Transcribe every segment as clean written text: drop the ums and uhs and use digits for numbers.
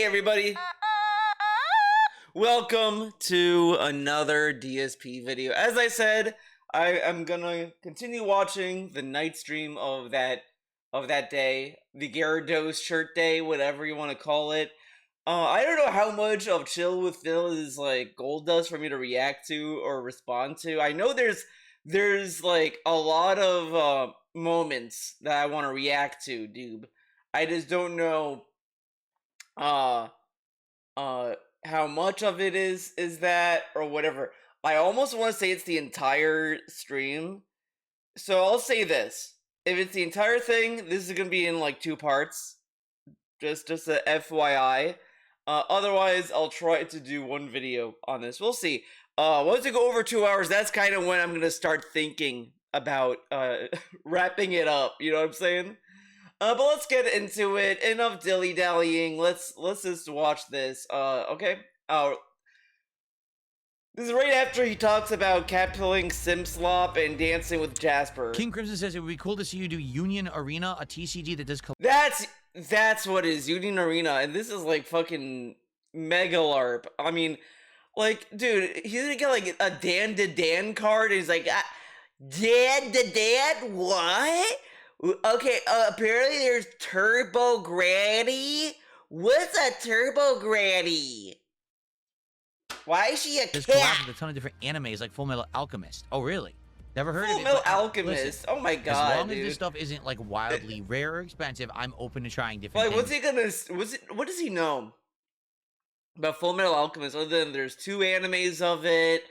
everybody, welcome to another DSP video. As I said, I am gonna continue watching the night stream of that day, the Gyarados shirt day, whatever you want to call it. I don't know how much of Chill with Phil is like gold dust for me to react to or respond to. I know there's like a lot of moments that I want to react to, dude. I just don't know how much of it is that or whatever. I almost want to say it's the entire stream, so I'll say this: if it's the entire thing, this is gonna be in like 2 parts, just a FYI. Otherwise I'll try to do one video on this. We'll see. Once we go over 2 hours, that's kind of when I'm gonna start thinking about wrapping it up, you know what I'm saying? But let's get into it. Enough dilly-dallying. Let's just watch this. Okay. This is right after he talks about catpilling, Simslop, and dancing with Jasper. King Crimson says it would be cool to see you do Union Arena, a TCG that does. That's what it is, Union Arena, and this is like fucking mega LARP. I mean, like, dude, he's gonna get like a Dan to Dan card, and he's like, Dan to Dan, what? Okay, apparently there's Turbo Granny? What's a Turbo Granny? Why is she a There's cat? collabs with a ton of different animes like Full Metal Alchemist. Oh, really? Never heard of it. Full Metal Alchemist. Listen, oh my god, as long dude. as this stuff isn't like wildly rare or expensive, I'm open to trying different like, things. what does he know about Full Metal Alchemist other than there's 2 animes of it?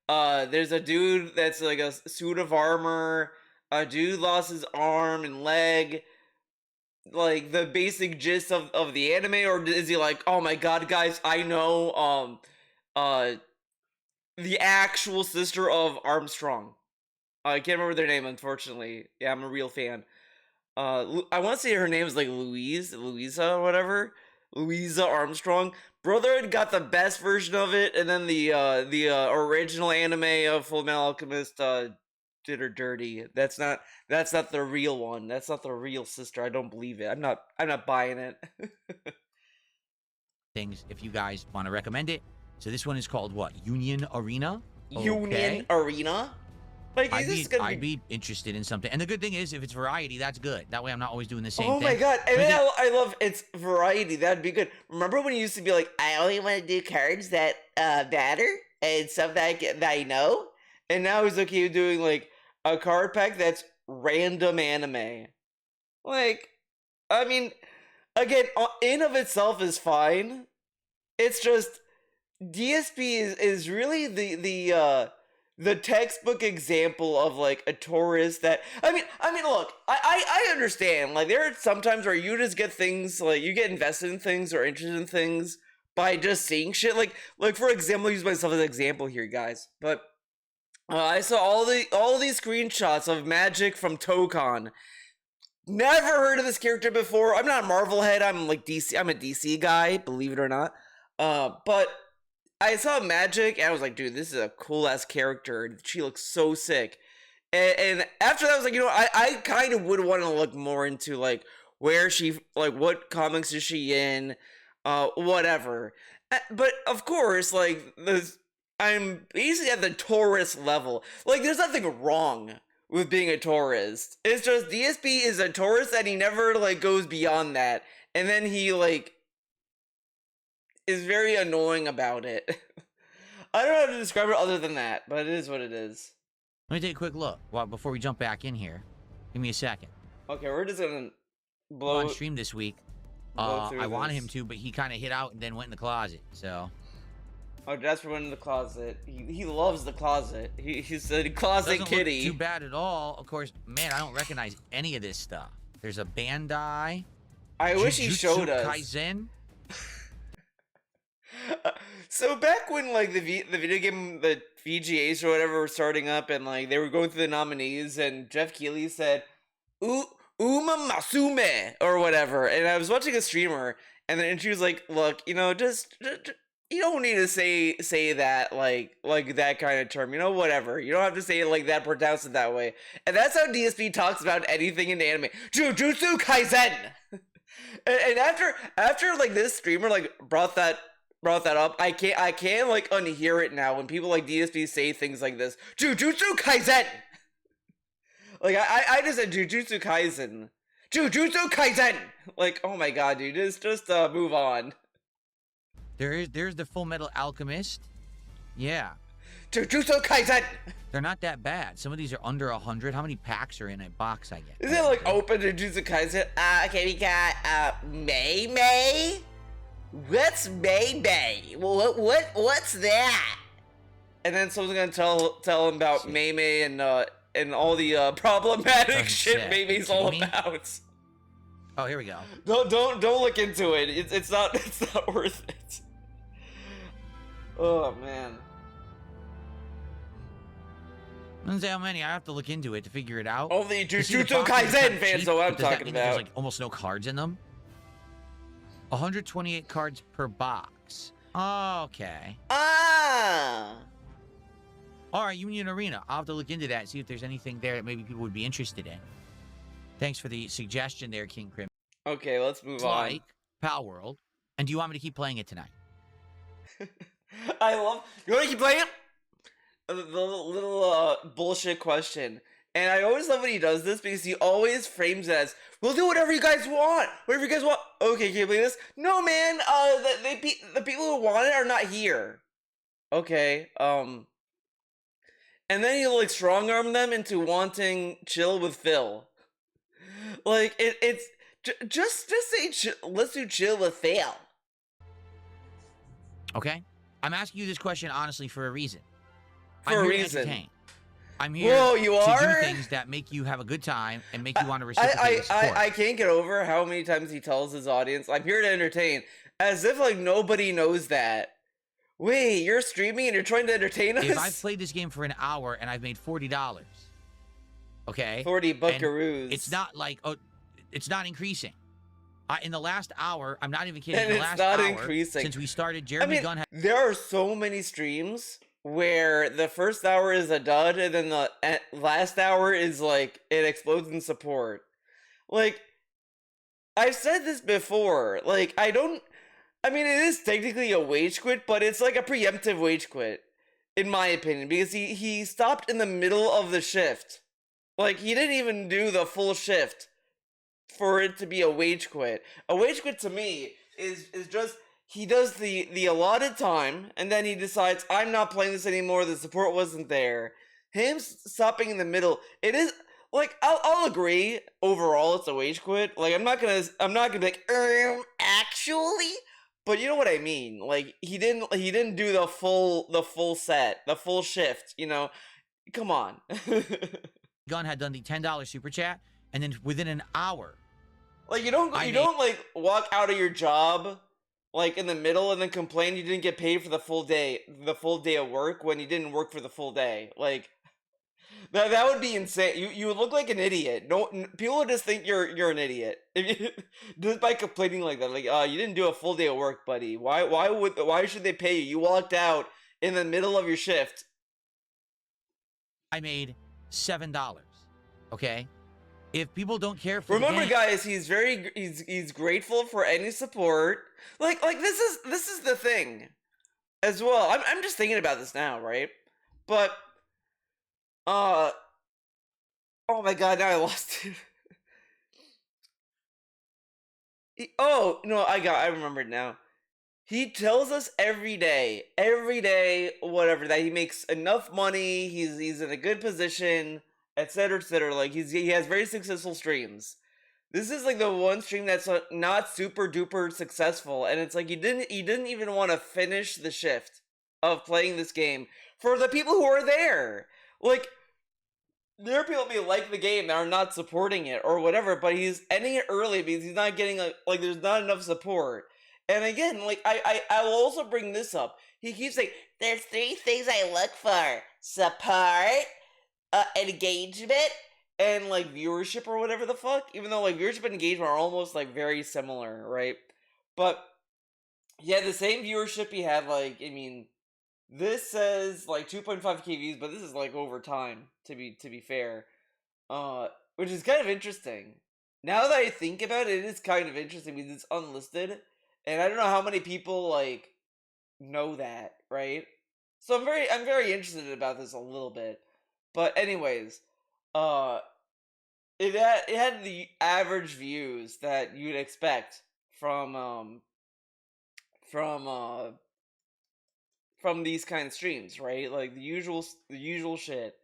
There's a dude that's like a suit of armor. A dude lost his arm and leg. Like, the basic gist of the anime, or is he like, oh my god, guys, I know, the actual sister of Armstrong. I can't remember their name, unfortunately. Yeah, I'm a real fan. I want to say her name is like Louisa or whatever. Louisa Armstrong. Brother got the best version of it, and then the original anime of Full Metal Alchemist did her dirty. That's not the real one. That's not the real sister. I don't believe it. I'm not buying it. Things if you guys want to recommend it. So this one is called what? Union Arena? Union Arena? Like, I'd be interested in something. And the good thing is, if it's variety, that's good. That way I'm not always doing the same thing. Oh my god. And then I love it's variety. That'd be good. Remember when you used to be like, I only want to do cards that matter and stuff that I know? And now he's okay doing like a card pack that's random anime. Like, I mean, again, in of itself is fine. It's just DSP is really the textbook example of like a tourist that I mean look, I understand, like there are sometimes where you just get things, like you get invested in things or interested in things by just seeing shit, like for example, I'll use myself as an example here, guys, but I saw all these screenshots of Magic from Tokon. Never heard of this character before. I'm not a Marvel head, I'm like DC, I'm a DC guy, believe it or not. But I saw Magic and I was like, dude, this is a cool ass character. She looks so sick. And after that, I was like, you know, I kind of would want to look more into like where she, like what comics is she in, whatever. But of course, like I'm basically at the tourist level. Like, there's nothing wrong with being a tourist. It's just DSP is a tourist and he never like goes beyond that. And then he like is very annoying about it. I don't know how to describe it other than that, but it is what it is. Let me take a quick look. Well, before we jump back in here, give me a second. Okay, we're just gonna blow on stream this week. I wanted him to, but he kind of hid out and then went in the closet. So. Oh, Jasper went in the closet. He loves the closet. He's a closet kitty. Look too bad at all. Of course, man, I don't recognize any of this stuff. There's a Bandai. I wish he showed us. Kaizen. So back when like the video game, the VGAs or whatever were starting up, and like they were going through the nominees, and Jeff Keighley said Uma Masume or whatever, and I was watching a streamer, and then she was like, look, you know, just you don't need to say that like that kind of term, you know, whatever. You don't have to say it like that, pronounce it that way. And that's how DSP talks about anything in anime. Jujutsu Kaisen. And after like this streamer like brought that up, I can't like unhear it now when people like DSP say things like this. Jujutsu Kaisen. Like I just said Jujutsu Kaisen. Jujutsu Kaisen. Like, oh my god, dude, just move on. There's the Full Metal Alchemist. Yeah. Jujutsu Kaisen. They're not that bad. Some of these are under 100. How many packs are in a box I get? Is it like open Jujutsu Kaisen? Okay, we got Mei Mei. What's Mei Mei? What's that? And then someone's gonna tell him about Mei Mei and all the problematic shit Mei Mei's all about. Oh, here we go. Don't look into it. It's not worth it. Oh man. I don't say how many. I have to look into it to figure it out. All the Jujutsu Kaisen fans know what I'm talking about. There's like almost no cards in them. 128 cards per box. Okay. Ah. All right, Union Arena. I'll have to look into that and see if there's anything there that maybe people would be interested in. Thanks for the suggestion there, King Crim. Okay, let's move on. Like Palworld. And do you want me to keep playing it tonight? I love. You want to keep playing it? The little bullshit question. And I always love when he does this because he always frames it as, "We'll do whatever you guys want. Whatever you guys want." Okay, can you believe this? No, man. The people who want it are not here. Okay. And then he'll like strong arm them into wanting chill with Phil. Like it's just say let's do chill with Phil. Okay. I'm asking you this question honestly for a reason. For a reason. I'm here Whoa, you to are? do things that make you have a good time and make you want to reciprocate support. I can't get over how many times he tells his audience, "I'm here to entertain," as if like nobody knows that. Wait, you're streaming and you're trying to entertain us? If I've played this game for an hour and I've made $40, okay? 40 buckaroos. It's not like, it's not increasing. In the last hour, I'm not even kidding. And in the it's last not hour, increasing. Since we started, Jeremy Gunn had... There are so many streams where the first hour is a dud and then the last hour is like it explodes in support. Like, I've said this before. Like, it is technically a wage quit, but it's like a preemptive wage quit, in my opinion, because he stopped in the middle of the shift. Like, he didn't even do the full shift for it to be a wage quit. A wage quit to me is just he does the allotted time and then he decides, "I'm not playing this anymore, the support wasn't there." Him stopping in the middle, it is like I'll agree overall it's a wage quit. Like I'm not gonna be like actually, but you know what I mean. Like he didn't do the full set, the full shift, you know. Come on. Gunn had done the $10 super chat, and then within an hour, like you don't like walk out of your job like in the middle and then complain you didn't get paid for the full day of work when you didn't work for the full day. Like that would be insane. You would look like an idiot. No, people would just think you're an idiot if you, just by complaining like that. Like, you didn't do a full day of work, buddy. Why should they pay you? You walked out in the middle of your shift. I made $7. Okay. If people don't care for remember, the game, guys, he's grateful for any support. Like this is the thing, as well. I'm just thinking about this now, right? But oh my god, now I lost it. Oh no, I remembered now. He tells us every day, whatever, that he makes enough money. He's in a good position, etc., etc. Like he has very successful streams. This is like the one stream that's not super duper successful, and it's like he didn't even want to finish the shift of playing this game for the people who are there. Like there are people who like the game that are not supporting it or whatever, but he's ending it early because he's not getting like there's not enough support. And again, like I will also bring this up. He keeps saying there's 3 things I look for: support, engagement, and like viewership or whatever the fuck. Even though like viewership and engagement are almost like very similar, right? But yeah, the same viewership he had. Like I mean, this says like 2.5k views, but this is like over time. To be fair, which is kind of interesting. Now that I think about it, it is kind of interesting because it's unlisted, and I don't know how many people like know that, right? So I'm very interested about this a little bit. But anyways, uh it had the average views that you'd expect from from uh from these kind of streams, right? Like the usual shit.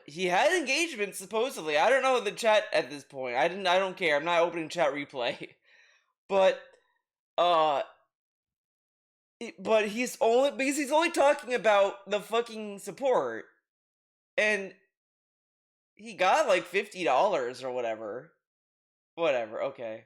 He had engagement supposedly. I don't know the chat at this point. I don't care. I'm not opening chat replay. But uh but he's only because he's only talking about the fucking support, and he got like $50 or whatever. Whatever, okay.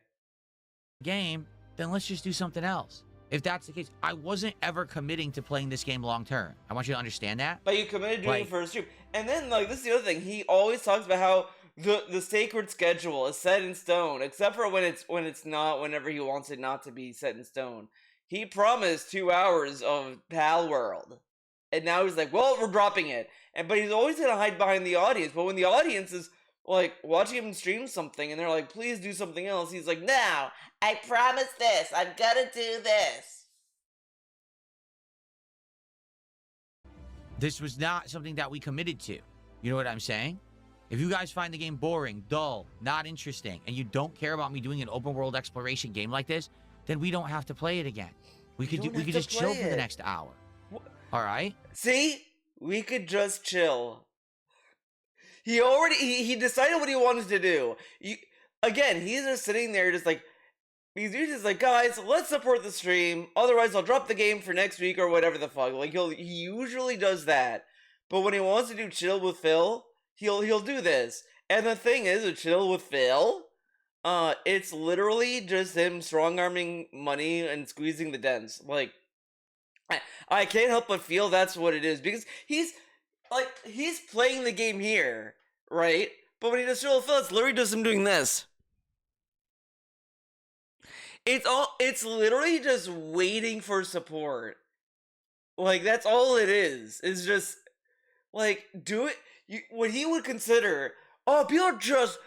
Game, then let's just do something else. If that's the case, I wasn't ever committing to playing this game long term. I want you to understand that. But you committed doing it for a stream. And then like this is the other thing. He always talks about how the sacred schedule is set in stone, except for when it's not, whenever he wants it not to be set in stone. He promised 2 hours of palworld. And now he's like, well, we're dropping it. But he's always gonna hide behind the audience. But when the audience is like watching him stream something and they're like, please do something else, he's like, no, I promise this, I'm gonna do this. This was not something that we committed to. You know what I'm saying? If you guys find the game boring, dull, not interesting, and you don't care about me doing an open world exploration game like this, then we don't have to play it again. We could just chill for the next hour. All right? See? We could just chill. He decided what he wanted to do. Again, he's just sitting there just like, he's just like, guys, let's support the stream, otherwise I'll drop the game for next week or whatever the fuck. Like he usually does that. But when he wants to do chill with Phil, he'll do this. And the thing is, with chill with Phil, it's literally just him strong-arming money and squeezing the dents. Like, I can't help but feel that's what it is, because he's playing the game here, right? But when he does chill with Phil, it's literally just him doing this. It's literally just waiting for support. Like, that's all it is. It's just like, do it. What he would consider, people just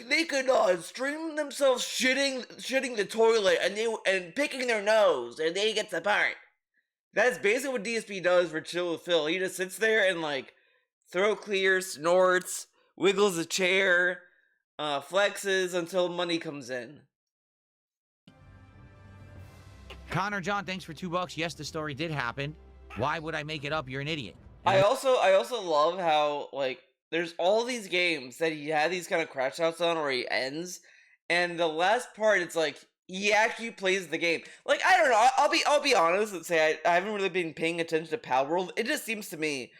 they could stream themselves shitting the toilet and picking their nose and they get the part. That's basically what DSP does for chill with Phil. He just sits there and like throat clears, snorts, wiggles a chair, flexes until money comes in. Connor John, thanks for $2. Yes, the story did happen. Why would I make it up? You're an idiot. I also love how like there's all these games that he had these kind of crash outs on where he ends, and the last part it's like he actually plays the game. Like, I don't know, I'll be honest and say I haven't really been paying attention to palworld. It just seems to me,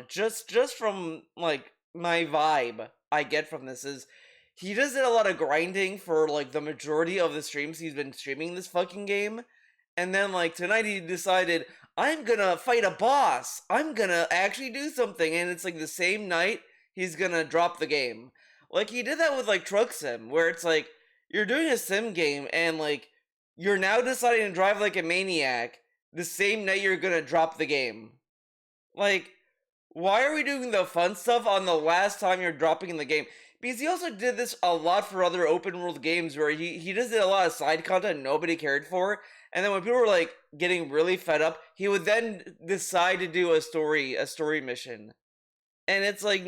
just from like my vibe I get from this is he just did a lot of grinding for like the majority of the streams he's been streaming this fucking game. And then like tonight he decided, I'm gonna fight a boss. I'm gonna actually do something. And it's like the same night he's gonna drop the game. Like he did that with like Truck Sim, where it's like you're doing a sim game and like you're now deciding to drive like a maniac the same night you're gonna drop the game. Like, why are we doing the fun stuff on the last time you're dropping the game? Because he also did this a lot for other open world games where he just did a lot of side content nobody cared for. And then when people were like getting really fed up, he would then decide to do a story mission. And it's like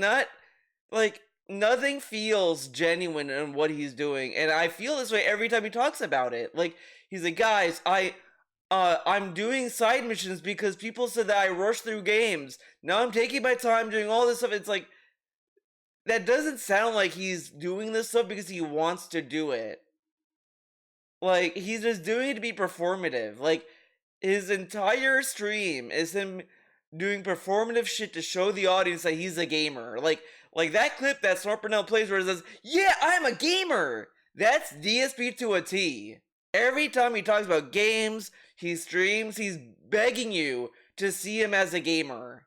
nothing feels genuine in what he's doing. And I feel this way every time he talks about it. Like, he's like, guys, I'm doing side missions because people said that I rush through games. Now I'm taking my time doing all this stuff. It's like, that doesn't sound like he's doing this stuff because he wants to do it. Like, he's just doing it to be performative. Like, his entire stream is him doing performative shit to show the audience that he's a gamer. Like that clip that Snorpernell plays where it says, yeah, I'm a gamer! That's DSP to a T. Every time he talks about games, he streams, he's begging you to see him as a gamer.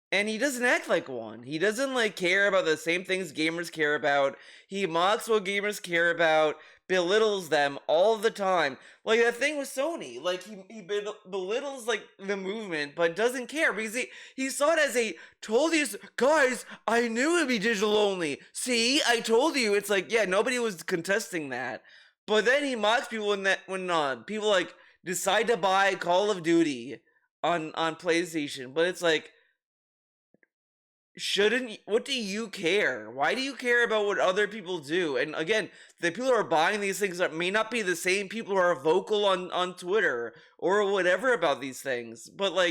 And he doesn't act like one. He doesn't like care about the same things gamers care about. He mocks what gamers care about, belittles them all the time. Like that thing with Sony, like he belittles like the movement, but doesn't care because he saw it as a told you guys, I knew it'd be digital only. See, I told you. It's like yeah, nobody was contesting that, but then he mocks people when people like decide to buy Call of Duty on PlayStation, but it's like shouldn't what do you care? Why do you care about what other people do? And again, the people who are buying these things may not be the same people who are vocal on Twitter or whatever about these things. But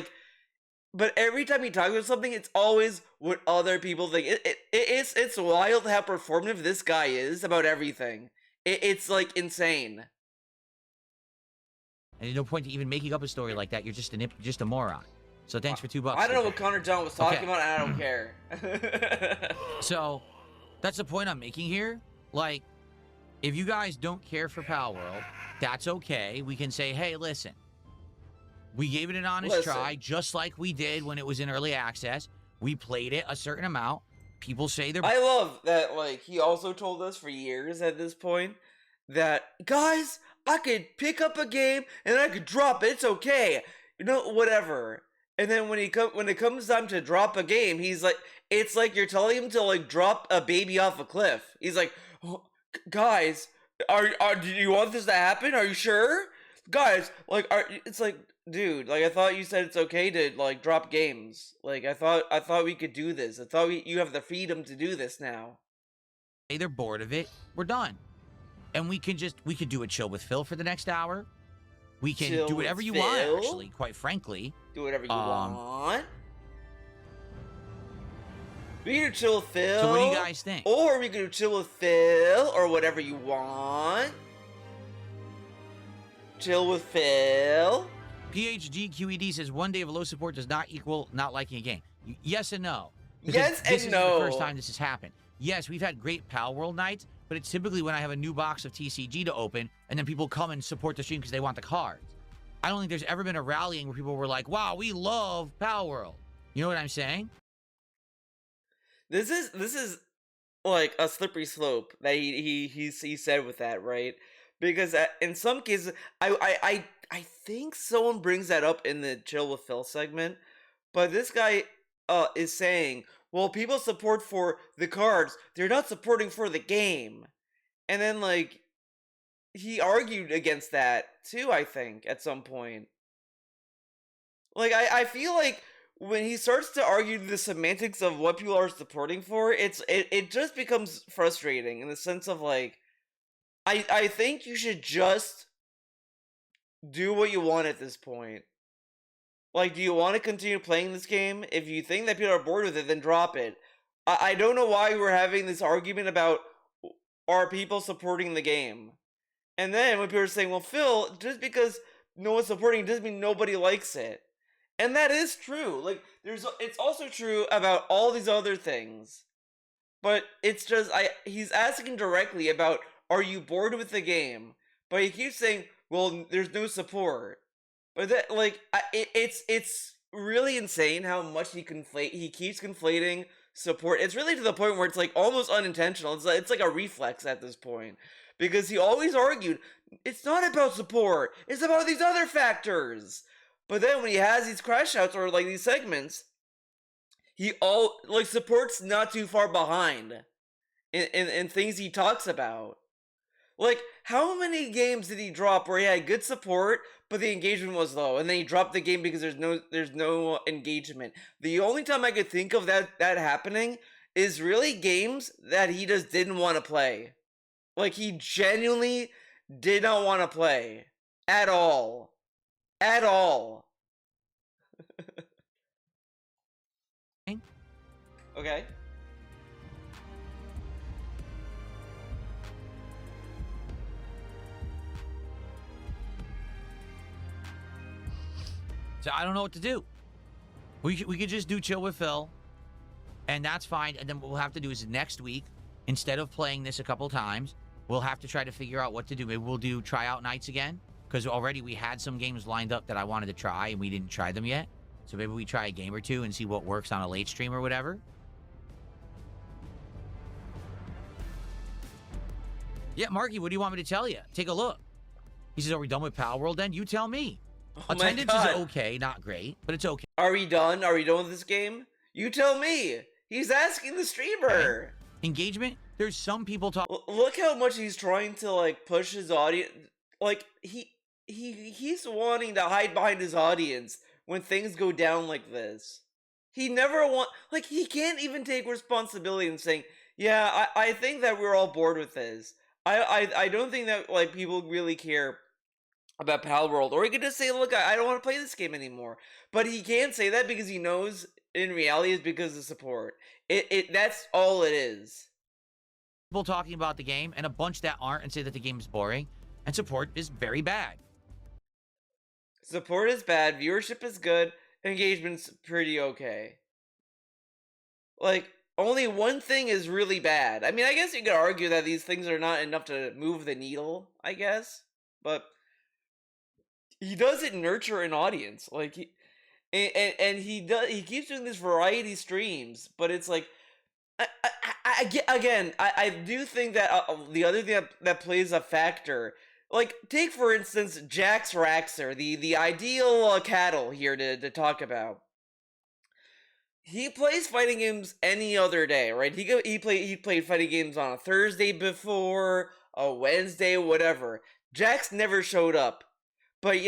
every time he talks about something, it's always what other people think. It's wild how performative this guy is about everything. It's like insane. And there's no point to even making up a story like that. You're just a moron. So thanks for $2. I don't know what Connor John was talking Okay. about, and I don't care. So that's the point I'm making here. Like, if you guys don't care for Palworld, that's okay. We can say, hey, listen, we gave it an honest try, just like we did when it was in early access. We played it a certain amount. People say they're... I love that, like, he also told us for years at this point that, guys, I could pick up a game and I could drop it. It's okay. You know, whatever. And then when it comes time to drop a game, he's like, it's like you're telling him to like drop a baby off a cliff. He's like, oh, guys, do you want this to happen? Are you sure? Guys, like, it's like, dude, like I thought you said it's okay to like drop games. Like I thought we could do this. I thought you have the freedom to do this now. Say they're bored of it. We're done. And we could do a chill with Phil for the next hour. We can Chill do whatever with you want, Phil? actually, quite frankly. Do whatever you want. We can do chill with Phil. So what do you guys think? Or we can do chill with Phil, or whatever you want. Chill with Phil. PHG QED says 1 day of low support does not equal not liking a game. Yes and no. Yes and this is no. the first time this has happened. Yes, we've had great Palworld nights, but it's typically when I have a new box of TCG to open, and then people come and support the stream because they want the cards. I don't think there's ever been a rallying where people were like, wow, we love Palworld. You know what I'm saying? This is like a slippery slope that he said with that, right? Because in some cases, I think someone brings that up in the Chill with Phil segment, but this guy is saying, well, people support for the cards, they're not supporting for the game. And then, like, he argued against that, too, I think, at some point. Like, I feel like when he starts to argue the semantics of what people are supporting for, it just becomes frustrating in the sense of, like, I think you should just do what you want at this point. Like, do you want to continue playing this game? If you think that people are bored with it, then drop it. I don't know why we're having this argument about are people supporting the game. And then when people are saying, well, Phil, just because no one's supporting it doesn't mean nobody likes it. And that is true. Like, it's also true about all these other things. But it's just, he's asking directly about, are you bored with the game? But he keeps saying, well, there's no support. But that, like, it's really insane how much he keeps conflating support. It's really to the point where it's like almost unintentional. It's like a reflex at this point. Because he always argued, it's not about support, it's about these other factors. But then when he has these crash outs or like these segments, support's not too far behind in things he talks about. Like, how many games did he drop where he had good support, but the engagement was low, and then he dropped the game because there's no engagement? The only time I could think of that happening is really games that he just didn't want to play. Like, he genuinely did not want to play. At all. At all. Okay. So I don't know what to do. We could just do Chill with Phil, and that's fine. And then what we'll have to do is next week, instead of playing this a couple times, we'll have to try to figure out what to do. Maybe we'll do tryout nights again, because already we had some games lined up that I wanted to try, and we didn't try them yet. So maybe we try a game or two and see what works on a late stream or whatever. Yeah, Marky, what do you want me to tell you? Take a look. He says, are we done with palworld then? You tell me. Oh my Attendance is God. okay, not great, but it's okay. Are we done? Are we done with this game? You tell me. He's asking the streamer. Engagement, there's some people talking. Look how much he's trying to like push his audience. Like he's wanting to hide behind his audience when things go down like this. He never he can't even take responsibility and saying, yeah, I think that we're all bored with this. I don't think that like people really care about palworld. Or he could just say, look, I don't want to play this game anymore. But he can't say that because he knows in reality it's because of support. That's all it is. People talking about the game and a bunch that aren't and say that the game is boring, and support is very bad. Support is bad, viewership is good, engagement's pretty okay. Like, only one thing is really bad. I mean, I guess you could argue that these things are not enough to move the needle, I guess. But he doesn't nurture an audience. Like, he keeps doing these variety streams, but it's like, I do think that the other thing that plays a factor, like, take for instance Jax Raxer, the ideal cattle here to talk about. He plays fighting games any other day, right? He played fighting games on a Thursday before, a Wednesday, whatever. Jax never showed up, but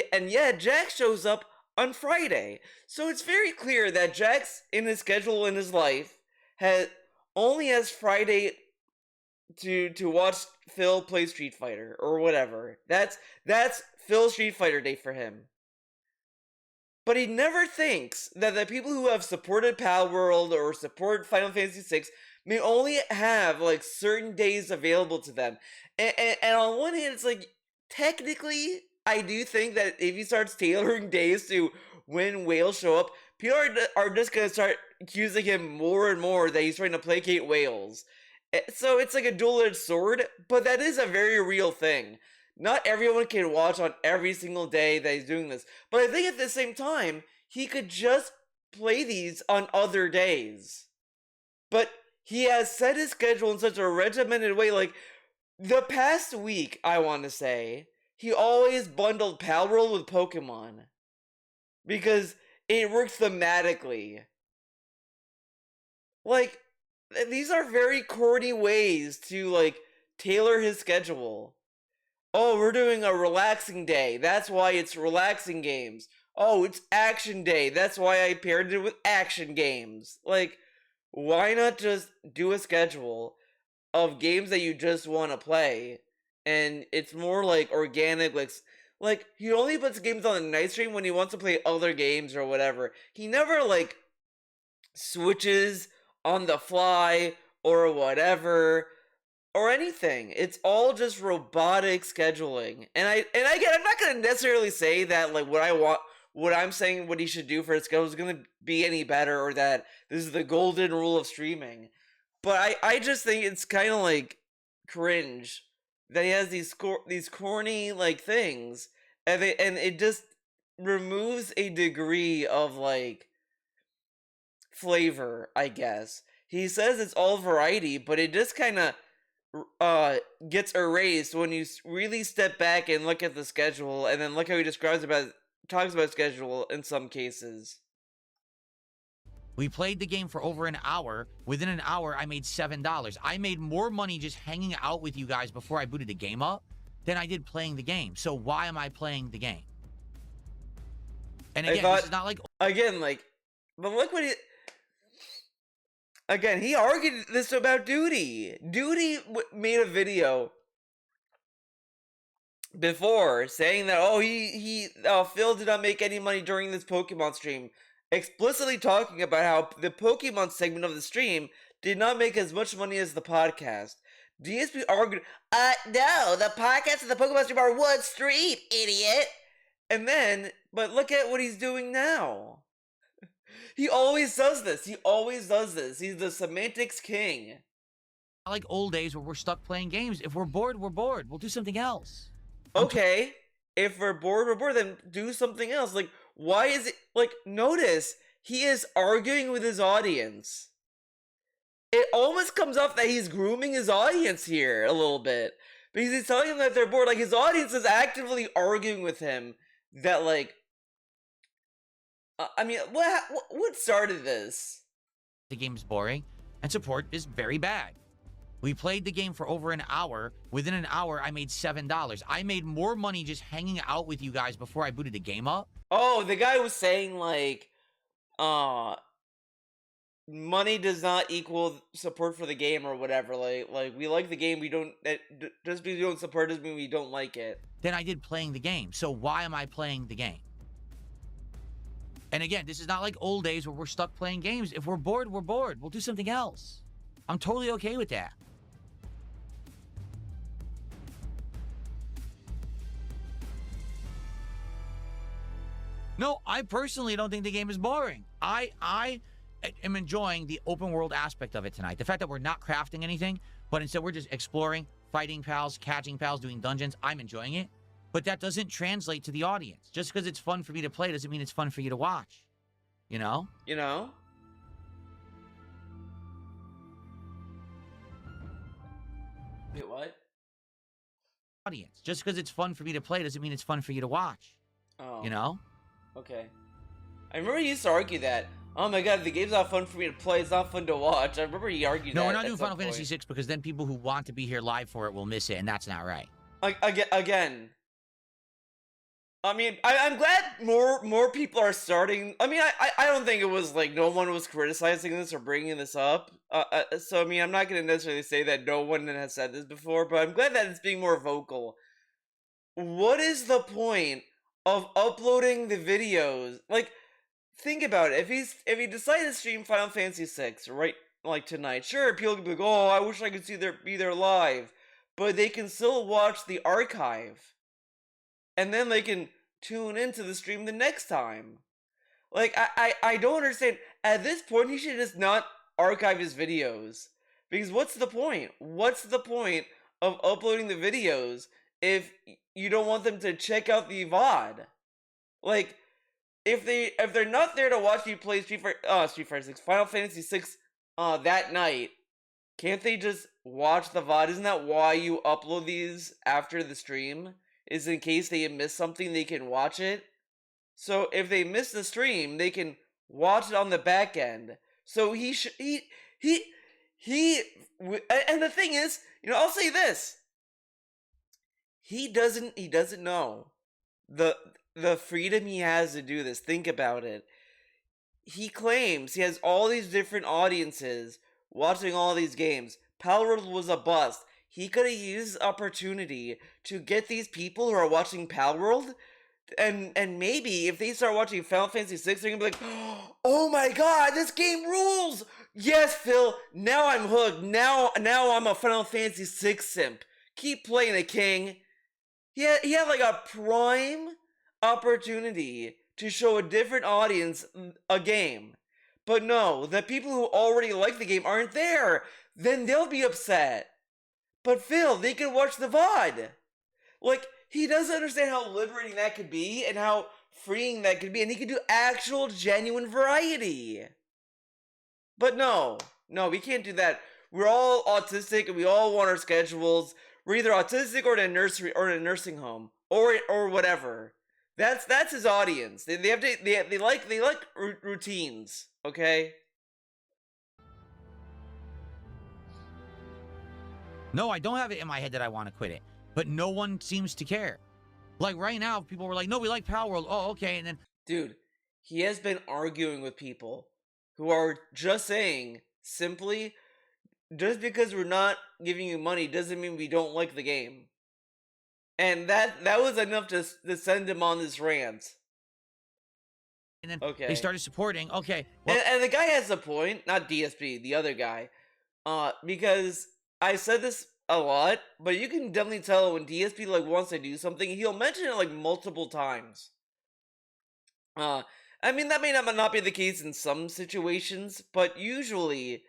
Jax shows up on Friday. So it's very clear that Jax, in his schedule in his life, only has Friday to watch Phil play Street Fighter or whatever. That's Phil's Street Fighter day for him. But he never thinks that the people who have supported palworld or support Final Fantasy VI may only have like certain days available to them. And on one hand, it's like, technically, I do think that if he starts tailoring days to when whales show up, people are just going to start accusing him more and more that he's trying to placate whales. So it's like a dual-edged sword, but that is a very real thing. Not everyone can watch on every single day that he's doing this. But I think at the same time, he could just play these on other days. But he has set his schedule in such a regimented way. Like, the past week, I want to say, he always bundled palworld with Pokemon. Because it works thematically. Like, these are very corny ways to, like, tailor his schedule. Oh, we're doing a relaxing day. That's why it's relaxing games. Oh, it's action day. That's why I paired it with action games. Like, why not just do a schedule of games that you just want to play? And it's more like organic, like he only puts games on the night stream when he wants to play other games or whatever. He never like switches on the fly or whatever. Or anything. It's all just robotic scheduling. And again, I'm not gonna necessarily say that like what I'm saying what he should do for his schedule is gonna be any better, or that this is the golden rule of streaming. But I just think it's kind of like cringe that he has these corny like things, and it just removes a degree of like flavor, I guess. He says it's all variety, but it just kind of gets erased when you really step back and look at the schedule, and then look how he talks about schedule in some cases. We played the game for over an hour. Within an hour, I made $7. I made more money just hanging out with you guys before I booted the game up than I did playing the game. So why am I playing the game? And again, this is not like... Again, like... But look what he... Again, he argued this about Duty. Duty made a video before saying that, Phil did not make any money during this Pokemon stream, explicitly talking about how the Pokemon segment of the stream did not make as much money as the podcast. DSP argued, no, the podcast and the Pokemon stream are one stream, idiot. And then, but look at what he's doing now. He always does this. He's the semantics king. Like old days where we're stuck playing games. If we're bored, we're bored. We'll do something else. Okay. If we're bored, then do something else. Like, why is it... Like, notice, he is arguing with his audience. It almost comes off that he's grooming his audience here a little bit. Because he's telling them that they're bored. Like, his audience is actively arguing with him that, like, I mean, what started this? The game's boring, and support is very bad. We played the game for over an hour. Within an hour, I made $7. I made more money just hanging out with you guys before I booted the game up. Oh, the guy was saying, like, money does not equal support for the game or whatever. Like we like the game, we don't, just because we don't support doesn't mean we don't like it. Than I did playing the game. So why am I playing the game? And again, this is not like old days where we're stuck playing games. If we're bored, we're bored. We'll do something else. I'm totally okay with that. No, I personally don't think the game is boring. I am enjoying the open world aspect of it tonight. The fact that we're not crafting anything, but instead we're just exploring, fighting pals, catching pals, doing dungeons. I'm enjoying it. But that doesn't translate to the audience. Just because it's fun for me to play doesn't mean it's fun for you to watch. You know? You know? Wait, what? Audience. Just because it's fun for me to play doesn't mean it's fun for you to watch. Oh. You know? Okay. I remember he used to argue that. Oh my god, the game's not fun for me to play, it's not fun to watch. I remember he argued that. No, we're not doing Final Fantasy VI because then people who want to be here live for it will miss it, and that's not right. Again. I mean, I'm glad more people are starting. I mean, I don't think it was like no one was criticizing this or bringing this up. So I mean, I'm not going to necessarily say that no one has said this before, but I'm glad that it's being more vocal. What is the point of uploading the videos? Like, think about it. If he decided to stream Final Fantasy VI right like tonight, sure, people can be like, oh, I wish I could be there live, but they can still watch the archive. And then they can tune into the stream the next time. Like, I don't understand. At this point, he should just not archive his videos. Because what's the point? What's the point of uploading the videos if you don't want them to check out the VOD? Like, if they're not there to watch you play Street Fighter 6, Final Fantasy 6 that night, can't they just watch the VOD? Isn't that why you upload these after the stream? Is in case they miss something, they can watch it. So if they miss the stream, they can watch it on the back end. So and the thing is, you know, I'll say this. He doesn't know the freedom he has to do this. Think about it. He claims he has all these different audiences watching all these games. Palworld was a bust. He could have used this opportunity to get these people who are watching Palworld, and maybe if they start watching Final Fantasy VI, they're gonna be like, "Oh my god, this game rules! Yes, Phil. Now I'm hooked. Now I'm a Final Fantasy VI simp. Keep playing it, King." He had like a prime opportunity to show a different audience a game, but no, the people who already like the game aren't there. Then they'll be upset. But Phil, they can watch the VOD. Like, he doesn't understand how liberating that could be and how freeing that could be. And he could do actual, genuine variety. But no, we can't do that. We're all autistic and we all want our schedules. We're either autistic or in a nursery or in a nursing home or whatever. That's his audience. They like routines, okay? No, I don't have it in my head that I want to quit it. But no one seems to care. Like right now, people were like, no, we like Palworld. Oh, okay. And then... Dude, he has been arguing with people who are just saying, simply, just because we're not giving you money doesn't mean we don't like the game. And that was enough to send him on this rant. And then they started supporting. Okay. Well, and the guy has a point, not DSP, the other guy. Because... I said this a lot, but you can definitely tell when DSP like wants to do something, he'll mention it like multiple times. I mean, that may not be the case in some situations, but usually,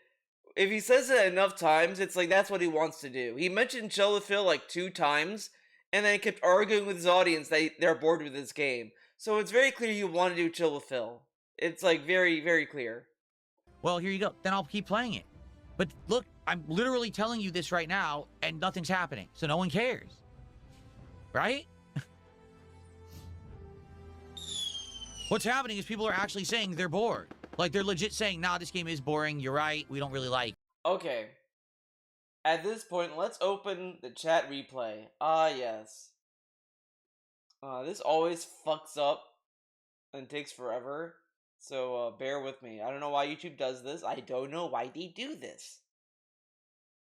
if he says it enough times, it's like that's what he wants to do. He mentioned Chill with Phil like 2 times, and then he kept arguing with his audience that they're bored with this game. So it's very clear you want to do Chill with Phil. It's like very, very clear. Well, here you go. Then I'll keep playing it. But look, I'm literally telling you this right now, and nothing's happening, so no one cares. Right? What's happening is people are actually saying they're bored. Like, they're legit saying, nah, this game is boring, you're right, we don't really like it. Okay. At this point, let's open the chat replay. Ah, yes. This always fucks up and takes forever, so bear with me. I don't know why YouTube does this. I don't know why they do this.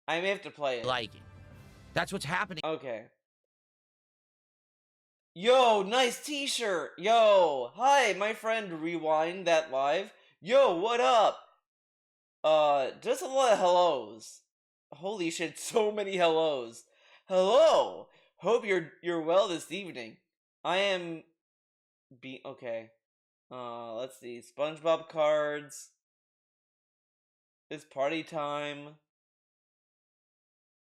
I may have to play it. Like it. That's what's happening. Okay. Yo, nice t-shirt. Yo, hi, my friend Rewind That Live. Yo, what up? Just a lot of hellos. Holy shit, so many hellos. Hello. Hope you're well this evening. I am okay. Let's see. SpongeBob cards. It's party time.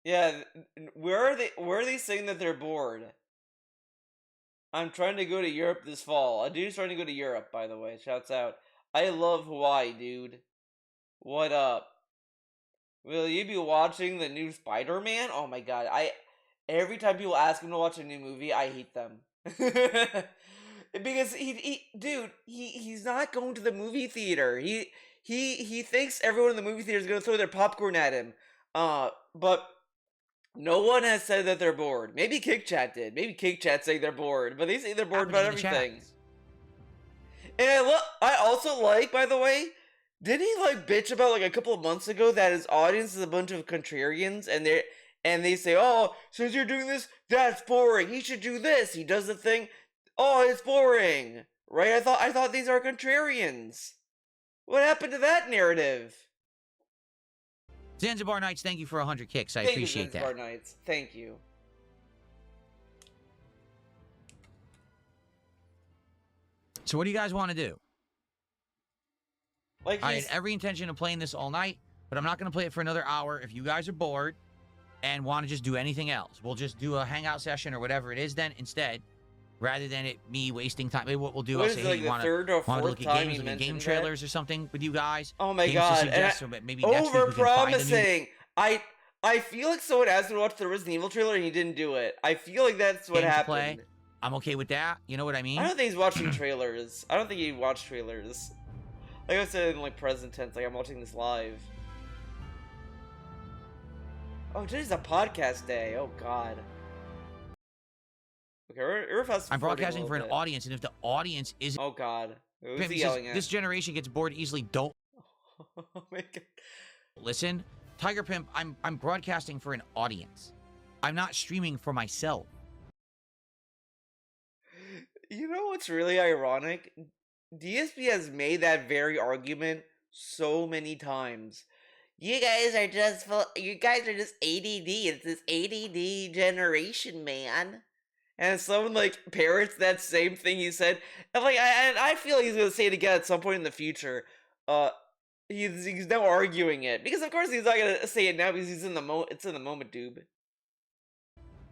Yeah, where are they saying that they're bored? I'm trying to go to Europe this fall. A dude's trying to go to Europe, by the way. Shouts out. I love Hawaii, dude. What up? Will you be watching the new Spider-Man? Oh my god. Every time people ask him to watch a new movie, I hate them. Because he's not going to the movie theater. He thinks everyone in the movie theater is going to throw their popcorn at him. But no one has said that they're bored. Maybe KickChat did. Maybe KickChat saying they're bored, but they say they're bored about everything. And I also like, by the way, didn't he like bitch about like a couple of months ago that his audience is a bunch of contrarians and they say, oh, since you're doing this, that's boring. He should do this. He does the thing. Oh, it's boring, right? I thought these are contrarians. What happened to that narrative? Zanzibar Nights, thank you for 100 kicks. I appreciate that. Zanzibar Nights, thank you. So what do you guys want to do? Like I had every intention of playing this all night, but I'm not going to play it for another hour. If you guys are bored and want to just do anything else, we'll just do a hangout session or whatever it is then instead, rather than me wasting time. Maybe what we'll do, I'll say, hey, you want to look at games, look at game trailers or something with you guys? Oh my god, maybe next week we can find a new... I feel like someone asked me to watch the Resident Evil trailer and he didn't do it. I feel like that's what happened. Play. I'm okay with that. You know what I mean? I don't think he's watching trailers. I don't think he watched trailers. Like I said in like present tense, like I'm watching this live. Oh, today's a podcast day. Oh god. Okay, we're fast. I'm broadcasting for an audience, and if the audience isn't... Oh god. Who's he yelling at? This generation gets bored easily. Don't... Oh my god. Listen, Tiger Pimp, I'm broadcasting for an audience. I'm not streaming for myself. You know what's really ironic? DSP has made that very argument so many times. You guys are just ADD. It's this ADD generation, man. And someone like parrots that same thing he said. And like I feel like he's gonna say it again at some point in the future. He's now arguing it. Because of course he's not gonna say it now because he's in the moment. It's in the moment, dude.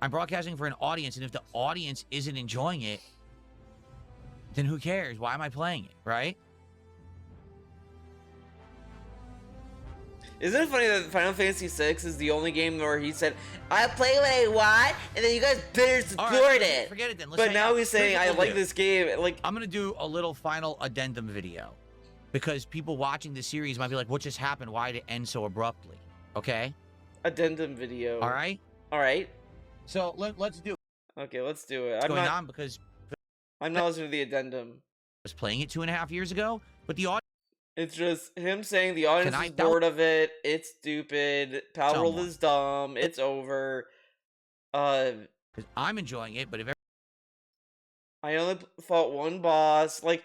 I'm broadcasting for an audience, and if the audience isn't enjoying it, then who cares? Why am I playing it, right? Isn't it funny that Final Fantasy VI is the only game where he said, I play what I want, and then you guys better support it. Forget it then. But now he's saying, I like this game. Like, I'm going to do a little final addendum video. Because people watching the series might be like, what just happened? Why did it end so abruptly? Okay? Addendum video. Alright? Alright. So, let's do it. Okay, let's do it. What's going on? Because... I'm not listening to the addendum. I was playing it 2.5 years ago, but the audience... It's just him saying the audience is bored of it, it's stupid, palworld is dumb, it's over. Because I'm enjoying it, but if... I only fought one boss. Like,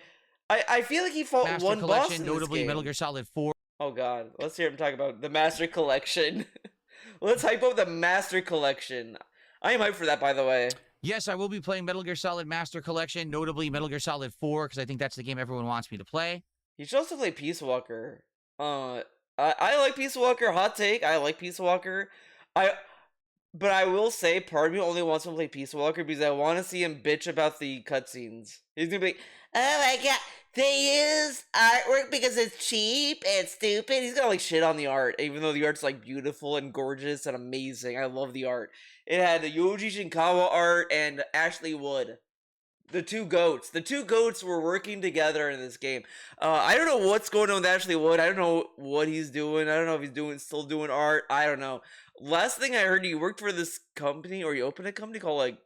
I feel like he fought one boss in notably this game. Metal Gear Solid 4. Oh god, let's hear him talk about the Master Collection. Let's hype up the Master Collection. I am hyped for that, by the way. Yes, I will be playing Metal Gear Solid Master Collection, notably Metal Gear Solid 4, because I think that's the game everyone wants me to play. You should also play Peace Walker. I like Peace Walker. Hot take. I like Peace Walker. But I will say, part of me only wants to play Peace Walker because I want to see him bitch about the cutscenes. He's gonna be like, "Oh my god, they use artwork because it's cheap and stupid." He's gonna like shit on the art, even though the art's like beautiful and gorgeous and amazing. I love the art. It had the Yoji Shinkawa art and Ashley Wood. The two goats. The two goats were working together in this game. I don't know what's going on with Ashley Wood. I don't know what he's doing. I don't know if he's still doing art. I don't know. Last thing I heard, you worked for this company, or you opened a company called like,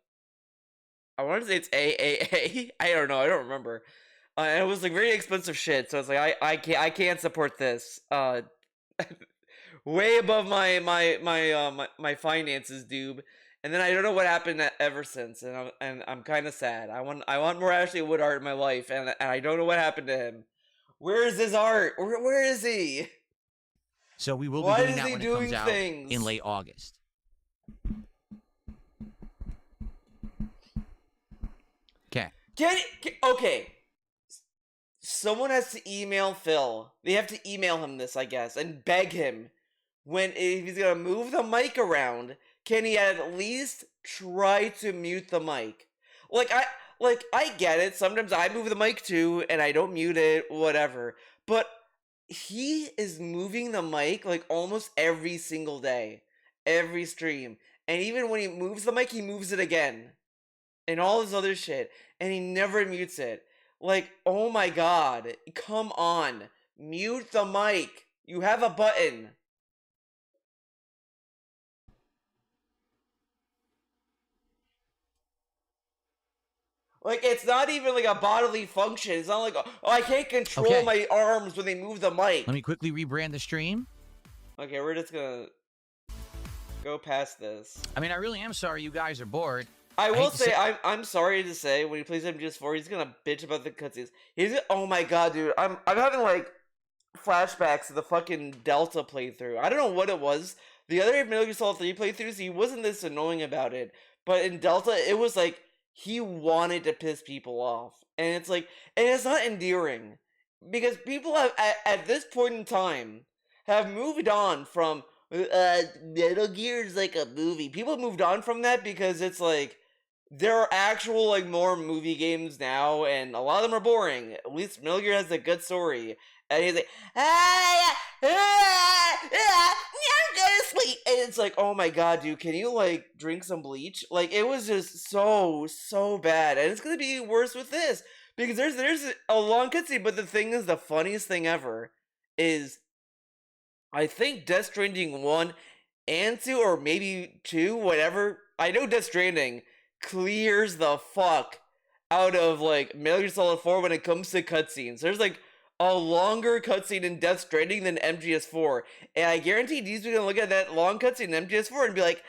I want to say it's AAA. I don't know. I don't remember. And it was like very expensive shit. So it's like I can't support this. Way above my finances, dude. And then I don't know what happened ever since, and I'm kind of sad. I want more Ashley Wood art in my life, and I don't know what happened to him. Where is his art? Where is he? So we will be Why doing is that he when it comes doing out things? in late August. Okay. Okay. Someone has to email Phil. They have to email him this, I guess, and beg him if he's gonna move the mic around, can he at least try to mute the mic? I get it. Sometimes I move the mic too, and I don't mute it, whatever. But he is moving the mic like almost every single day, every stream, and even when he moves the mic, he moves it again, and all this other shit, and he never mutes it. Like, oh my god, come on, mute the mic. You have a button. Like, it's not even like a bodily function. It's not like, oh, I can't control my arms when they move the mic. Let me quickly rebrand the stream. Okay, we're just gonna go past this. I mean, I really am sorry you guys are bored. I will say, I'm sorry to say, when he plays MGS4, he's gonna bitch about the cutscenes. Oh my god, dude, I'm having like flashbacks to the fucking Delta playthrough. I don't know what it was. The other Metal Gear Solid 3 playthroughs, he wasn't this annoying about it. But in Delta, it was like, he wanted to piss people off. And it's like, and it's not endearing. Because people have, at this point in time, have moved on from, Metal Gear is like a movie. People moved on from that because it's like, there are actual, like, more movie games now, and a lot of them are boring. At least Metal Gear has a good story. And he's like, I'm gonna sleep. And it's like, oh my god, dude, can you, like, drink some bleach? Like, it was just so bad. And it's gonna be worse with this. Because there's a long cutscene, but the thing is, the funniest thing ever is, I think Death Stranding 1 and 2, or maybe 2, whatever. I know Death Stranding clears the fuck out of, like, Metal Gear Solid 4 when it comes to cutscenes. There's, like, a longer cutscene in Death Stranding than MGS4. And I guarantee D's gonna look at that long cutscene in MGS4 and be like,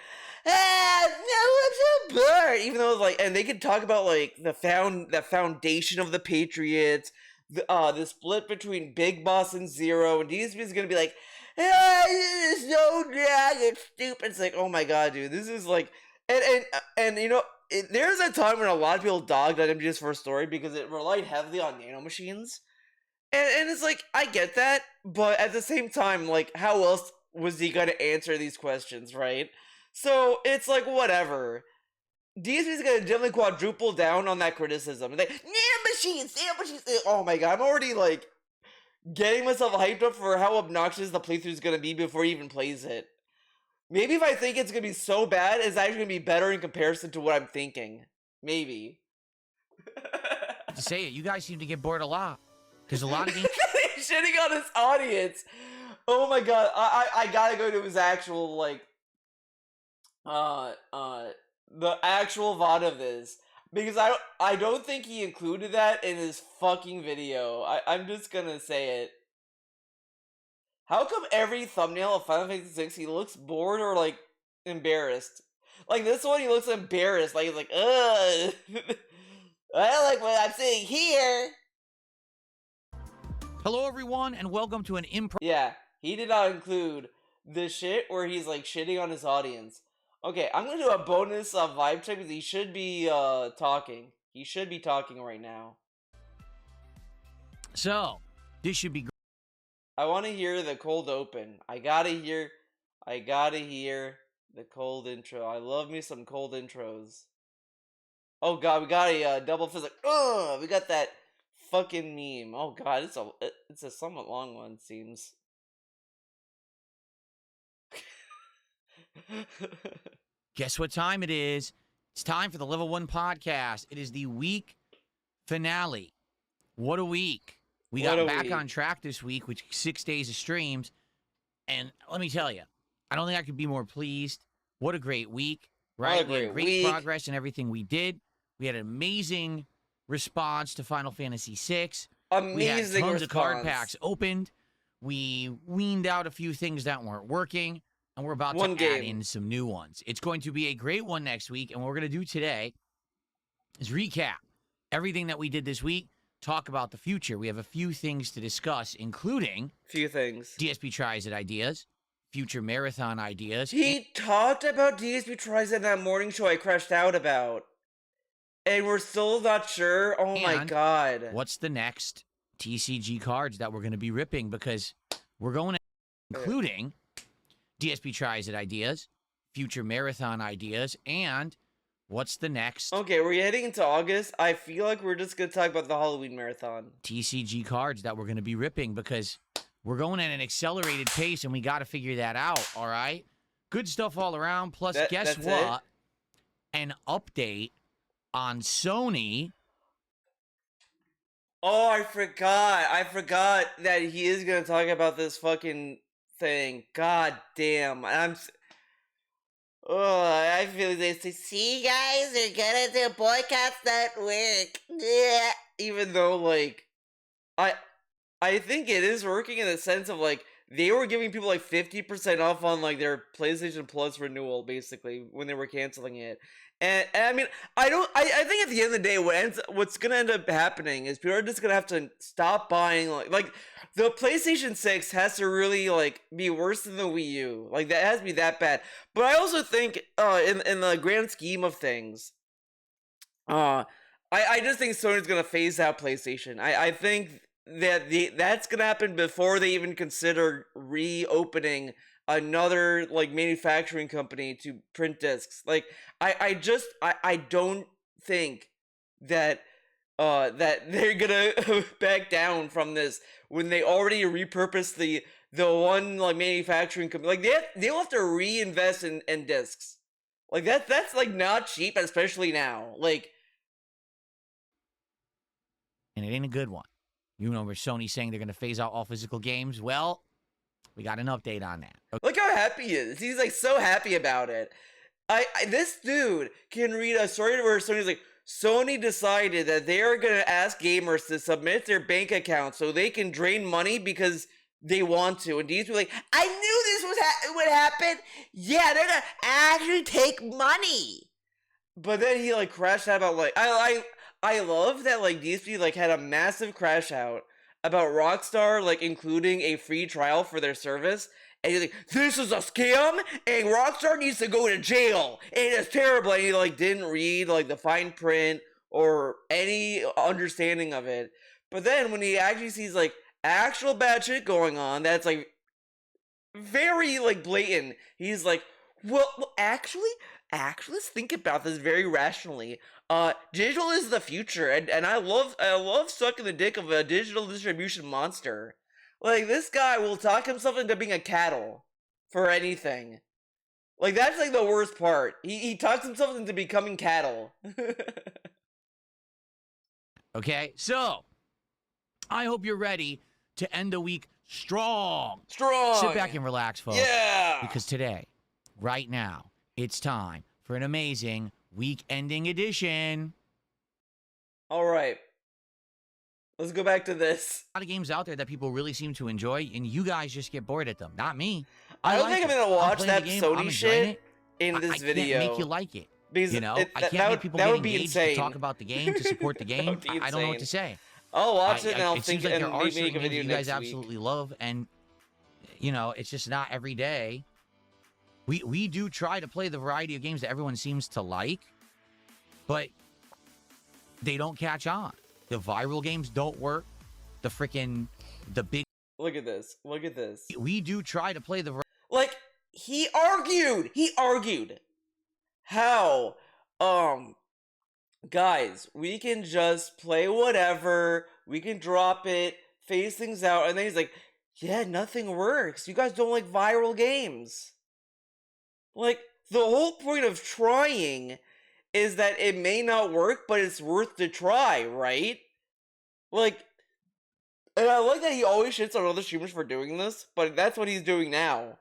no, I'm so bored. Even though it's like, and they could talk about, like, the foundation of the Patriots, the split between Big Boss and Zero, and DSP is gonna be like, this is so drag, it's stupid. It's like, oh my god, dude, this is like, and you know, there's a time when a lot of people dogged on MGS4 story because it relied heavily on nanomachines. And it's like, I get that, but at the same time, like, how else was he gonna answer these questions, right? So, it's like, whatever. DSP's gonna definitely quadruple down on that criticism. Like, nanomachines! Oh my god, I'm already, like, getting myself hyped up for how obnoxious the playthrough is gonna be before he even plays it. Maybe if I think it's gonna be so bad, it's actually gonna be better in comparison to what I'm thinking. Maybe. To say it, you guys seem to get bored a lot. Because a lot of games... shitting on his audience. Oh my god, I gotta go to his actual, like, the actual VOD of this. Because I don't think he included that in his fucking video. I'm just gonna say it. How come every thumbnail of Final Fantasy VI he looks bored or, like, embarrassed? Like, this one he looks embarrassed. Like, he's like, ugh. I don't like what I'm seeing here. Hello, everyone, and welcome to an improv... Yeah, he did not include the shit where he's, like, shitting on his audience. Okay, I'm gonna do a bonus vibe check because he should be talking. He should be talking right now. So, this should be great. I want to hear the cold open. I gotta hear The cold intro. I love me some cold intros. Oh god, we got a double physic. Ugh, we got that fucking meme. Oh god, it's a somewhat long one, seems. Guess what time it is? It's time for the Level 1 podcast. It is the week finale. What a week. We got back on track this week with 6 days of streams. And let me tell you, I don't think I could be more pleased. What a great week, right? We had great progress in everything we did. We had an amazing response to Final Fantasy VI. Amazing We had tons of card packs opened. We weaned out a few things that weren't working. And we're about to add in some new ones. It's going to be a great one next week. And what we're going to do today is recap everything that we did this week, talk about the future. We have a few things to discuss, including DSP Tries It ideas, future marathon ideas. He talked about DSP Tries It in that morning show I crashed out about. And we're still not sure. Oh my god. What's the next TCG cards that we're going to be ripping? Because we're going to, including DSP Tries It ideas, future marathon ideas, and what's the next? Okay, we're heading into August. I feel like we're just going to talk about the Halloween marathon. TCG cards that we're going to be ripping because we're going at an accelerated pace and we got to figure that out, all right? Good stuff all around. Plus, guess what? An update on Sony. Oh, I forgot that he is going to talk about this fucking thing. God damn. I feel they say, see guys, they're gonna do boycotts network. Yeah. Even though, like, I think it is working in the sense of, like, they were giving people, like, 50% off on, like, their PlayStation Plus renewal, basically, when they were canceling it. And I mean, I think at the end of the day, what's gonna end up happening is people are just gonna have to stop buying, like the PlayStation 6 has to really, like, be worse than the Wii U. Like, that has to be that bad. But I also think, in the grand scheme of things, I just think Sony's gonna phase out PlayStation. I think that that's gonna happen before they even consider reopening another, like, manufacturing company to print discs. Like, I don't think that that they're gonna back down from this when they already repurposed the one, like, manufacturing company. Like, they'll have to reinvest in discs. Like, that's like not cheap, especially now. Like, and it ain't a good one. You know, where Sony's saying they're gonna phase out all physical games. Well, we got an update on that. Okay. Look how happy he is. He's, like, so happy about it. This dude can read a story where Sony's like, Sony decided that they are going to ask gamers to submit their bank accounts so they can drain money because they want to. And Dean's like, I knew this would happen. Yeah, they're going to actually take money. But then he, like, crashed out about, like, I love that, like, DSP, like, had a massive crash out about Rockstar, like, including a free trial for their service. And he's like, this is a scam, and Rockstar needs to go to jail, and it's terrible. And he, like, didn't read, like, the fine print or any understanding of it. But then when he actually sees, like, actual bad shit going on, that's, like, very, like, blatant, he's like, well, actually, let's think about this very rationally. Digital is the future, and I love sucking the dick of a digital distribution monster. Like, this guy will talk himself into being a cattle for anything. Like, that's, like, the worst part. He talks himself into becoming cattle. Okay, so I hope you're ready to end the week strong. Sit back and relax, folks. Yeah. Because today, right now, it's time for an amazing week-ending edition. All right. Let's go back to this. A lot of games out there that people really seem to enjoy, and you guys just get bored at them. Not me. I don't think I'm going to watch that Sony shit in this video. I can't make you like it. Because you know, I can't make people get engaged to talk about the game, to support the game. I don't know what to say. I'll watch it and I'll think like there are make certain a video games you guys absolutely love, and you know, it's just not every day. We do try to play the variety of games that everyone seems to like, but they don't catch on. The viral games don't work. The big. Look at this. Look at this. We do try to play the. Like, he argued how, guys, we can just play whatever, we can drop it, phase things out, and then he's like, yeah, nothing works. You guys don't like viral games. Like, the whole point of trying is that it may not work, but it's worth to try, right? Like, and I like that he always shits on other streamers for doing this, but that's what he's doing now.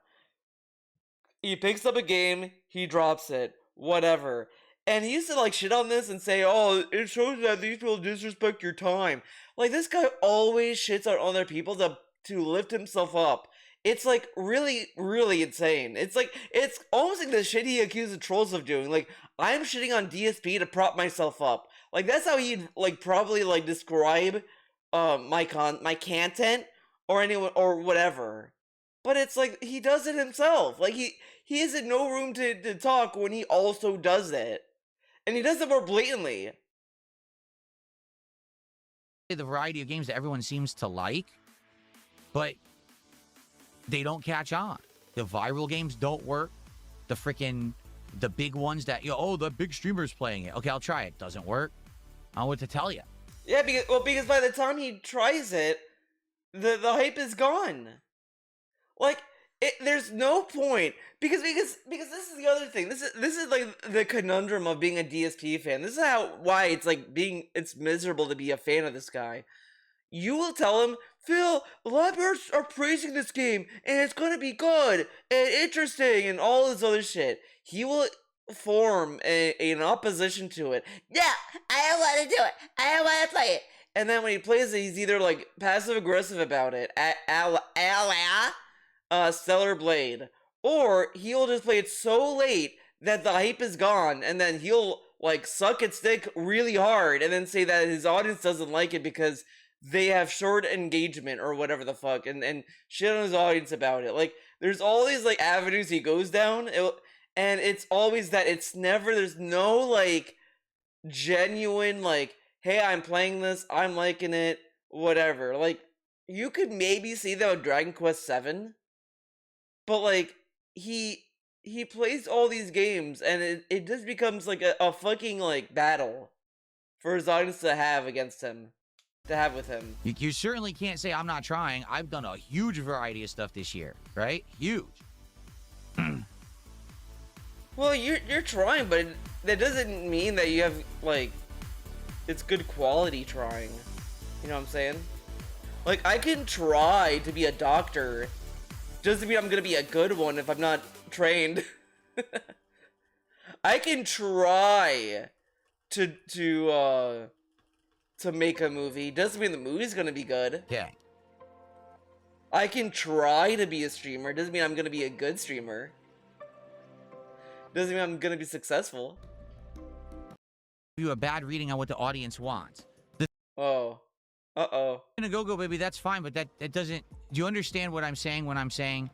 He picks up a game, he drops it, whatever. And he used to like shit on this and say, oh, it shows that these people disrespect your time. Like, this guy always shits on other people to lift himself up. It's like really, really insane. It's like, it's almost like the shit he accuses trolls of doing. Like, I'm shitting on DSP to prop myself up. Like, that's how he'd like probably like describe my content or anyone or whatever. But it's like he does it himself. Like he is in no room to talk when he also does it. And he does it more blatantly. The variety of games that everyone seems to like, but they don't catch on. The viral games don't work. The big ones that, oh, the big streamer's playing it. Okay, I'll try it. Doesn't work. I don't know what to tell you. Yeah, because by the time he tries it, the hype is gone. Like, there's no point because this is the other thing. This is like the conundrum of being a DSP fan. This is why it's like it's miserable to be a fan of this guy. You will tell him, Phil, a lot of people are praising this game and it's gonna be good and interesting and all this other shit. He will form an opposition to it. Yeah, I don't want to do it. I don't want to play it. And then when he plays it, he's either like passive aggressive about it, Stellar Blade, or he'll just play it so late that the hype is gone, and then he'll like suck its dick really hard, and then say that his audience doesn't like it because they have short engagement or whatever the fuck, and shit on his audience about it. Like, there's all these like avenues he goes down, and it's always that there's no like genuine like, hey, I'm playing this, I'm liking it, whatever. Like, you could maybe see that with Dragon Quest VII, but like he plays all these games and it just becomes like a fucking like battle for his audience to have against him, to have with him. You certainly can't say I'm not trying. I've done a huge variety of stuff this year, right? Huge. Well, you're trying, but that doesn't mean that you have like it's good quality trying. You know what I'm saying? Like, I can try to be a doctor, doesn't mean I'm gonna be a good one if I'm not trained. I can try to make a movie, doesn't mean the movie's gonna be good. Yeah. I can try to be a streamer, doesn't mean I'm gonna be a good streamer. Doesn't mean I'm gonna be successful. You a bad reading on what the audience wants. Oh. Uh-oh. Go, baby, that's fine, but that doesn't... Do you understand what I'm saying when I'm saying...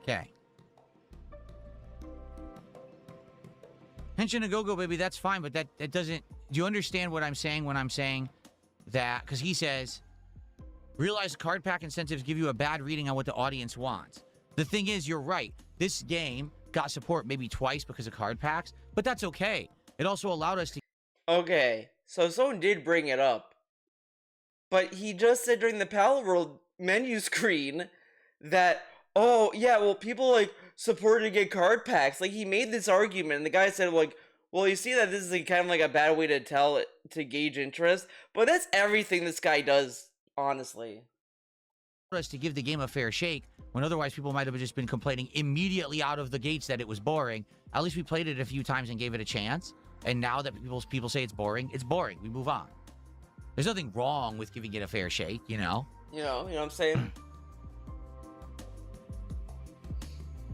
Okay. Henshin go, baby, that's fine, but that doesn't... Do you understand what I'm saying when I'm saying that? Because he says, realize card pack incentives give you a bad reading on what the audience wants. The thing is, you're right. This game got support maybe twice because of card packs, but that's okay. It also allowed us to... Okay, so someone did bring it up, but he just said during the palworld menu screen that, oh, yeah, well, people, like, supported to get card packs. Like, he made this argument, and the guy said, like, well, you see that this is like, kind of like a bad way to tell it, to gauge interest, but that's everything this guy does, honestly. Us to give the game a fair shake, when otherwise people might have just been complaining immediately out of the gates that it was boring. At least we played it a few times and gave it a chance. And now that people say it's boring, we move on. There's nothing wrong with giving it a fair shake, you know? You know what I'm saying?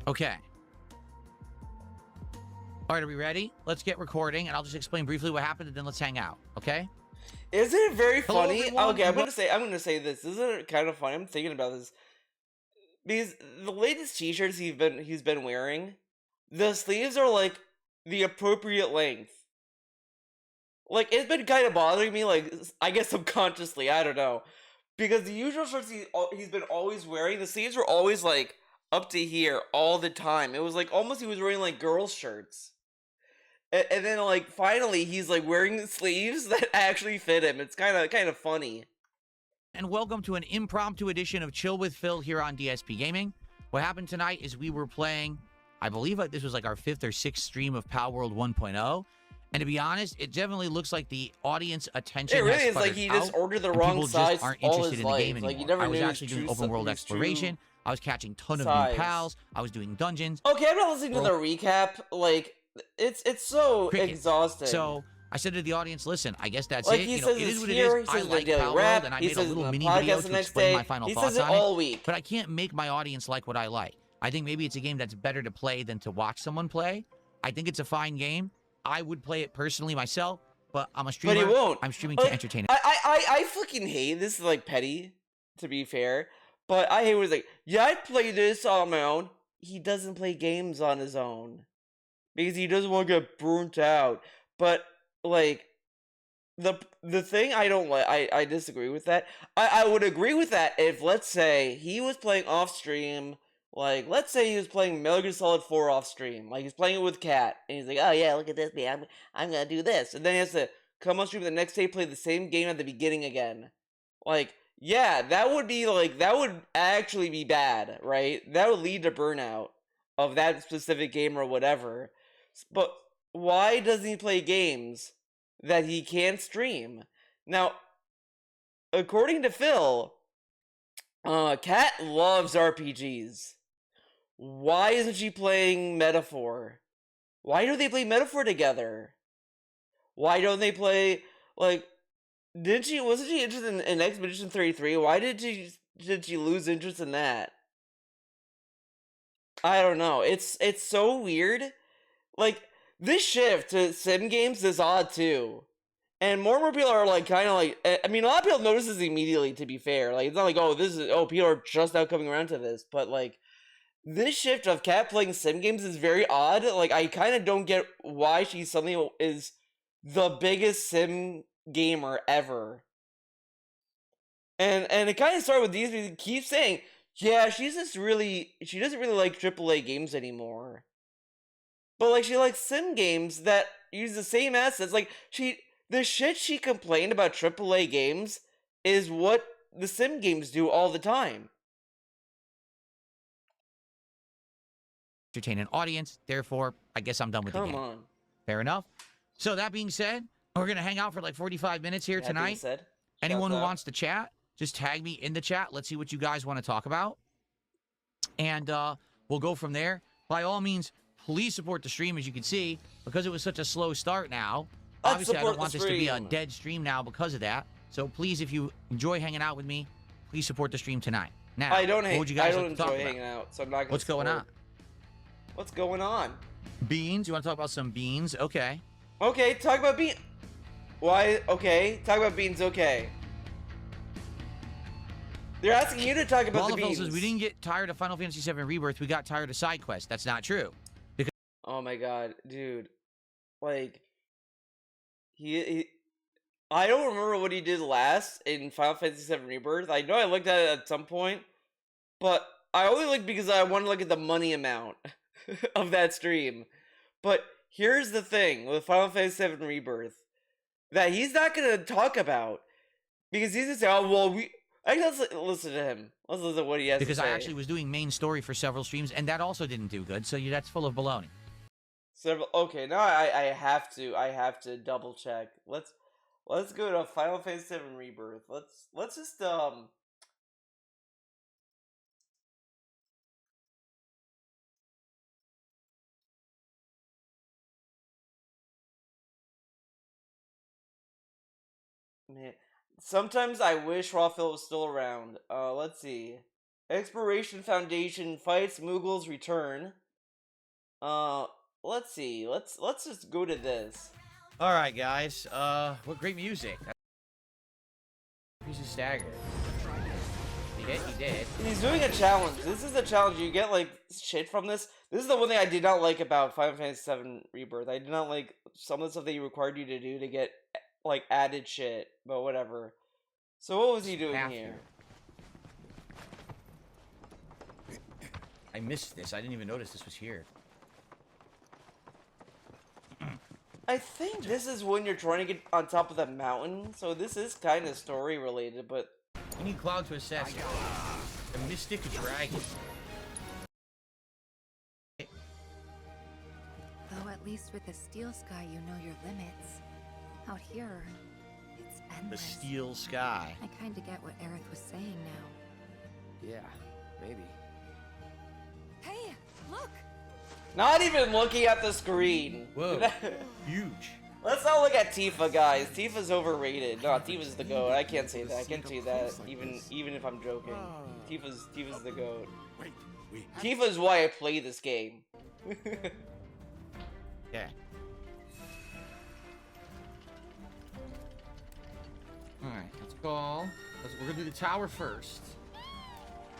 Okay. All right, are we ready? Let's get recording, and I'll just explain briefly what happened, and then let's hang out, okay? Isn't it very funny? Hello, okay, I'm gonna say this. Isn't it kind of funny? I'm thinking about this because the latest t-shirts he's been wearing, the sleeves are like the appropriate length. Like, it's been kind of bothering me, like, I guess subconsciously, I don't know. because the usual shirts he's been always wearing, the sleeves were always like up to here all the time. It was like almost he was wearing like girls' shirts. And then like finally he's like wearing sleeves that actually fit him. It's kind of funny. And welcome to an impromptu edition of Chill with Phil here on DSP Gaming. What happened tonight is we were playing, I believe this was like our 5th or 6th stream of palworld 1.0. And to be honest, it definitely looks like the audience attention It really has is like he just out, ordered the and wrong people size just aren't all interested his in the life. game anymore. Like you never I was knew actually doing open world exploration. I was catching ton of new pals. I was doing dungeons. Okay, I'm not listening to the recap. Like it's so exhausting. So I said to the audience, listen, I guess that's like it. He You know, says it is what here, it is. I like daily palworld, rap. and I He made a says little the mini video podcast the to next explain day. my final He thoughts says it on all it. week. But I can't make my audience like what I like. I think maybe it's a game that's better to play than to watch someone play. I think it's a fine game. I would play it personally myself, but I'm a streamer. But he won't. I'm streaming to entertain it. I fucking hate this. Is like petty, to be fair. But I hate when he's like, yeah, I'd play this on my own. He doesn't play games on his own because he doesn't want to get burnt out. But like the thing I don't like, I disagree with that. I would agree with that if, let's say, he was playing off stream. Like, let's say he was playing Metal Gear Solid 4 off stream. Like, he's playing it with Kat. And he's like, oh yeah, look at this, man. I'm gonna do this. And then he has to come on stream the next day, play the same game at the beginning again. Like, yeah, that would be, like, that would actually be bad, right? That would lead to burnout of that specific game or whatever. But why doesn't he play games that he can't stream? Now, according to Phil, Kat loves RPGs. Why isn't she playing Metaphor? Why don't they play Metaphor together? Why don't they play, like, wasn't she interested in Expedition 33? Why did she lose interest in that? I don't know. It's so weird. Like, this shift to sim games is odd too. And more and more people are like kind of like, I mean, a lot of people notice this immediately, to be fair. Like, it's not like, people are just now coming around to this, but like, this shift of Kat playing sim games is very odd. Like, I kind of don't get why she suddenly is the biggest sim gamer ever. And it kind of started with these people keep saying, yeah, she doesn't really like AAA games anymore. But like, she likes sim games that use the same assets. Like, the shit she complained about AAA games is what the sim games do all the time. Entertain an audience, therefore, I guess I'm done with the game. Come on. Fair enough. So that being said, we're going to hang out for like 45 minutes here tonight. Anyone who wants to chat, just tag me in the chat. Let's see what you guys want to talk about. And we'll go from there. By all means, please support the stream, as you can see, because it was such a slow start now. Obviously, I don't want this to be a dead stream now because of that. So please, if you enjoy hanging out with me, please support the stream tonight. Now, I don't enjoy hanging out, so I'm not going to. What's going on? What's going on? Beans? You want to talk about some beans? Okay. Okay, talk about beans. Why? Okay, talk about beans. Okay. They're asking you to talk about the beans. Says we didn't get tired of Final Fantasy VII Rebirth. We got tired of side quests. That's not true. Because oh my god, dude! Like, I don't remember what he did last in Final Fantasy VII Rebirth. I know I looked at it at some point, but I only looked because I wanted to look at the money amount of that stream. But here's the thing with Final Fantasy VII Rebirth that he's not going to talk about because he's going to say, oh, well, let's listen to him. Let's listen to what he has to say. Because I actually was doing main story for several streams, and that also didn't do good, so that's full of baloney. Okay, now I have to double check. Let's go to Final Fantasy VII Rebirth. Let's just man, sometimes I wish Raphael was still around. Let's see. Exploration Foundation fights Mughals return. Let's see. Let's just go to this. All right, guys. What great music. Piece of stagger. He did. He's doing a challenge. This is a challenge. You get like shit from this. This is the one thing I did not like about Final Fantasy VII Rebirth. I did not like some of the stuff that he required you to do to get like added shit, but whatever. So what was he doing Path here? I missed this. I didn't even notice this was here. I think this is when you're trying to get on top of the mountain, so this is kind of story related, but... We need Cloud to assess it. The Mystic Dragon. Though at least with the Steel Sky you know your limits. Out here, it's The endless. Steel Sky. I kinda get what Aerith was saying now. Yeah, maybe. Hey, look! Not even looking at the screen. Whoa. Huge. Let's not look at Tifa, guys. Tifa's overrated. No, Tifa's the GOAT. I can't say that. I can't say that, even if I'm joking. Tifa's the GOAT. Wait, we have Tifa's why I play this game. Yeah. Alright, let's go. We're gonna do the tower first.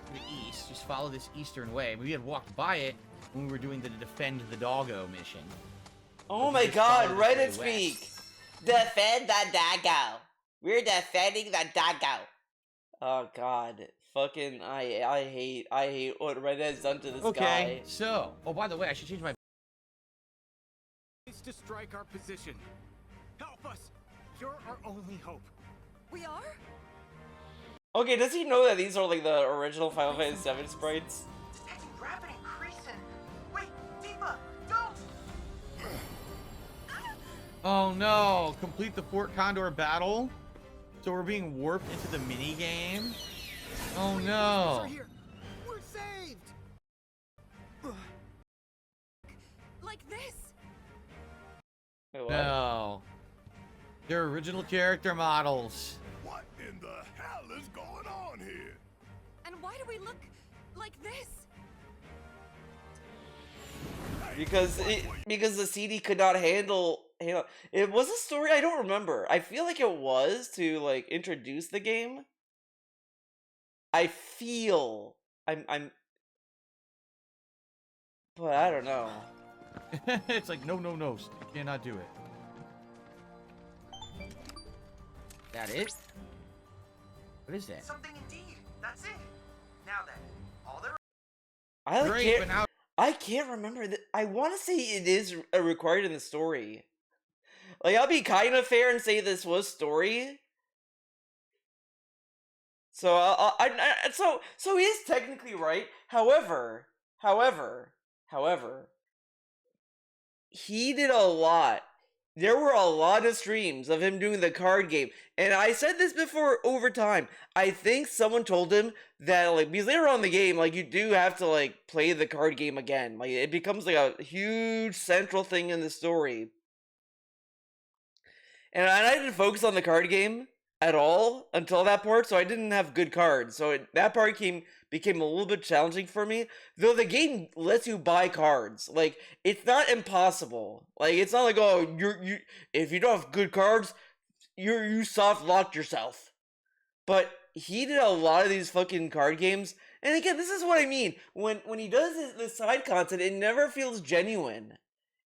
To the east. Just follow this eastern way. We had walked by it when we were doing the Defend the Doggo mission. Oh But my just god, follow this way Reddit west. speak! Defend the doggo! We're defending the doggo! Oh god. Fucking, I hate what Reddit has done to this Okay, guy. so... Oh, by the way, I should change my... to strike our position. Help us! You're our only hope. We are? Okay, does he know that these are like the original Final Fantasy VII sprites? Detecting rapid increase in... Wait, Tifa, don't! Oh no! Complete the Fort Condor battle? So we're being warped into the mini-game? Oh We're no! here. We're saved. Like this? Wait, what? No. They're original character models. What in the hell is going on here? And why do we look like this? Because the CD could not handle it. Was a story, I don't remember. I feel like it was to like introduce the game. I feel I'm but I don't know. It's like, no, you cannot do it. That it? What is that? Something indeed. That's it. Now then, all there I like, Great, but now... I can't remember that. I want to say it is required in the story. Like, I'll be kind of fair and say this was story. So so he is technically right. However, he did a lot. There were a lot of streams of him doing the card game, and I said this before over time. I think someone told him that, like, because later on in the game, like, you do have to, like, play the card game again. Like, it becomes, like, a huge central thing in the story. And I didn't focus on the card game at all until that part, so I didn't have good cards. So that part became a little bit challenging for me. Though the game lets you buy cards, like, it's not impossible. Like, it's not like, oh, you if you don't have good cards, you soft locked yourself. But he did a lot of these fucking card games, and again, this is what I mean. When he does this side content, it never feels genuine.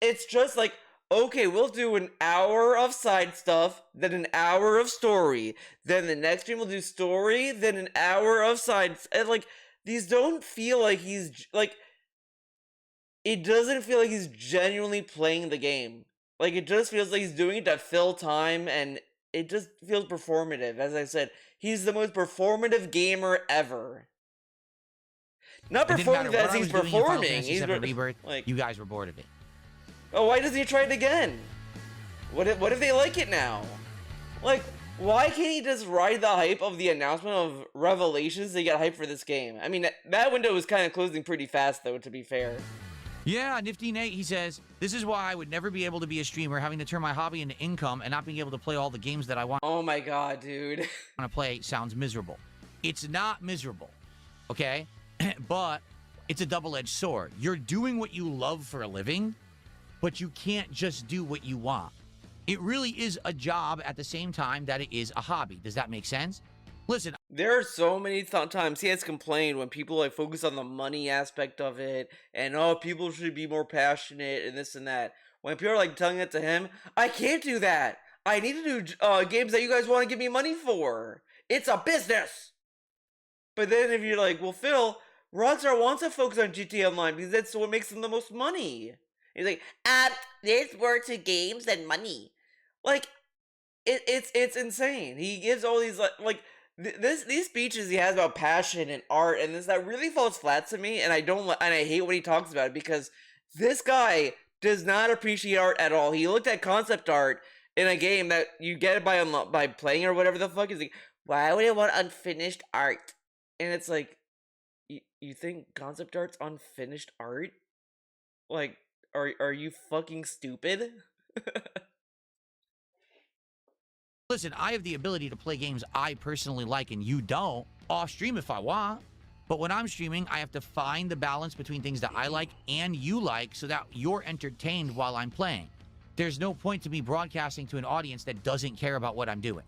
It's just like, okay, we'll do an hour of side stuff, then an hour of story, then the next stream we'll do story, then an hour of side, and like, these don't feel like he's, like, it doesn't feel like he's genuinely playing the game. Like, it just feels like he's doing it to fill time, and it just feels performative. As I said, he's the most performative gamer ever. Not It didn't matter performative what as I he's was doing in Final performing. Fantasy He's VII Rebirth, like, you guys were bored of it. oh, why doesn't he try it again? What if they like it now? Like, why can't he just ride the hype of the announcement of Revelations to get hype for this game? I mean, that window was kind of closing pretty fast, though, to be fair. Yeah, Nifty Nate, he says, this is why I would never be able to be a streamer, having to turn my hobby into income and not being able to play all the games that I want Oh my god, dude. to play sounds miserable. It's not miserable, okay? But it's a double-edged sword. You're doing what you love for a living, but you can't just do what you want. It really is a job at the same time that it is a hobby. Does that make sense? Listen, There are so many times he has complained when people like focus on the money aspect of it, and oh, people should be more passionate and this and that. When people are like telling it to him, I can't do that. I need to do games that you guys want to give me money for. It's a business. But then if you're like, well, Phil, Rockstar wants to focus on GTA Online because that's what makes them the most money. He's like, there's more to games than money. Like, it's insane. He gives all these these speeches he has about passion and art and this that really falls flat to me, and I hate when he talks about it because this guy does not appreciate art at all. He looked at concept art in a game that you get it by playing or whatever the fuck. He's like, why would I want unfinished art? And it's like, you think concept art's unfinished art? Like, are you fucking stupid? Listen, I have the ability to play games I personally like and you don't, off stream if I want. But when I'm streaming, I have to find the balance between things that I like and you like so that you're entertained while I'm playing. There's no point to me broadcasting to an audience that doesn't care about what I'm doing.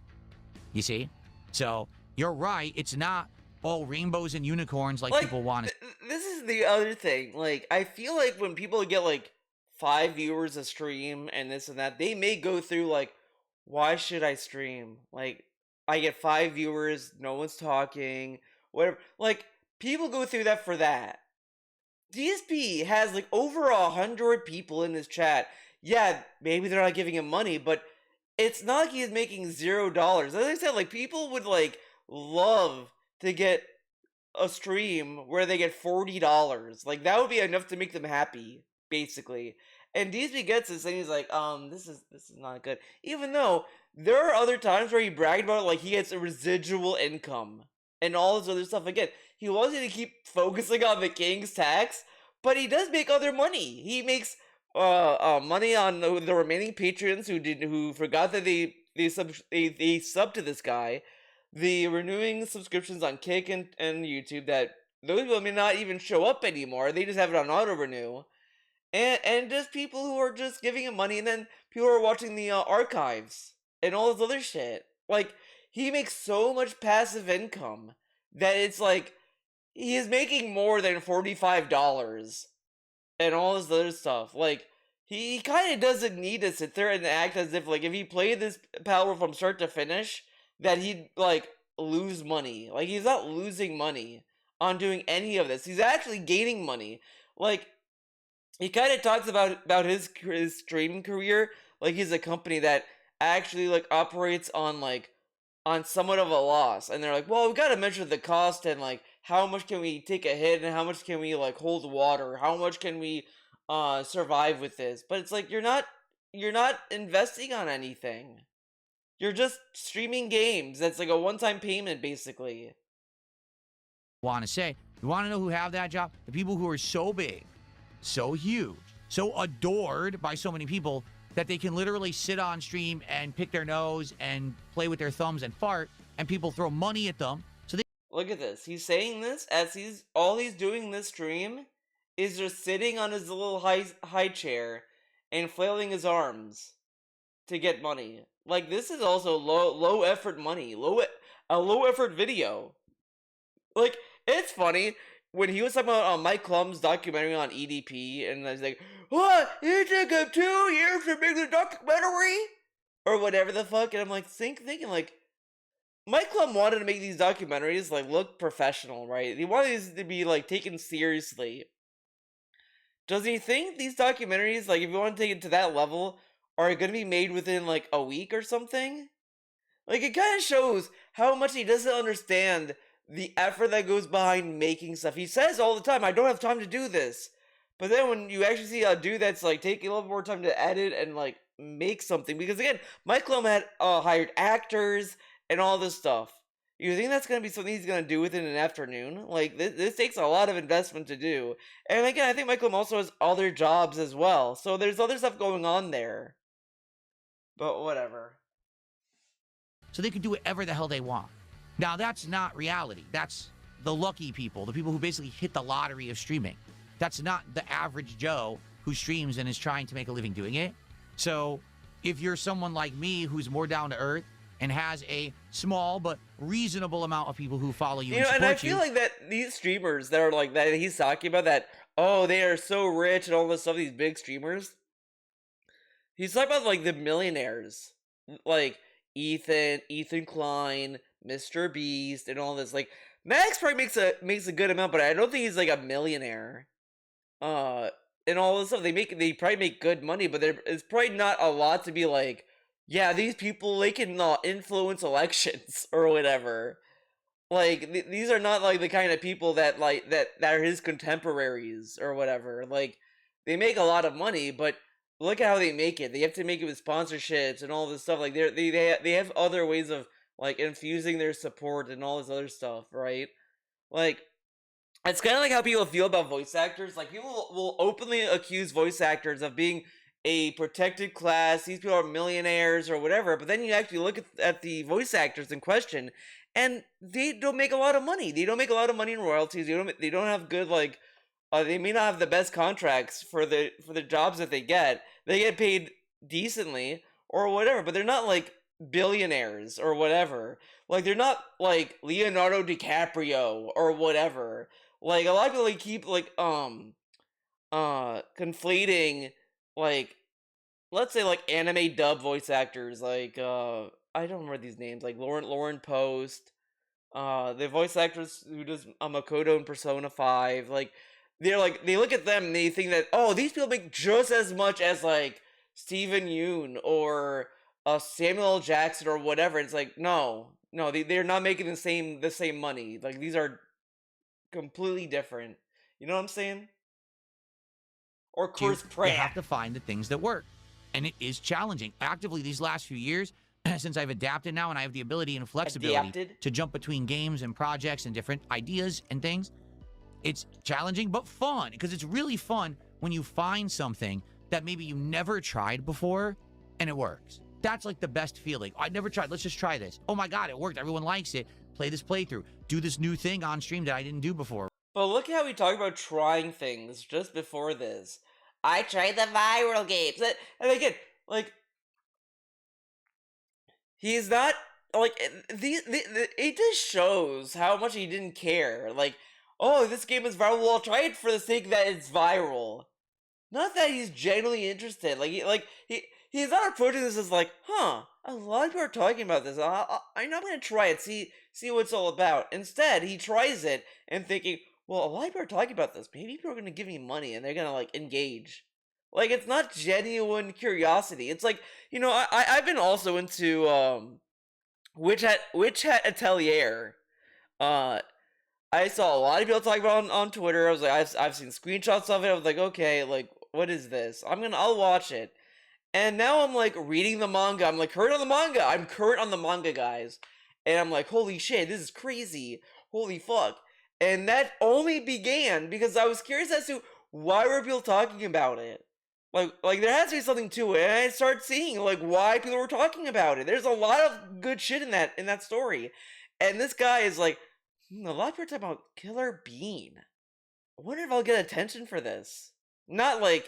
You see? So, you're right, it's not all rainbows and unicorns like people want to. This is the other thing. Like, I feel like when people get like 5 viewers a stream and this and that, they may go through like, why should I stream? Like, I get 5 viewers, no one's talking, whatever. Like, people go through that for that. DSP has like over 100 people in his chat. Yeah, maybe they're not giving him money, but it's not like he's making $0. As I said, like, people would like love to get a stream where they get $40. Like, that would be enough to make them happy, basically. And DSP gets this and he's like, this is not good. Even though there are other times where he bragged about it, like he gets a residual income and all this other stuff. Again, he wanted to keep focusing on the King's tax, but he does make other money. He makes money on the remaining patrons who forgot that they sub to this guy. The renewing subscriptions on Kick and YouTube that those people may not even show up anymore. They just have it on auto renew. And just people who are just giving him money, and then people who are watching the archives and all this other shit. Like, he makes so much passive income that it's like he is making more than $45 and all this other stuff. Like, he kind of doesn't need to sit there and act as if, like, if he played this Palworld from start to finish, that he'd, like, lose money. Like, he's not losing money on doing any of this. He's actually gaining money. Like, he kind of talks about his streaming career like he's a company that actually like operates on somewhat of a loss, and they're like, well, we got to measure the cost and like how much can we take a hit and how much can we like hold water, how much can we survive with this. But it's like you're not investing on anything. You're just streaming games. That's like a one-time payment basically. Want to say, you want to know who have that job? The people who are so big, so huge, so adored by so many people that they can literally sit on stream and pick their nose and play with their thumbs and fart, and people throw money at them. So they look at this. He's saying this as he's doing this stream is just sitting on his little high chair and flailing his arms to get money. Like, this is also low effort money, a low effort video. Like, it's funny. When he was talking about Mike Klum's documentary on EDP, and I was like, what? It took him 2 years to make the documentary? Or whatever the fuck. And I'm like, thinking like, Mike Klum wanted to make these documentaries, like, look professional, right? He wanted these to be, like, taken seriously. Does he think these documentaries, like, if you want to take it to that level, are going to be made within, like, a week or something? Like, it kind of shows how much he doesn't understand the effort that goes behind making stuff. He says all the time, I don't have time to do this. But then when you actually see a dude that's like taking a little more time to edit and like make something, because again, Mike Lum had hired actors and all this stuff. You think that's going to be something he's going to do within an afternoon? Like, this takes a lot of investment to do. And again, I think Mike Lum also has other jobs as well. So there's other stuff going on there. But whatever. So they can do whatever the hell they want. Now, that's not reality. That's the lucky people, the people who basically hit the lottery of streaming. That's not the average Joe who streams and is trying to make a living doing it. So if you're someone like me who's more down to earth and has a small but reasonable amount of people who follow you and support you. And I feel like that these streamers that are like that he's talking about, that, oh, they are so rich and all this stuff, these big streamers. He's talking about like the millionaires. Like, Ethan Klein, Mr. Beast, and all this. Like Max probably makes a good amount, but I don't think he's like a millionaire. And all this stuff they probably make good money, but it's probably not a lot to be like, yeah, these people they can influence elections or whatever. Like these are not like the kind of people that that are his contemporaries or whatever. Like they make a lot of money, but look at how they make it. They have to make it with sponsorships and all this stuff. Like they have other ways of like infusing their support and all this other stuff, right? Like it's kind of like how people feel about voice actors. Like people will openly accuse voice actors of being a protected class. These people are millionaires or whatever. But then you actually look at the voice actors in question, and they don't make a lot of money. They don't make a lot of money in royalties. They don't have good like. They may not have the best contracts for the jobs that they get. They get paid decently or whatever, but they're not like billionaires or whatever. Like they're not like Leonardo DiCaprio or whatever. Like a lot of people like keep like conflating like let's say like anime dub voice actors like I don't remember these names like Lauren Post, the voice actress who does Makoto in Persona 5, like they look at them and they think that, oh, these people make just as much as like Steven Yeun or Samuel L. Jackson or whatever. It's like no, they're not making the same money. Like these are completely different. You know what I'm saying? Or Chris Pratt. You have to find the things that work, and it is challenging. Actively these last few years, since I've adapted now and I have the ability and flexibility to jump between games and projects and different ideas and things. It's challenging, but fun, because it's really fun when you find something that maybe you never tried before, and it works. That's like the best feeling. I never tried. Let's just try this. Oh my God, it worked. Everyone likes it. Play this playthrough. Do this new thing on stream that I didn't do before. But look how we talk about trying things just before this. I tried the viral games. And again, like, he's not, like, it just shows how much he didn't care. Like, oh, this game is viral. Well, I'll try it for the sake that it's viral. Not that he's genuinely interested. He's not approaching this as like, huh, a lot of people are talking about this. I'm not going to try it, see what it's all about. Instead, he tries it and thinking, well, a lot of people are talking about this. Maybe people are going to give me money and they're going to, like, engage. Like, it's not genuine curiosity. It's like, you know, I've been also into, Witch Hat Atelier. I saw a lot of people talking about it on Twitter. I was like, I've seen screenshots of it. I was like, okay, like, what is this? I'll watch it. And now I'm like reading the manga. I'm like current on the manga. I'm current on the manga, guys. And I'm like, holy shit, this is crazy. Holy fuck. And that only began because I was curious as to why were people talking about it. Like there has to be something to it. And I started seeing like why people were talking about it. There's a lot of good shit in that story. And this guy is like, a lot of people are talking about Killer Bean. I wonder if I'll get attention for this. Not like,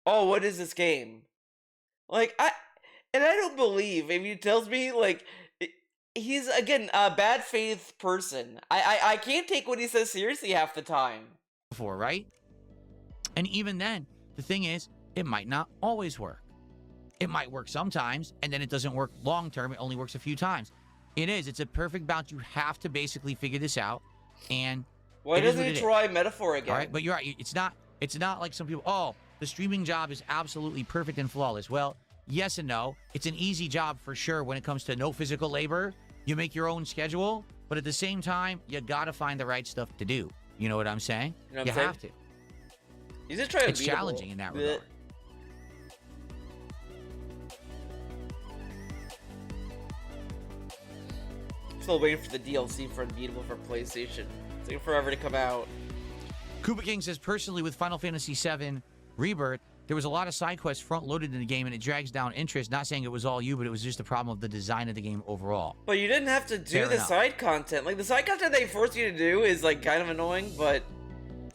oh, what is this game? Like, I don't believe if he tells me, like, he's, again, a bad faith person. I can't take what he says seriously half the time. Before, right? And even then, the thing is, it might not always work. It might work sometimes, and then it doesn't work long term. It only works a few times. It's a perfect balance. You have to basically figure this out, and why doesn't he try Metaphor again? All right, but you're right. It's not like some people, oh, the streaming job is absolutely perfect and flawless. Well, yes and no. It's an easy job for sure when it comes to no physical labor. You make your own schedule, but at the same time, you gotta find the right stuff to do. You know what I'm saying? You have to. You just try to It's challenging in that regard. Still waiting for the DLC for Unbeatable for PlayStation. It's taking forever to come out. Koopa King says, personally, with Final Fantasy VII Rebirth, there was a lot of side quests front-loaded in the game, and it drags down interest. Not saying it was all you, but it was just a problem of the design of the game overall. But you didn't have to do the side content. Like, the side content they force you to do is, like, kind of annoying, but...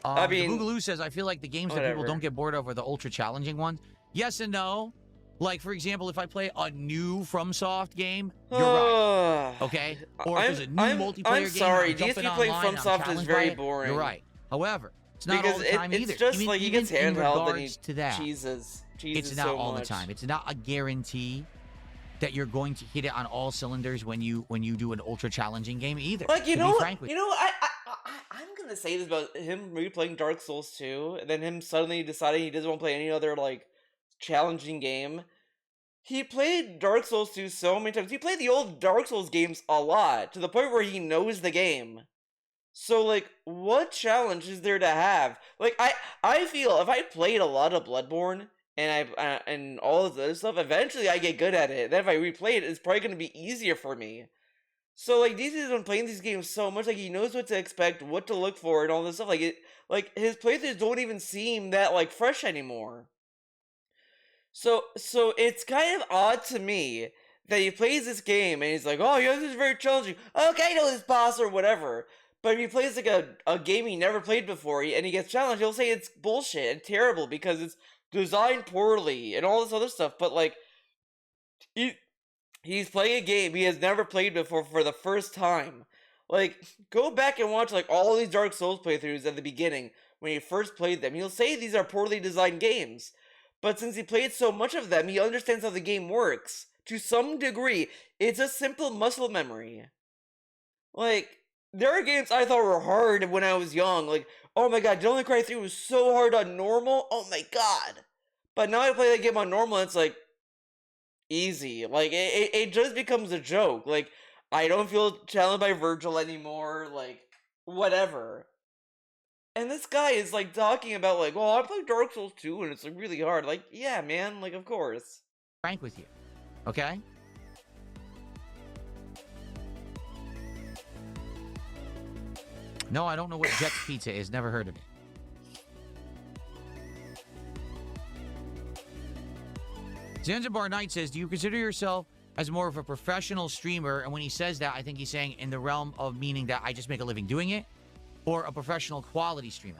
I mean... Boogaloo says, I feel like the games that people don't get bored of are the ultra-challenging ones. Yes and no. Like, for example, if I play a new FromSoft game, you're right. Okay? Or if there's a new multiplayer game, I'm sorry, DSP playing FromSoft is very boring. You're right. However... It's not all the time either. It's just like he gets handheld and he to that. cheeses It's not so all much. the time. It's not a guarantee. that you're going to hit it on all cylinders when you do an ultra challenging game either. Like, to be frank with you. I'm gonna say this about him replaying Dark Souls 2, and then him suddenly deciding he doesn't want to play any other, like, challenging game. He played Dark Souls 2 so many times. He played the old Dark Souls games a lot, to the point where he knows the game. So, like, what challenge is there to have? Like, I feel if I played a lot of Bloodborne, and all of this stuff, eventually I get good at it. Then if I replay it, it's probably gonna be easier for me. So, like, DC's been playing these games so much, like, he knows what to expect, what to look for, and all this stuff. Like, his playthroughs don't even seem that, like, fresh anymore. So it's kind of odd to me that he plays this game, and he's like, oh, yeah, this is very challenging. Okay, I know this boss, or whatever. But if he plays, like, a game he never played before, and he gets challenged, he'll say it's bullshit and terrible, because it's designed poorly, and all this other stuff. But, like, he's playing a game he has never played before for the first time. Like, go back and watch, like, all these Dark Souls playthroughs at the beginning, when he first played them. He'll say these are poorly designed games. But since he played so much of them, he understands how the game works. To some degree, it's a simple muscle memory. Like, there are games I thought were hard when I was young. Like, oh my god, Devil May Cry 3 was so hard on normal. Oh my god. But now I play that game on normal, and it's like, easy. Like, it just becomes a joke. Like, I don't feel challenged by Virgil anymore. Like, whatever. And this guy is, like, talking about, like, well, I played Dark Souls 2 and it's, like, really hard. Like, yeah, man, like, of course. Frank with you, okay? No, I don't know what Jet's Pizza is. Never heard of it. Zanzibar Knight says, do you consider yourself as more of a professional streamer? And when he says that, I think he's saying in the realm of meaning that I just make a living doing it, or a professional quality streamer.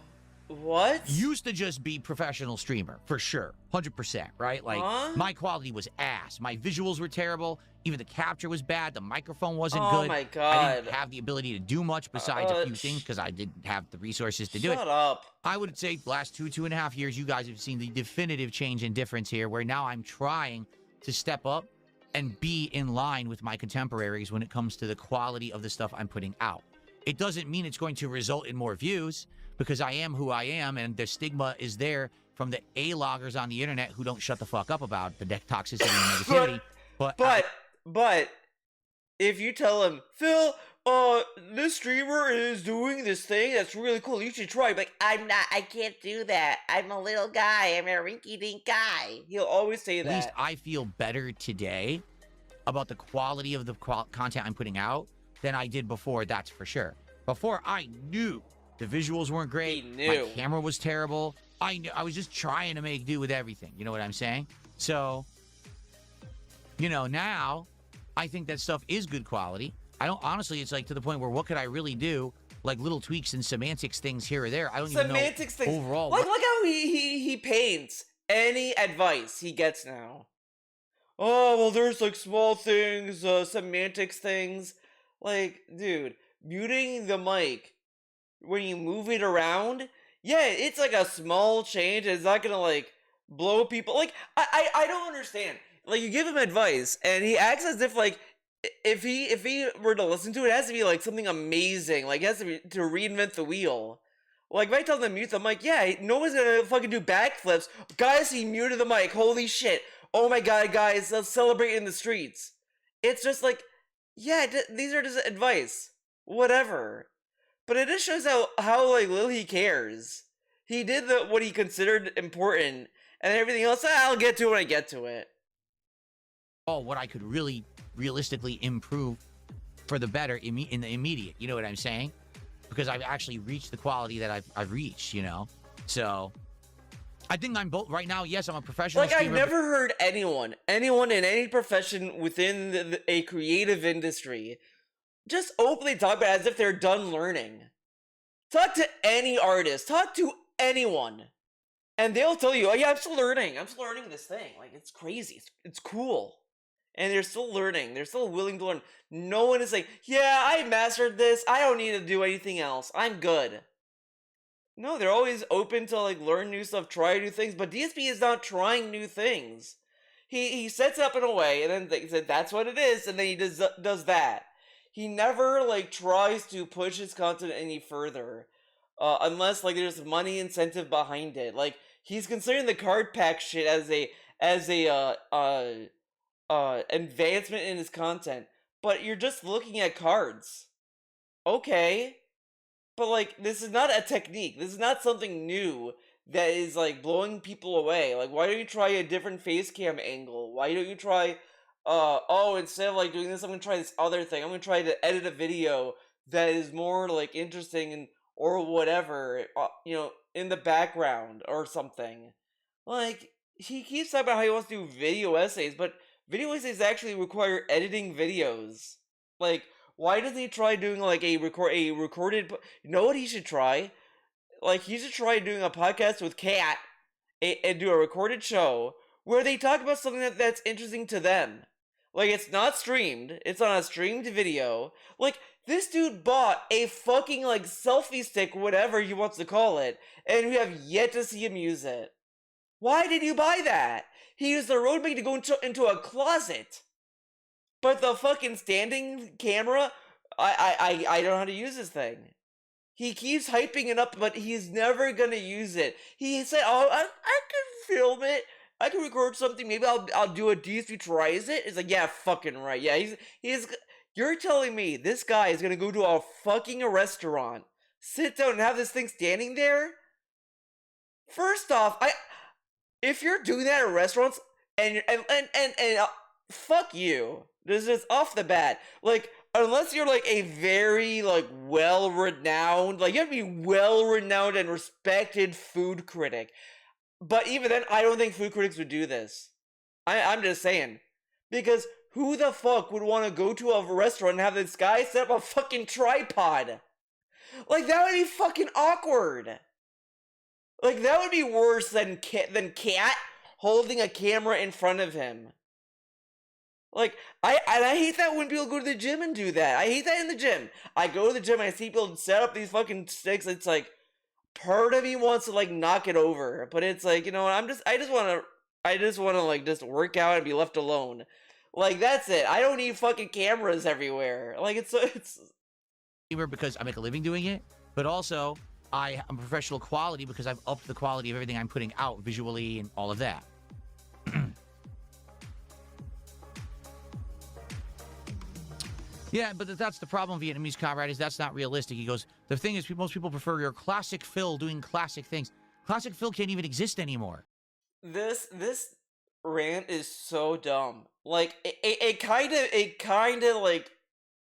What? Used to just be professional streamer, for sure. 100%, right? Like, my quality was ass. My visuals were terrible. Even the capture was bad. The microphone wasn't good. Oh my god. I didn't have the ability to do much besides a few things because I didn't have the resources to do it. Shut up. I would say the last 2.5 years, you guys have seen the definitive change and difference here, where now I'm trying to step up and be in line with my contemporaries when it comes to the quality of the stuff I'm putting out. It doesn't mean it's going to result in more views, because I am who I am, and the stigma is there from the A-loggers on the internet who don't shut the fuck up about the toxicity and negativity. But if you tell him, Phil, this streamer is doing this thing that's really cool, you should try. Like, I can't do that. I'm a little guy. I'm a rinky-dink guy. He'll always say that. At least I feel better today about the quality of the content I'm putting out than I did before, that's for sure. Before, I knew the visuals weren't great. He knew. My camera was terrible. I was just trying to make do with everything. You know what I'm saying? So, you know, now I think that stuff is good quality. I don't, honestly, it's like to the point where what could I really do? Like little tweaks and semantics things here or there. I don't even know Semantics things. overall. Like, look how he paints. Any advice he gets now. Oh, well, there's like small things, semantics things. Like, dude, muting the mic when you move it around, yeah, it's like a small change. It's not gonna, like, blow people. Like, I don't understand. Like, you give him advice, and he acts as if, like, if he were to listen to it, it has to be, like, something amazing. Like, it has to be to reinvent the wheel. Like, if I tell them to mute the mic, yeah, no one's gonna fucking do backflips. Guys, he muted the mic. Holy shit. Oh my god, guys, let's celebrate in the streets. It's just like, yeah, these are just advice. Whatever. But it just shows how like, little he cares. He did what he considered important, and everything else, I'll get to it when I get to it. Oh, what I could really, realistically improve for the better in the immediate. You know what I'm saying? Because I've actually reached the quality that I've reached, you know? So, I think I'm both, right now, yes, I'm a professional Like, I've streamer, never heard anyone in any profession within a creative industry just openly talk about it as if they're done learning. Talk to any artist, talk to anyone, and they'll tell you, oh yeah, I'm still learning this thing. Like, it's crazy, it's cool. And they're still learning, they're still willing to learn. No one is like, yeah, I mastered this, I don't need to do anything else, I'm good. No, they're always open to, like, learn new stuff, try new things, but DSP is not trying new things. he sets it up in a way, and then he said that's what it is, and then he does that. He never like tries to push his content any further, unless like there's money incentive behind it. Like he's considering the card pack shit as a advancement in his content, but you're just looking at cards. Okay, but like this is not a technique. This is not something new that is like blowing people away. Like why don't you try a different face cam angle? Why don't you try oh, instead of like doing this, I'm gonna try this other thing. I'm gonna try to edit a video that is more like interesting and or whatever, you know, in the background or something. Like he keeps talking about how he wants to do video essays, but video essays actually require editing videos. Like, why doesn't he try doing like a recorded? You know what he should try? Like, he should try doing a podcast with Kat and do a recorded show where they talk about something that's interesting to them. Like, it's not streamed. It's on a streamed video. Like, this dude bought a fucking, like, selfie stick, whatever he wants to call it, and we have yet to see him use it. Why did you buy that? He used the roadmate to go into a closet. But the fucking standing camera, I don't know how to use this thing. He keeps hyping it up, but he's never gonna use it. He said, "Oh, I can film it. I can record something. Maybe I'll do a DSP tries it." It's like, yeah, fucking right. Yeah, he's. You're telling me this guy is gonna go to a fucking restaurant, sit down, and have this thing standing there? First off, if you're doing that at restaurants, and fuck you. This is off the bat. Like, unless you're like a very like well-renowned, like you have to be well-renowned and respected food critic. But even then, I don't think food critics would do this. I'm just saying. Because who the fuck would want to go to a restaurant and have this guy set up a fucking tripod? Like, that would be fucking awkward. Like, that would be worse than Kat holding a camera in front of him. Like, I hate that when people go to the gym and do that. I hate that in the gym. I go to the gym and I see people set up these fucking sticks. It's like, part of me wants to like knock it over, but it's like, you know, I just want to like just work out and be left alone. Like, that's it. I don't need fucking cameras everywhere. Like, it's because I make a living doing it, but also I'm professional quality because I've upped the quality of everything I'm putting out visually and all of that. Yeah, but that's the problem, Vietnamese comrade, is that's not realistic. He goes, the thing is, most people prefer your classic Phil doing classic things. Classic Phil can't even exist anymore. This rant is so dumb. Like, it kind of like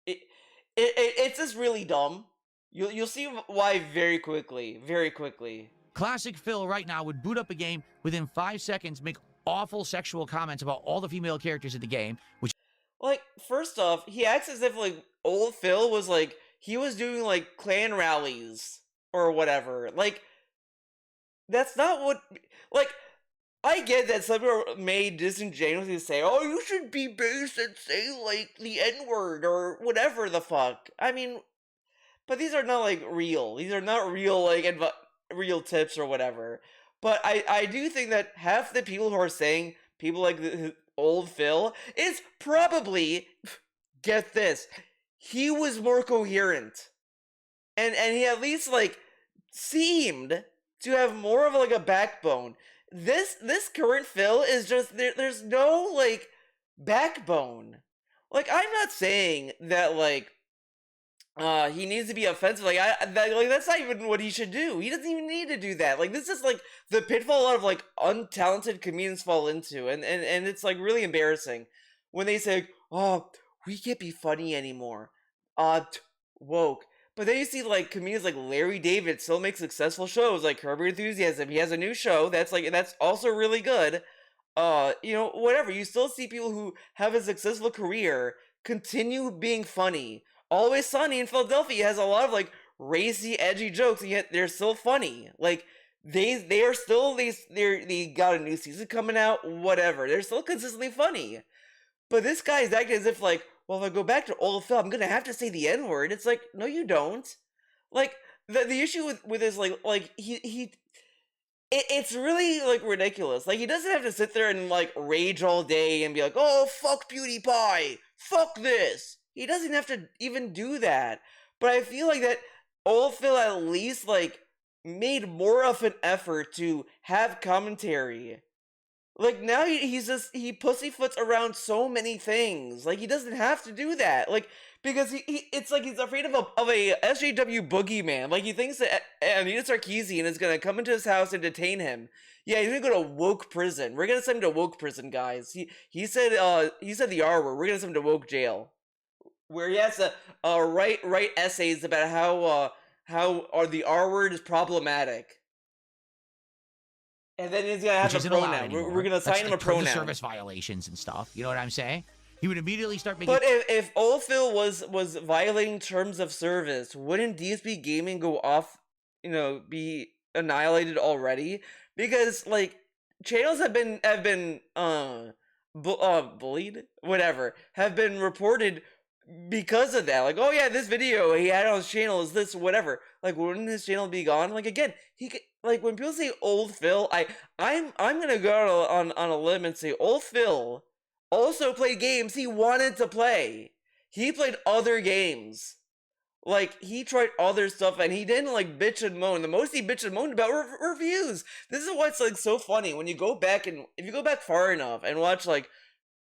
it's just really dumb. You'll see why very quickly. Classic Phil right now would boot up a game within 5 seconds, make awful sexual comments about all the female characters in the game, which. Like, first off, he acts as if, like, old Phil was, like, he was doing, like, clan rallies or whatever. Like, that's not what, like, I get that some people may disingenuously say, oh, you should be based and say, like, the N-word or whatever the fuck. I mean, but these are not, like, real. These are not real, like, real tips or whatever. But I do think that half the people who are saying people like old Phil is probably, get this, he was more coherent. And he at least, like, seemed to have more of, like, a backbone. This current Phil is just, there's no, like, backbone. Like, I'm not saying that, like, he needs to be offensive. Like, that's not even what he should do. He doesn't even need to do that. Like, this is, like, the pitfall a lot of, like, untalented comedians fall into. And it's, like, really embarrassing when they say, oh, we can't be funny anymore. Woke. But then you see, like, comedians like Larry David still make successful shows, like Curb Your Enthusiasm. He has a new show that's, like, that's also really good. You know, whatever. You still see people who have a successful career continue being funny. Always Sunny in Philadelphia has a lot of, like, racy, edgy jokes, and yet they're still funny. Like, they are still, they got a new season coming out, whatever. They're still consistently funny. But this guy is acting as if, like, well, if I go back to old Phil, I'm gonna have to say the N-word. It's like, no, you don't. Like, the issue with is, like, he it's really like ridiculous. Like he doesn't have to sit there and like rage all day and be like, "Oh fuck PewDiePie, fuck this." He doesn't have to even do that. But I feel like that Old Phil at least like made more of an effort to have commentary. Like now he pussyfoots around so many things. Like he doesn't have to do that. Like because he it's like he's afraid of a SJW boogeyman. Like he thinks that Anita Sarkeesian is gonna come into his house and detain him. Yeah, he's gonna go to woke prison. We're gonna send him to woke prison, guys. He said the R word. We're gonna send him to woke jail, where he has to write essays about how the R word is problematic. And then he's gonna have which a isn't allowed pronoun. anymore. We're gonna That's assign him a like terms of pronoun. service violations and stuff. You know what I'm saying? He would immediately start making. But if Old Phil was violating terms of service, wouldn't DSP Gaming go off? Be annihilated already? Because like channels have been bullied, whatever, have been reported because of that. Like, oh yeah, this video he had on his channel is this, whatever. Like, wouldn't his channel be gone? Like again, he could, like when people say Old Phil, I'm gonna go on a limb and say Old Phil also played games he wanted to play. He played other games. Like, he tried other stuff and he didn't like bitch and moan. The most he bitched and moaned about were reviews. This is what's like so funny when you go back and if you go back far enough and watch like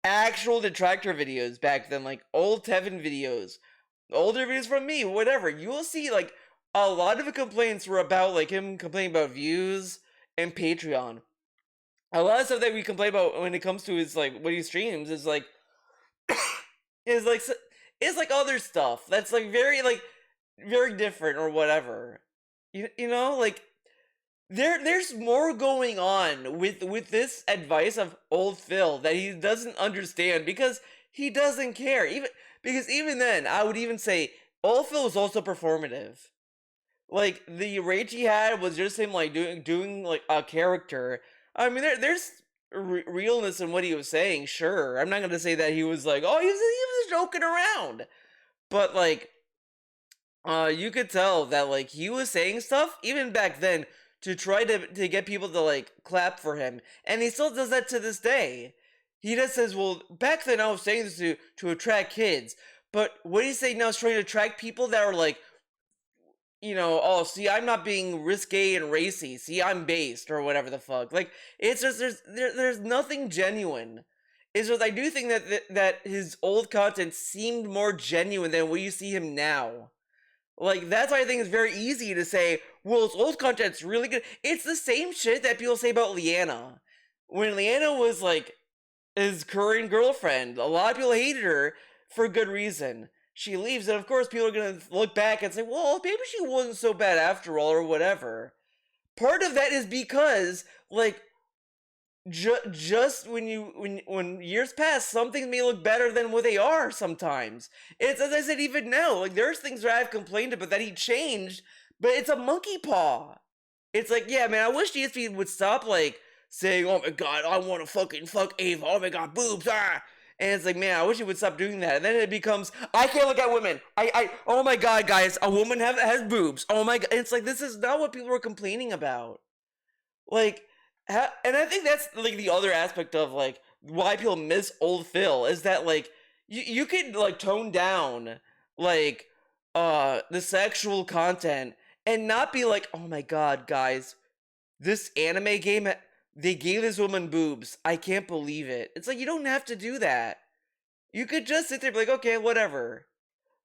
actual detractor videos back then, like old Tevin videos, older videos from me, whatever, you will see like a lot of the complaints were about like him complaining about views and Patreon. A lot of stuff that we complain about when it comes to his like what he streams is like is like other stuff that's like very different or whatever. You know, like there's more going on with this advice of Old Phil that he doesn't understand because he doesn't care. Even then, I would even say Old Phil was also performative. Like the rage he had was just him like doing like a character. I mean, there's realness in what he was saying. Sure, I'm not gonna say that he was like, oh, he was just joking around, but like, you could tell that like he was saying stuff even back then to try to get people to like clap for him, and he still does that to this day. He just says, well, back then I was saying this to attract kids, but what he's saying now is trying to attract people that are like, oh, see, I'm not being risque and racy. See, I'm based or whatever the fuck. Like, it's just there's nothing genuine. It's just I do think that his old content seemed more genuine than what you see him now. Like, that's why I think it's very easy to say, well, his old content's really good. It's the same shit that people say about Leanna. When Leanna was like his current girlfriend, a lot of people hated her for good reason. She leaves, and of course people are gonna look back and say, well, maybe she wasn't so bad after all, or whatever. Part of that is because, like, just when years pass, some things may look better than what they are sometimes. It's, as I said, even now, like, there's things that I've complained about that he changed, but it's a monkey paw. It's like, yeah, man, I wish DSP would stop, like, saying, oh my god, I want to fucking fuck Ava, oh my god, boobs, ah! And it's like, man, I wish he would stop doing that. And then it becomes, I can't look at women. Oh my god, guys, a woman has boobs. Oh my god. And it's like, this is not what people were complaining about. Like, and I think that's like the other aspect of like why people miss Old Phil is that like you could like tone down like the sexual content and not be like, oh my god, guys, this anime game, they gave this woman boobs. I can't believe it. It's like, you don't have to do that. You could just sit there and be like, okay, whatever.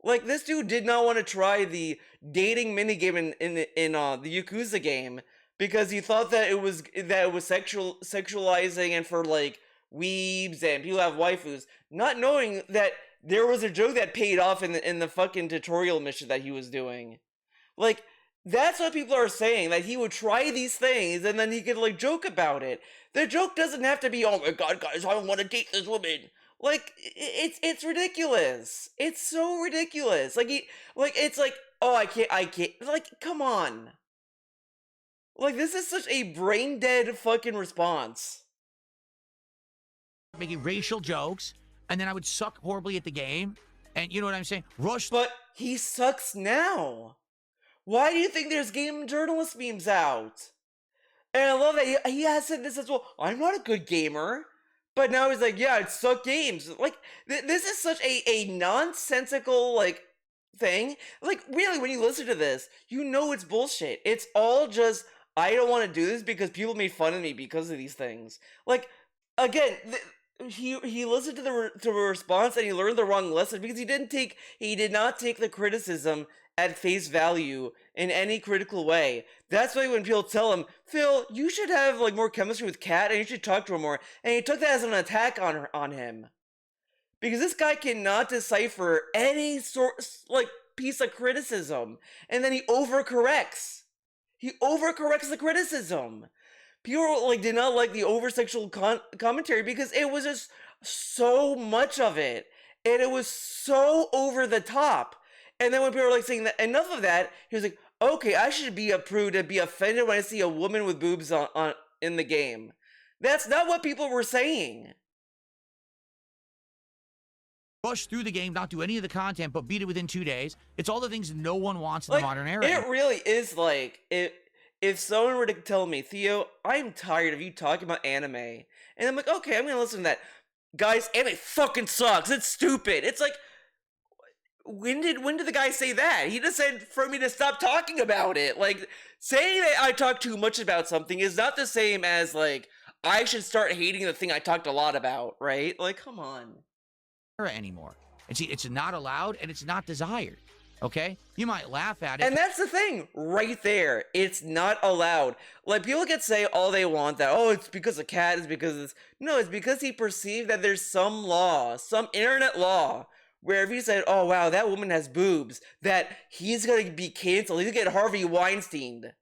Like, this dude did not want to try the dating minigame in the Yakuza game because he thought that it was sexualizing and for like weebs and people have waifus, not knowing that there was a joke that paid off in the fucking tutorial mission that he was doing. Like, that's what people are saying, that he would try these things and then he could like joke about it. The joke doesn't have to be, oh my god, guys, I want to date this woman. Like, it's ridiculous. It's so ridiculous. Like, it's like, oh, I can't, like, come on. Like, this is such a brain dead fucking response. Making racial jokes, and then I would suck horribly at the game, and you know what I'm saying? Rush. But he sucks now. Why do you think there's game journalist memes out? And I love that he has said this as well. I'm not a good gamer. But now he's like, yeah, it suck games. Like, this is such a nonsensical, like, thing. Like, really, when you listen to this, you know it's bullshit. It's all just, I don't want to do this because people made fun of me because of these things. Like, again, he listened to the response and he learned the wrong lesson because he did not take the criticism at face value in any critical way. That's why when people tell him, Phil, you should have like more chemistry with Kat and you should talk to her more, and he took that as an attack on him. Because this guy cannot decipher any sort like piece of criticism, and then he overcorrects. He overcorrects the criticism. People like did not like the over sexual commentary because it was just so much of it, and it was so over the top. And then when people were like saying that enough of that, he was like, okay, I should be a prude and be offended when I see a woman with boobs on in the game. That's not what people were saying. Push through the game, not do any of the content, but beat it within 2 days. It's all the things no one wants in the modern era. It really is like, if someone were to tell me, Theo, I'm tired of you talking about anime, and I'm like, okay, I'm gonna listen to that. Guys, anime fucking sucks. It's stupid. It's like, when did the guy say that? He just said for me to stop talking about it. Like, saying that I talk too much about something is not the same as like I should start hating the thing I talked a lot about, right? Like, come on. Anymore. And see, it's not allowed and it's not desired. Okay? You might laugh at it. And that's the thing, right there. It's not allowed. Like, people can say all they want that, oh, it's because of Cat, it's because of this. No, it's because he perceived that there's some law, some internet law, where if he said, oh, wow, that woman has boobs, that he's gonna be canceled, he's gonna get Harvey Weinsteined.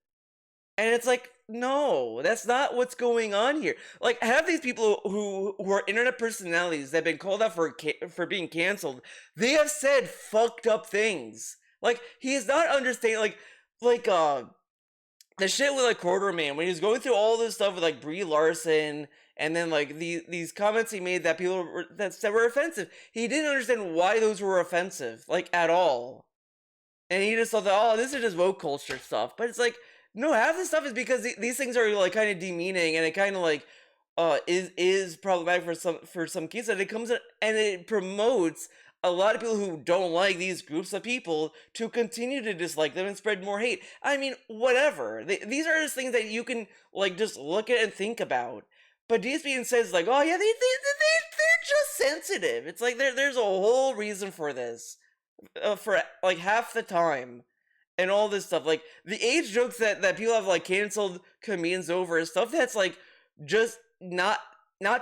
And it's like, no, that's not what's going on here. Like, have these people who are internet personalities that have been called out for being canceled, they have said fucked up things. Like, he is not understanding, the shit with, like, Quarterman, when he was going through all this stuff with, like, Brie Larson, and then, like, these comments he made that that were offensive. He didn't understand why those were offensive, like, at all. And he just thought that, oh, this is just woke culture stuff. But it's like, no, half the stuff is because these things are like kind of demeaning, and it kind of like is problematic for some kids. That it comes in, and it promotes a lot of people who don't like these groups of people to continue to dislike them and spread more hate. I mean, whatever. These are just things that you can like just look at and think about. But DSP says like, oh yeah, they're just sensitive. It's like there's a whole reason for this, for like half the time. And all this stuff, like the age jokes that people have like canceled comedians over is stuff that's like just not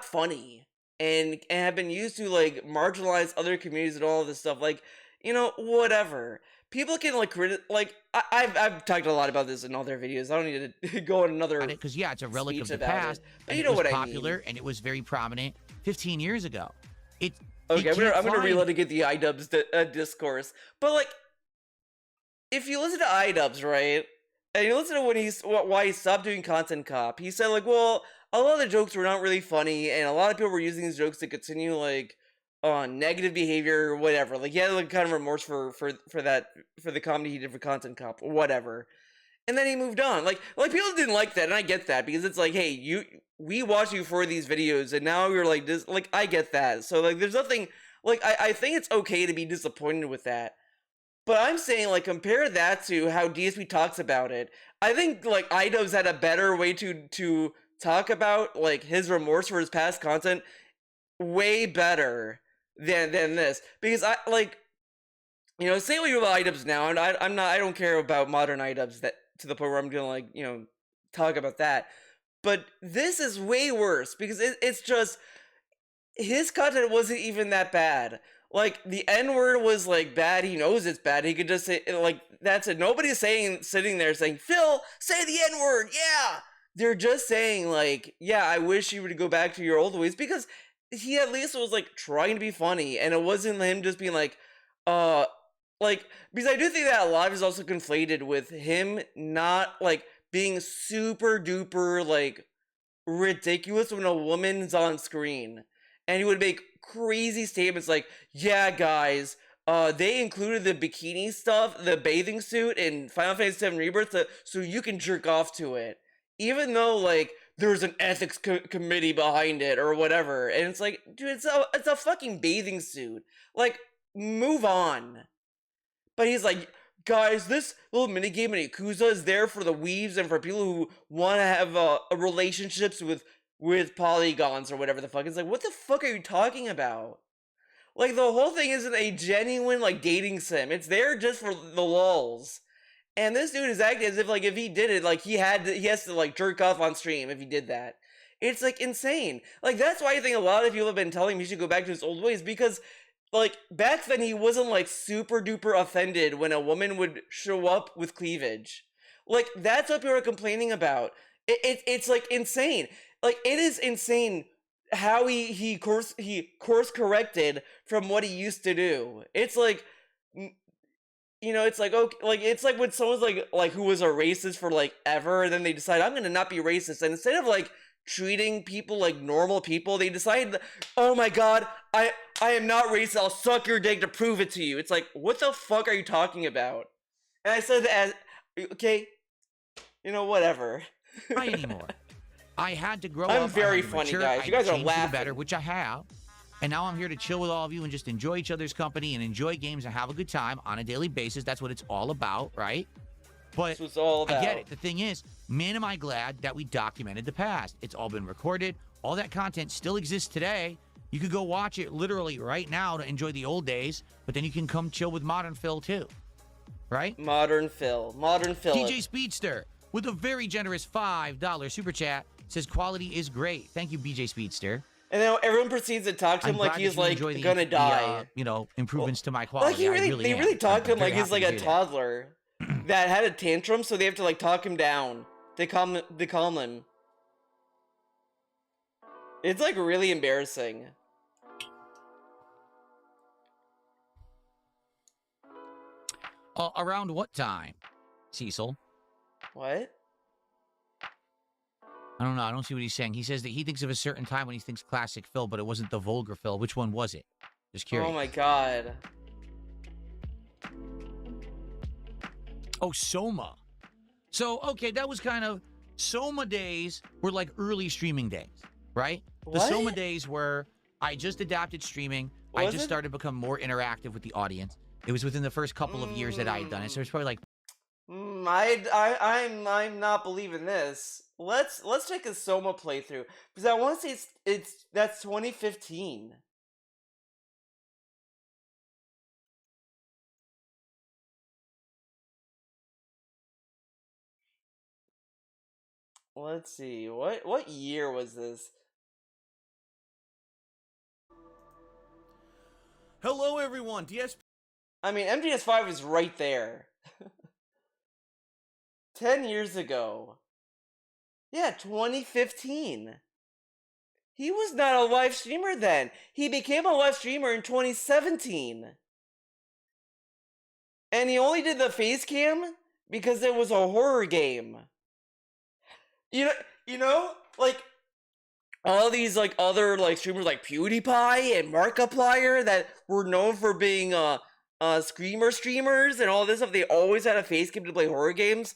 funny and have been used to like marginalize other communities and all of this stuff. Like, you know, whatever. People can like I've talked a lot about this in all their videos. I don't need to go on another because yeah, it's a relic of the about past. But you know what I mean. It was popular and it was very prominent 15 years ago. Okay, I'm gonna relitigate the iDubbbz discourse, but like, if you listen to iDubbbz, right, and you listen to why he stopped doing Content Cop, he said, like, well, a lot of the jokes were not really funny, and a lot of people were using these jokes to continue, like, negative behavior or whatever. Like, he had, like, kind of remorse for the comedy he did for Content Cop, or whatever. And then he moved on. Like, people didn't like that, and I get that, because it's like, hey, we watched you for these videos, and now you're like this, like, I get that. So, like, there's nothing, like, I think it's okay to be disappointed with that. But I'm saying, like, compare that to how DSP talks about it. I think, like, iDubbbz had a better way to talk about, like, his remorse for his past content way better than this. Because, say what you about iDubbbz now, and I don't care about modern iDubbbz that to the point where I'm gonna, like, you know, talk about that. But this is way worse, because it's just, his content wasn't even that bad. Like, the N-word was, like, bad. He knows it's bad. He could just say, like, that's it. Nobody's sitting there saying, Phil, say the N-word, yeah! They're just saying, like, yeah, I wish you would go back to your old ways, because he at least was, like, trying to be funny, and it wasn't him just being, like, because I do think that a lot is also conflated with him not, like, being super duper, like, ridiculous when a woman's on screen. And he would make crazy statements like, yeah, guys, they included the bikini stuff, the bathing suit in Final Fantasy VII Rebirth, so you can jerk off to it. even though like there's an ethics committee behind it or whatever, and it's like, dude, it's a fucking bathing suit. Like, move on. But he's like, guys, this little minigame in Yakuza is there for the weebs and for people who want to have relationships with polygons or whatever the fuck. It's like, what the fuck are you talking about? Like, the whole thing isn't a genuine, like, dating sim. It's there just for the lulz. And this dude is acting as if, like, if he did it, like, he has to, like, jerk off on stream if he did that. It's, like, insane. Like, that's why I think a lot of people have been telling me he should go back to his old ways, because, like, back then he wasn't, like, super duper offended when a woman would show up with cleavage. Like, that's what people are complaining about. It's, like, insane. Like, it is insane how he course corrected from what he used to do. It's like, you know, it's like, okay, like, it's like when someone's like who was a racist for like ever, and then they decide, I'm gonna not be racist, and instead of like treating people like normal people, they decide, oh my god, I am not racist, I'll suck your dick to prove it to you. It's like, what the fuck are you talking about? And I said, as okay, you know, whatever. Not anymore. I had to grow I'm up. very I had to funny, mature, guys. I You guys are changed for the laughing. better, which I have. And now I'm here to chill with all of you and just enjoy each other's company and enjoy games and have a good time on a daily basis. That's what it's all about, right? But That's what it's all about. I get it. The thing is, man, am I glad that we documented the past. It's all been recorded. All that content still exists today. You could go watch it literally right now to enjoy the old days, but then you can come chill with Modern Phil too, right? Modern Phil. TJ Speedster with a very generous $5 super chat says quality is great. Thank you, BJ Speedster. And then everyone proceeds to talk to him I'm like glad he's that you like enjoy gonna die. you know, improvements to my quality. Like, they really am. talk to I'm him like very he's like happy a to hear that. toddler that had a tantrum, so they have to like talk him down. They calm him. It's like really embarrassing. Around what time, Cecil? What? I don't know. I don't see what he's saying. He says that he thinks of a certain time when he thinks classic Phil, but it wasn't the vulgar Phil. Which one was it? Just curious. Oh my god. Oh, Soma. So, okay, that was kind of... Soma days were like early streaming days, right? The What? Soma days were... I just adapted streaming. I Was just it? started to become more interactive with the audience. It was within the first couple of years that I had done it. So it's probably like... I'm not believing this. Let's take a Soma playthrough, because I want to say that's 2015. Let's see. What year was this? Hello, everyone. DSP. I mean, MGS5 is right there. 10 years ago. Yeah, 2015. He was not a live streamer then. He became a live streamer in 2017. And he only did the face cam because it was a horror game. You know, like, all these, like, other, like, streamers like PewDiePie and Markiplier that were known for being, screamer streamers and all this stuff, they always had a face cam to play horror games.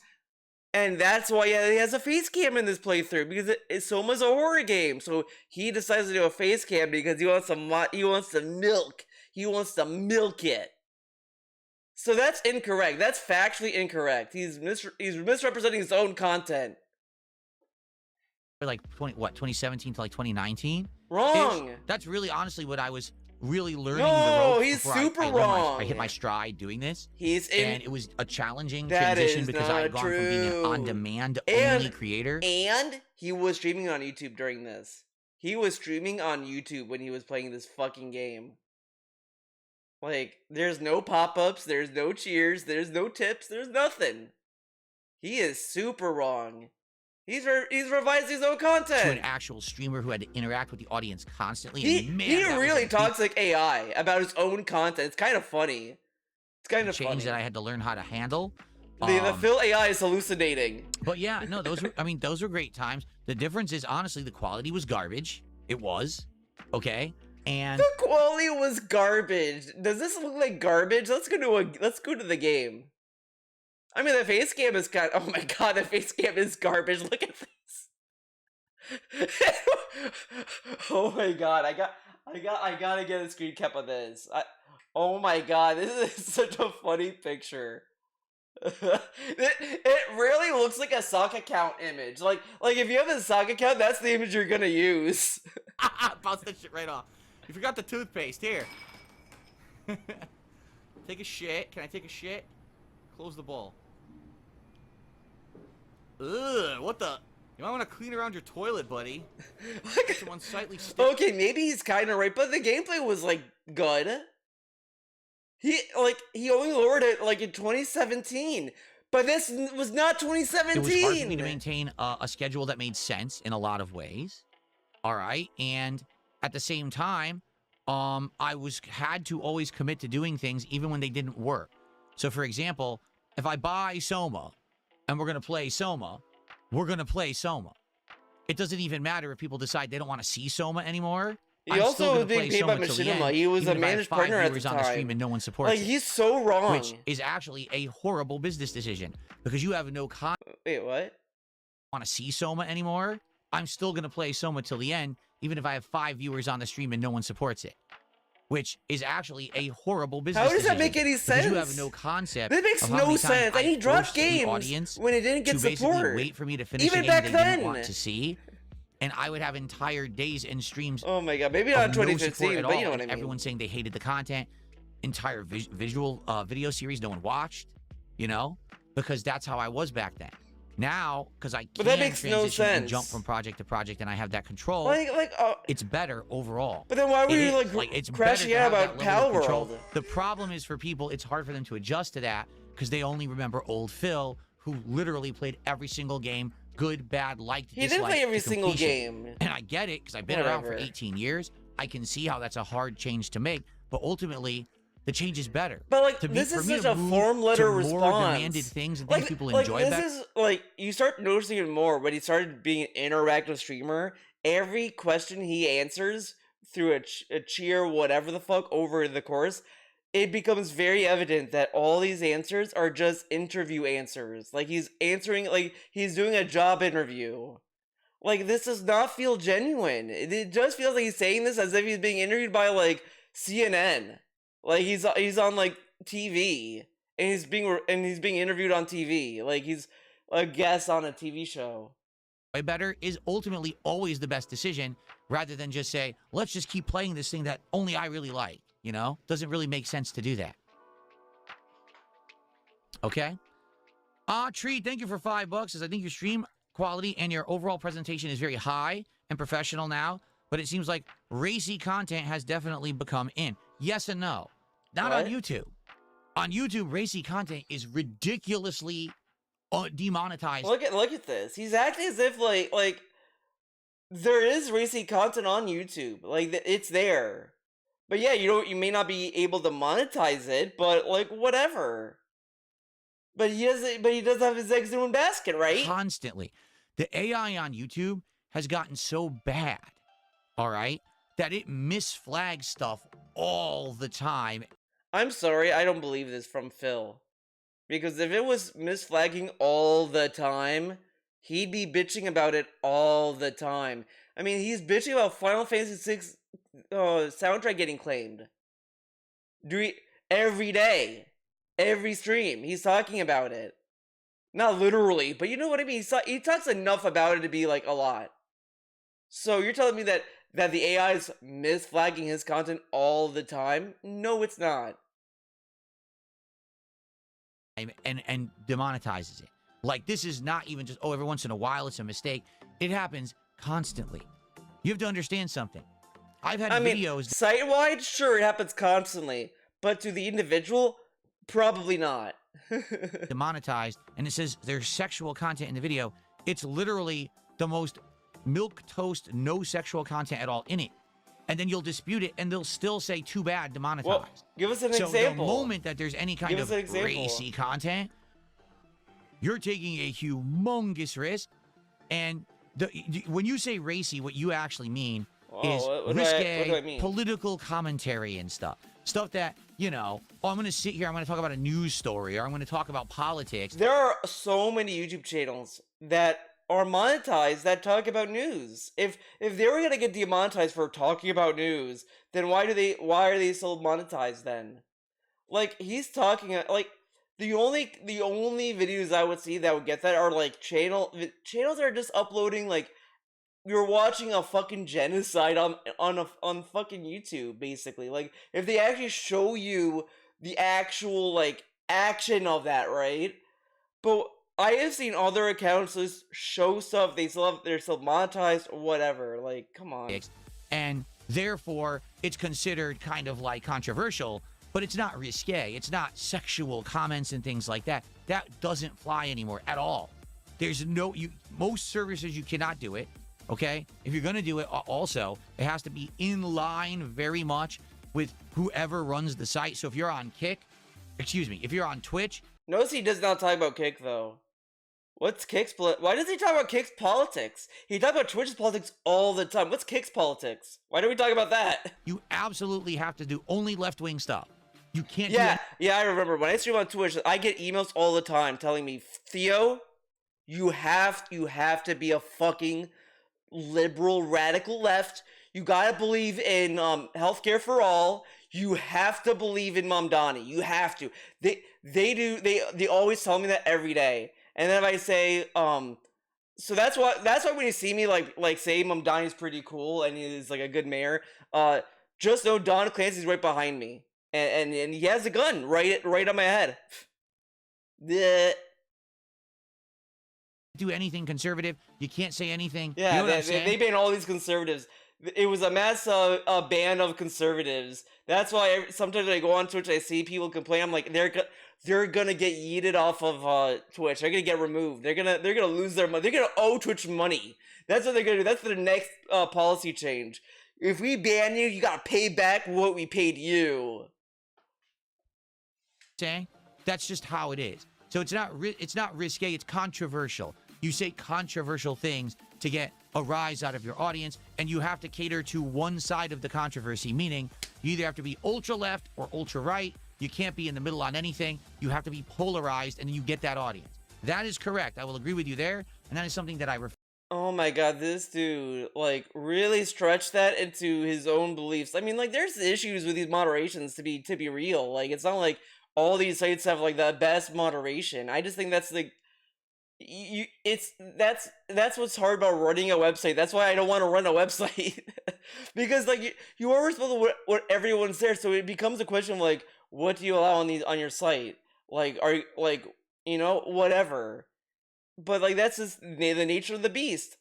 And that's why he has a face cam in this playthrough, because Soma's a horror game. So he decides to do a face cam because he wants to milk it. So that's incorrect. That's factually incorrect. He's misrepresenting his own content. like 2017 to like 2019. Wrong. That's really honestly what I was really learning. No, the ropes he's before super I learned wrong. I hit my stride doing this. And it was a challenging That transition is because I had not gone from being an true. on-demand And- only creator. And he was streaming on YouTube during this. He was streaming on YouTube when he was playing this fucking game. Like, there's no pop-ups, there's no cheers, there's no tips, there's nothing. He is super wrong. He's revised his own To an content. actual streamer who had to interact with the audience constantly. He and man, he that was really a big talks like AI about his own content. It's kind of funny. It's kind of change funny. that I had to learn how to handle. The Phil AI is hallucinating. But yeah, no, those were, I mean, those were great times. The difference is, honestly, the quality was garbage. It was. Okay? And The quality was garbage. Does this look like garbage? Let's go to the game. I mean, the face cam is kind. Oh my god, the face cam is garbage. Look at this. Oh my god, I gotta get a screen cap of this. Oh my god, this is such a funny picture. It really looks like a sock account image. Like if you have a sock account, that's the image you're gonna use. Bounce that shit right off. You forgot the toothpaste. Here. Take a shit. Can I take a shit? Close the bowl. Ugh, what the? You might want to clean around your toilet, buddy. Some unsightly stick. Okay, maybe he's kind of right, but the gameplay was like good. He only lowered it like in 2017, but this was not 2017. It was hard for me to maintain a schedule that made sense in a lot of ways. All right, and at the same time, I had to always commit to doing things even when they didn't work. So, for example, if I buy Soma and we're gonna play Soma, we're gonna play Soma. It doesn't even matter if people decide they don't want to see Soma anymore. He also was being paid by Machinima. He was a managed partner at the time. On the stream and no one supports it. He's so wrong. Which is actually a horrible business decision because you have no Wait, what? Want to see Soma anymore? I'm still gonna play Soma till the end, even if I have 5 viewers on the stream and no one supports it. Which is actually a horrible business decision. How does that make any sense? You have no concept. That makes no sense. And he dropped games when it didn't get support. Wait for me to finish even a game back they then. didn't want to see. And I would have entire days and streams. Oh my god, maybe not 2015, no but you know what I mean. Everyone's saying they hated the content. Entire visual video series no one watched, you know, because that's how I was back then. Now, because I can transition and jump from project to project, and I have that control. It's better overall. But then why were you it's crashing out about Palworld? The problem is for people, it's hard for them to adjust to that because they only remember old Phil, who literally played every single game. Good, bad, liked, He didn't play every single game. And I get it, because I've been around for 18 years. I can see how that's a hard change to make, but ultimately, the change is better. But this is such a form letter response. More demanded things and things people enjoy better. This is you start noticing it more when he started being an interactive streamer. Every question he answers through a cheer, whatever the fuck, over the course, it becomes very evident that all these answers are just interview answers. Like, he's answering, like, he's doing a job interview. Like, this does not feel genuine. It just feels like he's saying this as if he's being interviewed by, like, CNN. Like, he's on, like, TV. And he's being interviewed on TV. Like, he's a guest on a TV show. Better is ultimately always the best decision, rather than just say, let's just keep playing this thing that only I really like. You know, doesn't really make sense to do that. Okay. Tree, thank you for $5. Says I think your stream quality and your overall presentation is very high and professional now, but it seems like racy content has definitely become in. Yes and no. Not on YouTube. On YouTube, racy content is ridiculously demonetized. Look at this. He's acting as if like there is racy content on YouTube. Like, it's there. But yeah, you may not be able to monetize it, but like, whatever. But he does have his eggs in one basket, right? Constantly. The AI on YouTube has gotten so bad, all right, that it misflags stuff all the time. I'm sorry, I don't believe this from Phil. Because if it was misflagging all the time, he'd be bitching about it all the time. I mean, he's bitching about Final Fantasy VI soundtrack getting claimed. Every day. Every stream. He's talking about it. Not literally, but you know what I mean? He talks enough about it to be like a lot. So you're telling me that the AI is misflagging his content all the time? No, it's not. And demonetizes it. Like, this is not even just, every once in a while it's a mistake. It happens constantly. You have to understand something. I've had videos... site-wide, sure, it happens constantly. But to the individual, probably not. demonetized, and it says there's sexual content in the video. It's literally the most milquetoast, no sexual content at all in it. And then you'll dispute it, and they'll still say, too bad, demonetized. Well, give us an example. So the moment that there's any kind of racy content, you're taking a humongous risk. And when you say racy, what you actually mean is risque political commentary and stuff. Stuff that, you know, oh, I'm going to sit here, I'm going to talk about a news story, or I'm going to talk about politics. There are so many YouTube channels that are monetized that talk about news. If they were gonna get demonetized for talking about news, then why are they still monetized then? Like, he's talking like the only videos I would see that would get that are like channels that are just uploading like you're watching a fucking genocide on fucking YouTube, basically. Like, if they actually show you the actual like action of that, right? But I have seen other accounts just show stuff, they're still monetized or whatever. Like, come on. And therefore, it's considered kind of like controversial, but it's not risque. It's not sexual comments and things like that. That doesn't fly anymore at all. There's no, most services you cannot do it, okay? If you're gonna do it, also, it has to be in line very much with whoever runs the site. So if you're on if you're on Twitch. Notice he does not talk about Kick, though. What's Kick's why does he talk about Kick's politics? He talks about Twitch's politics all the time. What's Kick's politics? Why do we talk about that? You absolutely have to do only left-wing stuff. You can't Yeah, I remember. When I stream on Twitch, I get emails all the time telling me, Theo, you have to be a fucking liberal, radical left. You gotta believe in healthcare for all. You have to believe in Mamdani. You have to. They always tell me that every day. And then if I say, so that's why when you see me like say Mamdani's pretty cool and he's like a good mayor, just know Don Clancy's right behind me. And he has a gun right on my head. do anything conservative. You can't say anything. Yeah, you know they ban all these conservatives. It was a mass ban of conservatives. That's why sometimes when I go on Twitch, I see people complain. I'm like, they're gonna get yeeted off of Twitch. They're gonna get removed. They're gonna lose their money. They're gonna owe Twitch money. That's what they're gonna do. That's their next policy change. If we ban you, you gotta pay back what we paid you. Saying that's just how it is. So it's not risque. It's controversial. You say controversial things to get a rise out of your audience, and you have to cater to one side of the controversy, meaning you either have to be ultra left or ultra right. You can't be in the middle on anything. You have to be polarized, and you get that audience. That is correct. I will agree with you there, and that is something that I Oh my god, this dude, like, really stretched that into his own beliefs. I mean, like, there's issues with these moderations to be real. Like, it's not like all these sites have, like, the best moderation. I just think that's, like, that's what's hard about running a website. That's why I don't want to run a website. Because, like, you are responsible for what everyone's there, so it becomes a question of, like, what do you allow on your site? Like, are you, like, you know, whatever. But, like, that's just the nature of the beast.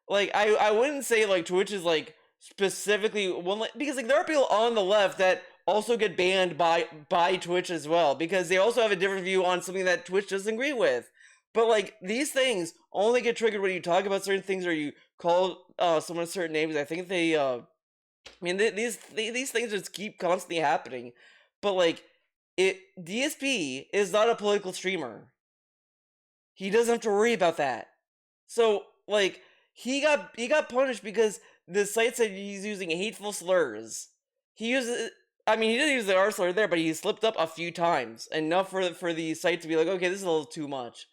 Like, I wouldn't say, like, Twitch is, like, specifically one, because, like, there are people on the left that also get banned by Twitch as well, because they also have a different view on something that Twitch doesn't agree with. But, like, these things only get triggered when you talk about certain things or you call someone certain names. I think they, I mean, these things just keep constantly happening. But, like, DSP is not a political streamer. He doesn't have to worry about that. So, like, he got punished because the site said he's using hateful slurs. He doesn't use the R slur there, but he slipped up a few times. Enough for the site to be like, okay, this is a little too much.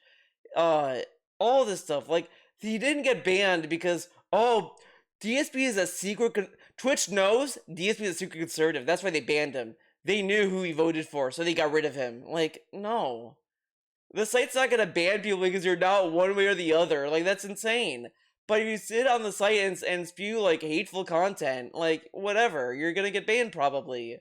All this stuff. Like, he didn't get banned because, oh, DSP is a secret... Twitch knows DSP is a secret conservative. That's why they banned him. They knew who he voted for, so they got rid of him. Like, no. The site's not gonna ban people because you're not one way or the other. Like, that's insane. But if you sit on the site and spew, like, hateful content, like, whatever, you're gonna get banned probably.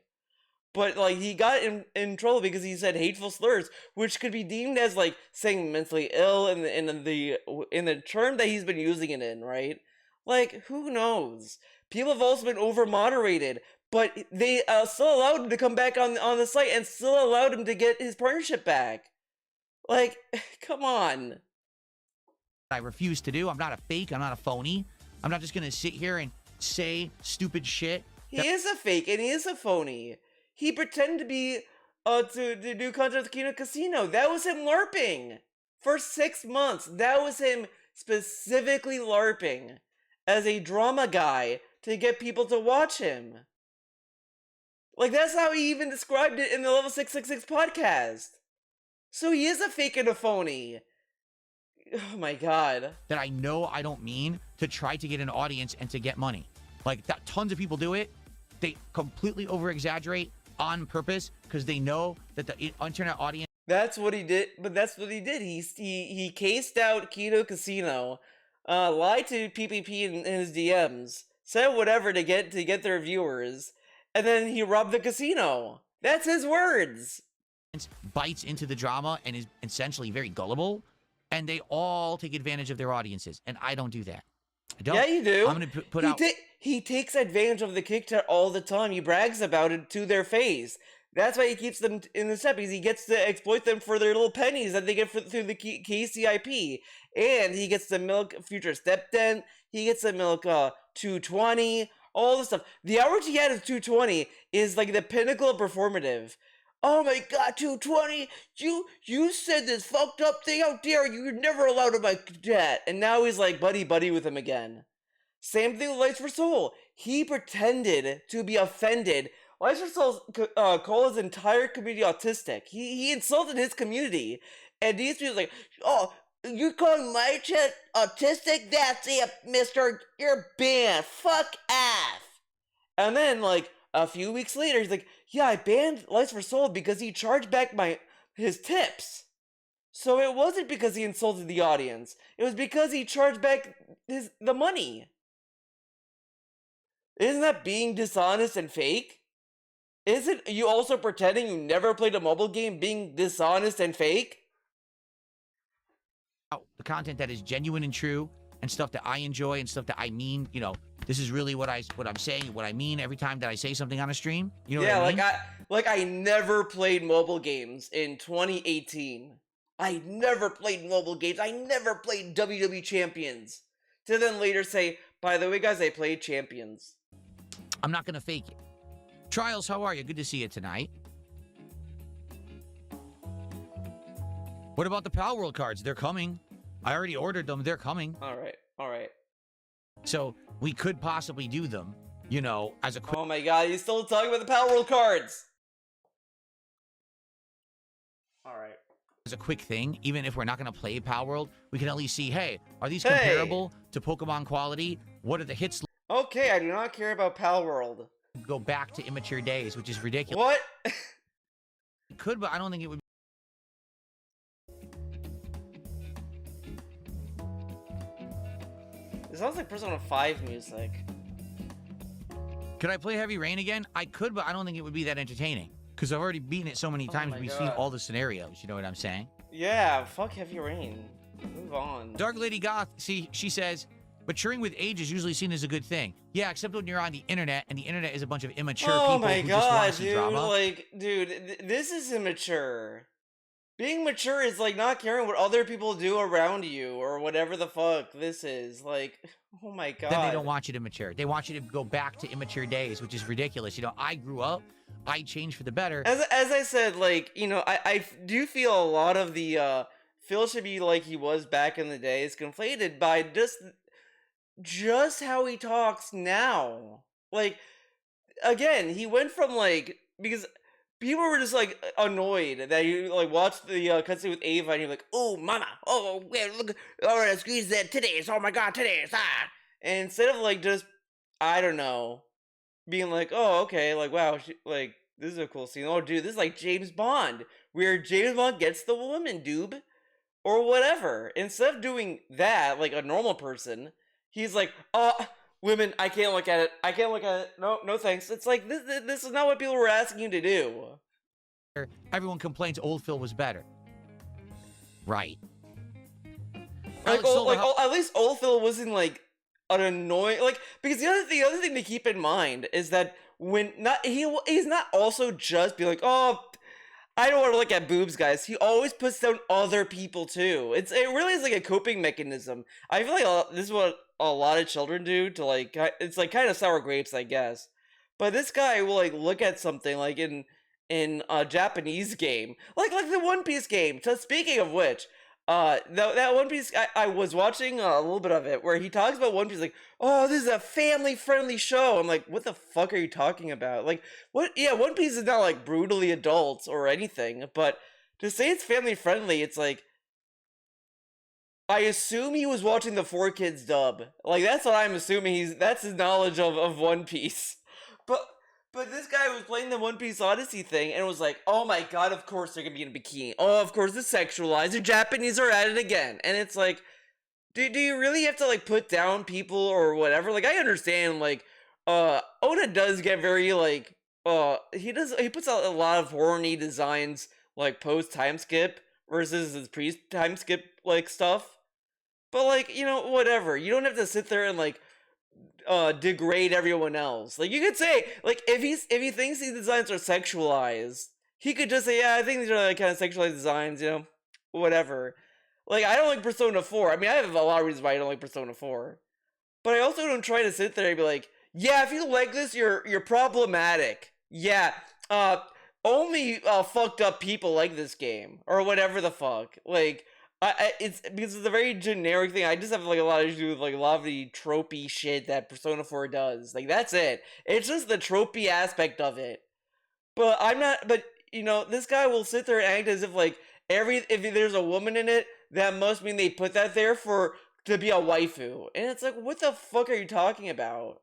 But, like, he got in trouble because he said hateful slurs, which could be deemed as, like, saying mentally ill in the term that he's been using it in, right? Like, who knows? People have also been over-moderated, but they still allowed him to come back on the site and still allowed him to get his partnership back. Like, come on. I refuse to do. I'm not a fake. I'm not a phony. I'm not just going to sit here and say stupid shit. He is a fake and he is a phony. He pretended to be, to do content with Kino Casino. That was him LARPing for 6 months. That was him specifically LARPing as a drama guy to get people to watch him. Like, that's how he even described it in the Level 666 podcast. So he is a fake and a phony. Oh my god. that I know I don't mean to try to get an audience and to get money. Like, that, tons of people do it. They completely over-exaggerate on purpose because they know that the internet audience That's what he did, but that's what he did. He cased out Keto Casino, lied to PPP in his DMs, said whatever to get their viewers, and then he robbed the casino. That's his words. bites into the drama and is essentially very gullible, and they all take advantage of their audiences, and I don't do that. I don't. Yeah, you do. I'm gonna put out. He takes advantage of the kick chat all the time. He brags about it to their face. That's why he keeps them in the set, because he gets to exploit them for their little pennies that they get through the KCIP. And he gets to milk future stepdent. He gets to milk 220. All this stuff. The average he had of 220 is like the pinnacle of performative. Oh my god, 220! You said this fucked up thing. How dare you? You're never allowed in my chat. And now he's like buddy with him again. Same thing with Lights for Soul. He pretended to be offended. Lights for Soul called his entire community autistic. He insulted his community. And these people like, oh, you're calling my chat autistic? That's it, mister. You're banned. Fuck off. And then, like, a few weeks later, he's like, yeah, I banned Lights for Soul because he charged back his tips. So it wasn't because he insulted the audience. It was because he charged back the money. Isn't that being dishonest and fake? Isn't you also pretending you never played a mobile game being dishonest and fake? The content that is genuine and true, and stuff that I enjoy, and stuff that I mean. You know, this is really what I'm saying, what I mean every time that I say something on a stream. You know what I mean? like I never played mobile games in 2018. I never played mobile games. I never played WWE Champions. To then later say, by the way, guys, I played Champions. I'm not gonna fake it. Trials, how are you? Good to see you tonight. What about the palworld cards? They're coming. I already ordered them. They're coming. All right. So we could possibly do them, you know, as a quick. Oh my god, he's still talking about the palworld cards. All right. As a quick thing, even if we're not going to play palworld, we can at least see, hey, are these comparable to Pokemon quality? What are the hits? Okay, I do not care about palworld. Go back to immature days, which is ridiculous. What? It could, but I don't think it would. It sounds like Persona 5 music. Could I play Heavy Rain again? I could, but I don't think it would be that entertaining. Because I've already beaten it so many times, we've seen all the scenarios, you know what I'm saying? Yeah, fuck Heavy Rain. Move on. Dark Lady Goth, see, she says, maturing with age is usually seen as a good thing. Yeah, except when you're on the internet, and the internet is a bunch of immature people who just want to see drama. Like, dude, this is immature. Being mature is like not caring what other people do around you or whatever the fuck this is. Like, oh my god. Then they don't want you to mature. They want you to go back to immature days, which is ridiculous. You know, I grew up, I changed for the better. As I said, like, you know, I do feel a lot of the Phil should be like he was back in the day is conflated by just how he talks now. Like, again, he went from like, because people were just like annoyed that you like watched the cutscene with Ava and you're like, oh mama, oh yeah, look, oh squeeze that titties, oh my god, titties, ah. And instead of like just, I don't know, being like, oh okay, like wow, like this is a cool scene. Oh dude, this is like James Bond, where James Bond gets the woman, dude, or whatever. Instead of doing that like a normal person, he's like, women, I can't look at it. I can't look at it. No thanks. It's like, this is not what people were asking you to do. Everyone complains old Phil was better. Right. Like, at least old Phil wasn't like an annoying, like, because the other thing to keep in mind is that he's not also just be like, oh, I don't want to look at boobs, guys. He always puts down other people too. It really is like a coping mechanism. I feel like this is what a lot of children do to like, it's like kind of sour grapes, I guess. But this guy will like look at something like in a Japanese game, like the One Piece game. So speaking of which, that One Piece, I was watching a little bit of it where he talks about One Piece like, oh, this is a family-friendly show. I'm like, what the fuck are you talking about? Like, what? Yeah, One Piece is not like brutally adult or anything, but to say it's family-friendly, it's like, I assume he was watching the 4Kids dub. Like, that's what I'm assuming. That's his knowledge of One Piece. But this guy was playing the One Piece Odyssey thing and was like, oh my god, of course they're gonna be in a bikini. Oh, of course it's sexualized. The Japanese are at it again. And it's like, do you really have to, like, put down people or whatever? Like, I understand, like, Oda does get very, like, he puts out a lot of horny designs, like, post-time skip versus his pre-time skip, like, stuff. But, like, you know, whatever. You don't have to sit there and, like, degrade everyone else. Like, you could say, like, if he thinks these designs are sexualized, he could just say, yeah, I think these are, like, kind of sexualized designs, you know, whatever. Like, I don't like Persona 4. I mean, I have a lot of reasons why I don't like Persona 4. But I also don't try to sit there and be like, yeah, if you like this, you're problematic. Yeah, only fucked up people like this game. Or whatever the fuck. Like, it's because it's a very generic thing. I just have, like, a lot of issues with, like, a lot of the tropey shit that Persona 4 does. Like, that's it. It's just the tropey aspect of it. But you know, this guy will sit there and act as if, like, if there's a woman in it, that must mean they put that there to be a waifu. And it's like, what the fuck are you talking about?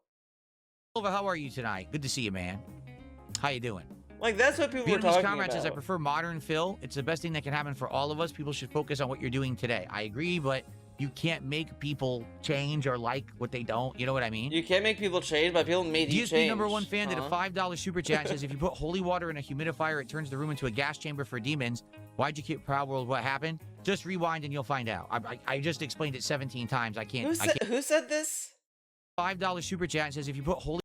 Silva, how are you tonight? Good to see you, man. How you doing? Like, that's what people were Vietnamese talking Comrade about. says, I prefer modern Phil. It's the best thing that can happen for all of us. People should focus on what you're doing today. I agree, but you can't make people change or like what they don't. You know what I mean? You can't make people change, but people made you change. DSP #1 fan did a $5 super chat and says, if you put holy water in a humidifier, it turns the room into a gas chamber for demons. Why'd you keep palworld? What happened? Just rewind and you'll find out. I just explained it 17 times. I can't. Who said this? $5 super chat and says, if you put holy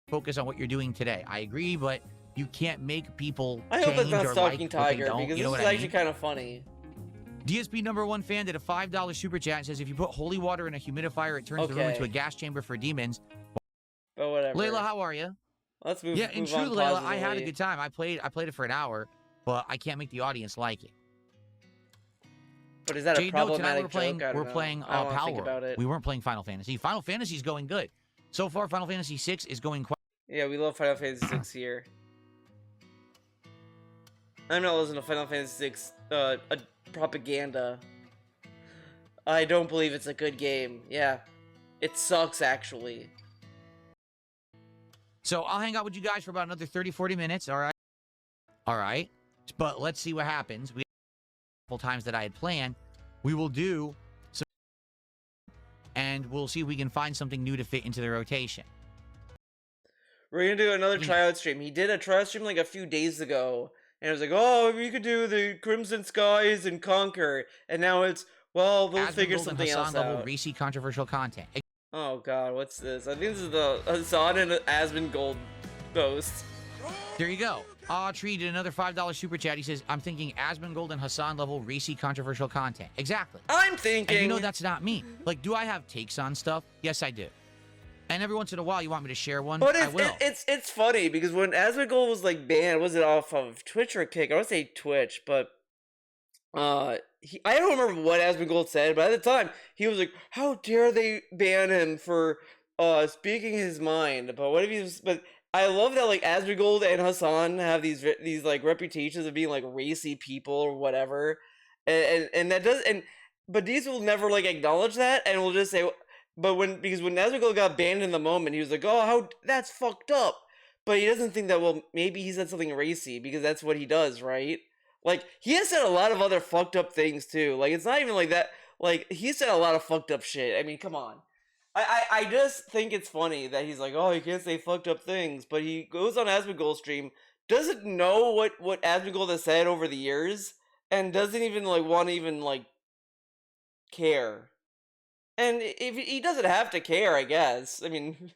focus on what you're doing today. I agree, but you can't make people I hope it's change not or Stalking like what they Tiger, don't. because You know this what is I actually mean? kind of funny. DSP #1 fan did a $5 super chat and says, if you put holy water in a humidifier, it turns the room into a gas chamber for demons. But whatever. Layla, how are you? Let's move. Yeah, in move truth, on Layla, I had a positively. good time. I played it for an hour, but I can't make the audience like it. But is that a Jade, no, tonight problematic we're playing. joke? I don't We're know. playing I don't wanna think palworld. about it. We weren't playing Final Fantasy. Final Fantasy's going good so far. Final Fantasy 6 is going quite. Yeah, we love Final Fantasy 6 here. I'm not listening to Final Fantasy 6 propaganda. I don't believe it's a good game. Yeah. It sucks, actually. So I'll hang out with you guys for about another 30-40 minutes. All right. All right. But let's see what happens. We a couple times that I had planned. We will do some, and we'll see if we can find something new to fit into the rotation. We're gonna do another tryout stream. He did a tryout stream like a few days ago. And it was like, oh, we could do the Crimson Skies and Conquer. And now it's, well, we'll figure something else out. Racy controversial content. Oh god, what's this? I think this is the Hassan and Asmongold ghost. There you go. Tree did another $5 super chat. He says, I'm thinking Asmongold and Hassan level racy controversial content. Exactly. I'm thinking. And you know that's not me. Like, do I have takes on stuff? Yes, I do. And every once in a while, you want me to share one? But I will. it's funny because when Asmongold was like banned, was it off of Twitch or Kick? I want to say Twitch, but I don't remember what Asmongold said, but at the time he was like, "How dare they ban him for speaking his mind?" But what if he was? But I love that like Asmongold and Hassan have these like reputations of being like racy people or whatever, and that does but these will never like acknowledge that and will just say. But because when Asmongold got banned in the moment, he was like, "Oh, that's fucked up." But he doesn't think that. Well, maybe he said something racy because that's what he does, right? Like he has said a lot of other fucked up things too. Like it's not even like that. Like he said a lot of fucked up shit. I mean, come on. I just think it's funny that he's like, "Oh, he can't say fucked up things," but he goes on Asmongold's stream, doesn't know what Asmongold has said over the years, and doesn't even like want to even like care. And if he doesn't have to care, I guess. I mean,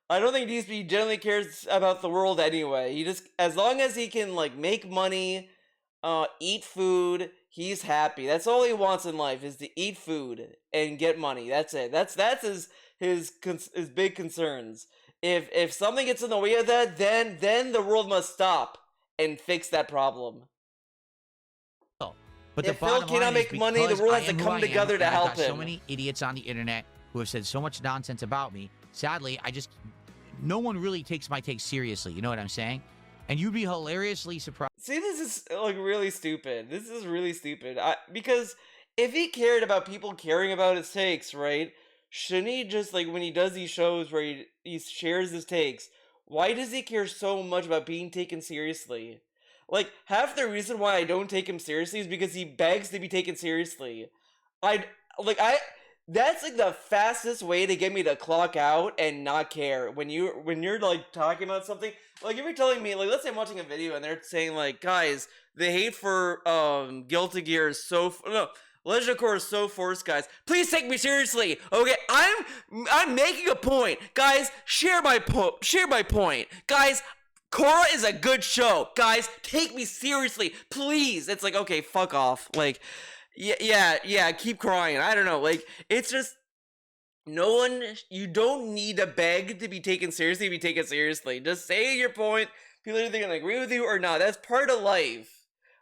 I don't think DSP generally cares about the world anyway. He just, as long as he can like make money, eat food, he's happy. That's all he wants in life is to eat food and get money. That's it. That's his big concerns. If something gets in the way of that, then the world must stop and fix that problem. But If the Phil bottom cannot line is make money, the because world I has to am who come I am, together to and I've help got so him. many idiots on the internet who have said so much nonsense about me. Sadly, no one really takes my take seriously. You know what I'm saying? And you'd be hilariously surprised. See, this is like really stupid. This is really stupid. Because if he cared about people caring about his takes, right? Shouldn't he just like when he does these shows where he shares his takes? Why does he care so much about being taken seriously? Like half the reason why I don't take him seriously is because he begs to be taken seriously. I like I That's like the fastest way to get me to clock out and not care. When you're like talking about something, like if you're telling me, like let's say I'm watching a video and they're saying like, guys, the hate for Guilty Gear is no, Legend of Korra is so forced, guys. Please take me seriously. Okay, I'm making a point. Guys, share my point. Guys, Korra is a good show. Guys, take me seriously. Please. It's like, okay, fuck off. Like yeah, keep crying. I don't know. Like, it's just you don't need to beg to be taken seriously, Just say your point. People are either gonna agree with you or not. That's part of life.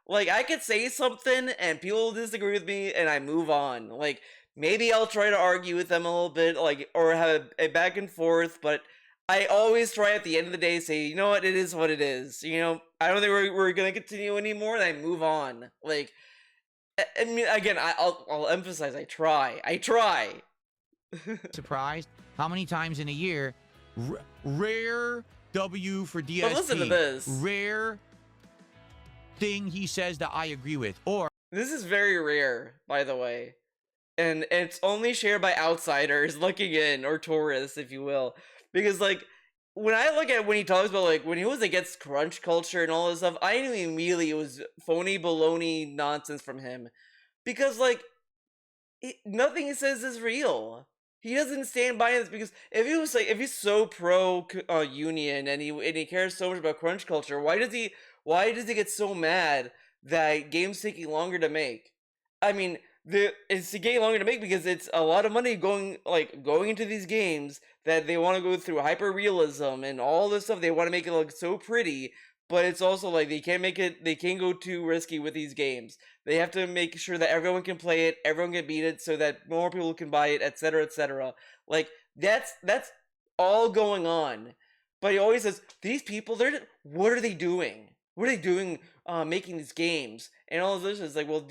Like, I could say something and people disagree with me and I move on. Like, maybe I'll try to argue with them a little bit, like, or have a back and forth, but I always try at the end of the day say, you know what, it is what it is. I don't think we're gonna continue anymore, and I move on. Like, I mean, again, I'll emphasize, I try. Surprised how many times in a year, rare W for DSP. But listen to this. Rare thing he says that I agree with, or This is very rare, by the way. And it's only shared by outsiders looking in, or tourists, if you will. Because, like, when I look at when he talks about, like, when he was against crunch culture and all this stuff, I knew immediately it was phony baloney nonsense from him. Because, like, nothing he says is real. He doesn't stand by this, because if he's so pro union and he cares so much about crunch culture, why does he get so mad that games taking longer to make? I mean, it's getting longer to make because it's a lot of money going into these games that they want to go through hyper realism and all this stuff. They want to make it look so pretty, but it's also like they can't go too risky with these games. They have to make sure that everyone can play it, everyone can beat it, so that more people can buy it, etc., etc. Like, that's all going on. But he always says, these people, what are they doing? What are they doing making these games? And all of this is like, well,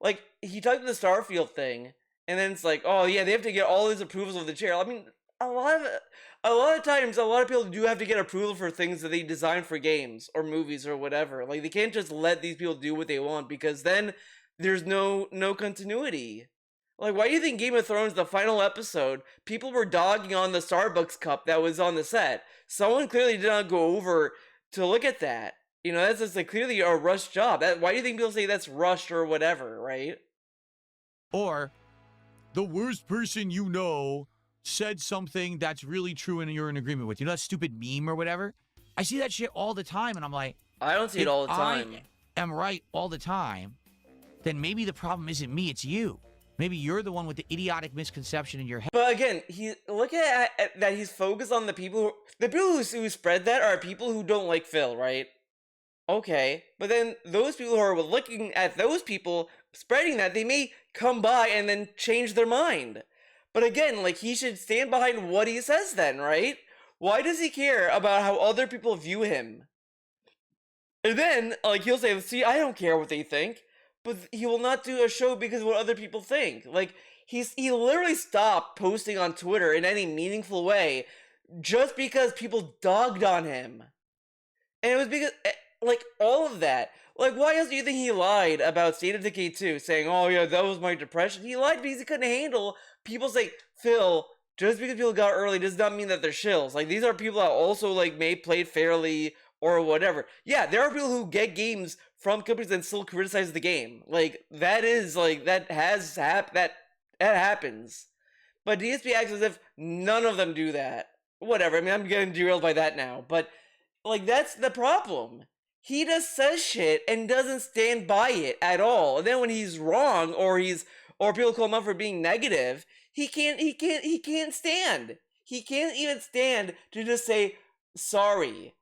like, he talked about the Starfield thing, and then it's like, oh yeah, they have to get all these approvals of the chair. I mean, a lot of times, a lot of people do have to get approval for things that they design for games or movies or whatever. Like, they can't just let these people do what they want, because then there's no continuity. Like, why do you think Game of Thrones, the final episode, people were dogging on the Starbucks cup that was on the set? Someone clearly did not go over to look at that. That's just like clearly a rushed job. Why do you think people say that's rushed or whatever, right? or the worst person you know said something that's really true and you're in agreement with. You know that stupid meme or whatever? I see that shit all the time, and I'm like, I don't see it all the time. I am right all the time, then maybe the problem isn't me, it's you. Maybe you're the one with the idiotic misconception in your head. But again, look at that he's focused on the people who spread that are people who don't like Phil, right? Okay, but then those people who are looking at those people spreading that, they may come by and then change their mind. But again, like, he should stand behind what he says then, right? Why does he care about how other people view him? And then, like, he'll say, see, I don't care what they think. But he will not do a show because of what other people think. Like, he literally stopped posting on Twitter in any meaningful way just because people dogged on him. And it was because, like, all of that. Like, why else do you think he lied about State of Decay 2, saying, oh yeah, that was my depression? He lied because he couldn't handle people saying, Phil, just because people got early does not mean that they're shills. Like, these are people that also, like, may play fairly or whatever. Yeah, there are people who get games from companies and still criticize the game. Like, that is, like, that happens. But DSP acts as if none of them do that. Whatever, I mean, I'm getting derailed by that now. But, like, that's the problem. He just says shit and doesn't stand by it at all. And then when he's wrong, or people call him out for being negative, he can't stand. He can't even stand to just say, sorry.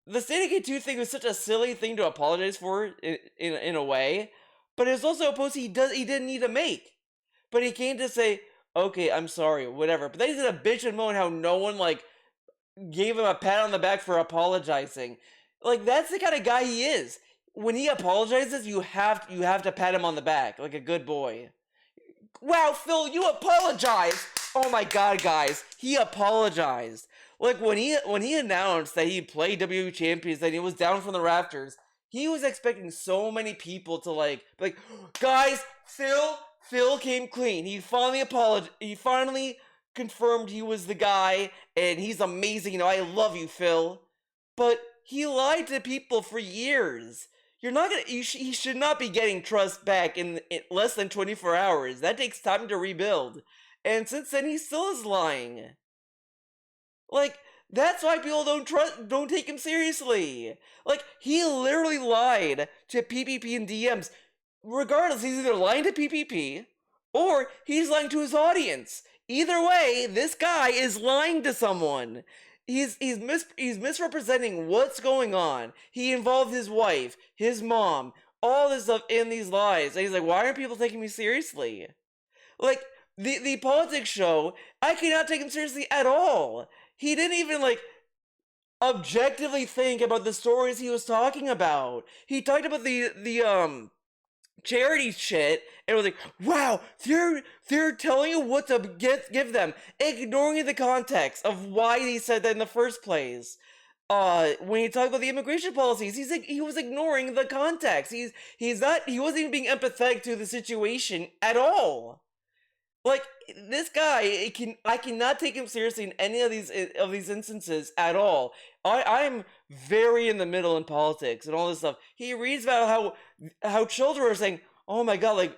The State of Decay 2 thing was such a silly thing to apologize for in a way, but it's also a post he didn't need to make. But he came to say, okay, I'm sorry, whatever. But then he's gonna bitch and moan how no one like gave him a pat on the back for apologizing. Like that's the kind of guy he is. When he apologizes, you have to pat him on the back like a good boy. Wow, Phil, you apologized. Oh my god, guys, he apologized. Like when he announced that he played WWE Champions and he was down from the rafters, he was expecting so many people to like, guys, Phil came clean. He finally apologized. He finally confirmed he was the guy, and he's amazing. You know, I love you, Phil. But he lied to people for years. You're not gonna. He should not be getting trust back in less than 24 hours. That takes time to rebuild. And since then, he still is lying. Like that's why people don't take him seriously. Like he literally lied to PPP and DMs. Regardless, he's either lying to PPP or he's lying to his audience. Either way, this guy is lying to someone. He's misrepresenting what's going on. He involved his wife, his mom, all this stuff in these lies. And he's like, why aren't people taking me seriously? Like, the politics show, I cannot take him seriously at all. He didn't even, like, objectively think about the stories he was talking about. He talked about the charity shit and was like, wow, they're telling you what to give them, ignoring the context of why he said that in the first place. When he talked about the immigration policies, he was ignoring the context. He wasn't even being empathetic to the situation at all. Like this guy, I cannot take him seriously in any of these instances at all. I'm very in the middle in politics and all this stuff. He reads about how children are saying, "Oh my god,"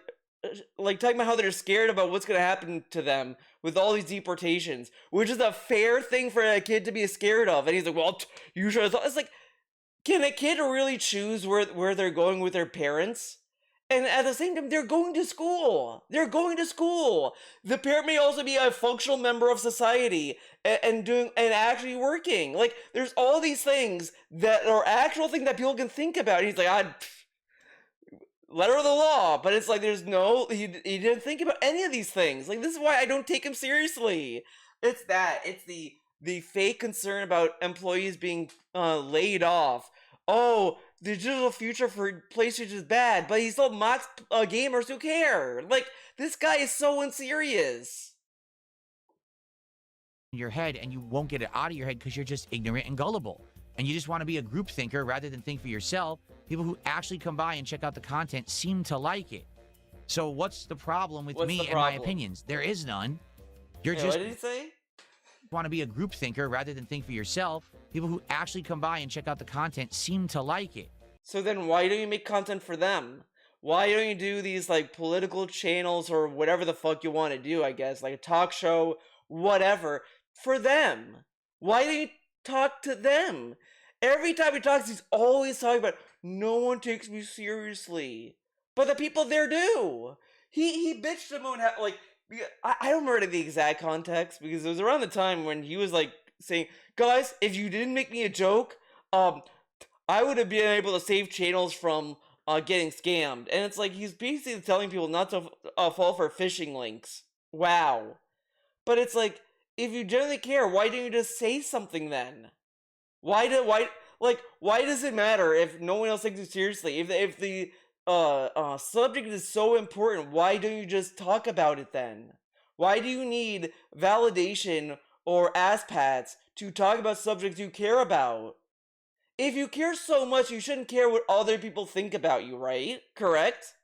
like talking about how they're scared about what's gonna happen to them with all these deportations, which is a fair thing for a kid to be scared of. And he's like, "Well, you should have thought." It's like, can a kid really choose where they're going with their parents? And at the same time, they're going to school. They're going to school. The parent may also be a functional member of society and actually working. Like, there's all these things that are actual things that people can think about. And he's like, letter of the law. But it's like, he didn't think about any of these things. Like, this is why I don't take him seriously. It's the fake concern about employees being laid off. Oh, the digital future for PlayStation is bad, but he still mocks gamers who care. Like, this guy is so unserious. Your head, and you won't get it out of your head because you're just ignorant and gullible. And you just want to be a group thinker rather than think for yourself. People who actually come by and check out the content seem to like it. So what's the problem with me and my opinions? There is none. You're just... What did he say? Want to be a group thinker rather than think for yourself. People who actually come by and check out the content seem to like it. So then why don't you make content for them? Why don't you do these like political channels or whatever the fuck you want to do, I guess, like a talk show, whatever, for them? Why don't you talk to them? Every time he talks, he's always talking about no one takes me seriously. But the people there do. He bitched him on how, like, I don't remember the exact context because it was around the time when he was like saying, guys, if you didn't make me a joke, I would have been able to save channels from getting scammed. And it's like he's basically telling people not to fall for phishing links. Wow. But it's like, if you generally care, why don't you just say something then? Why does it matter if no one else takes it seriously? If the subject is so important, why don't you just talk about it then? Why do you need validation or ass pats to talk about subjects you care about? If you care so much, you shouldn't care what other people think about you, right? Correct?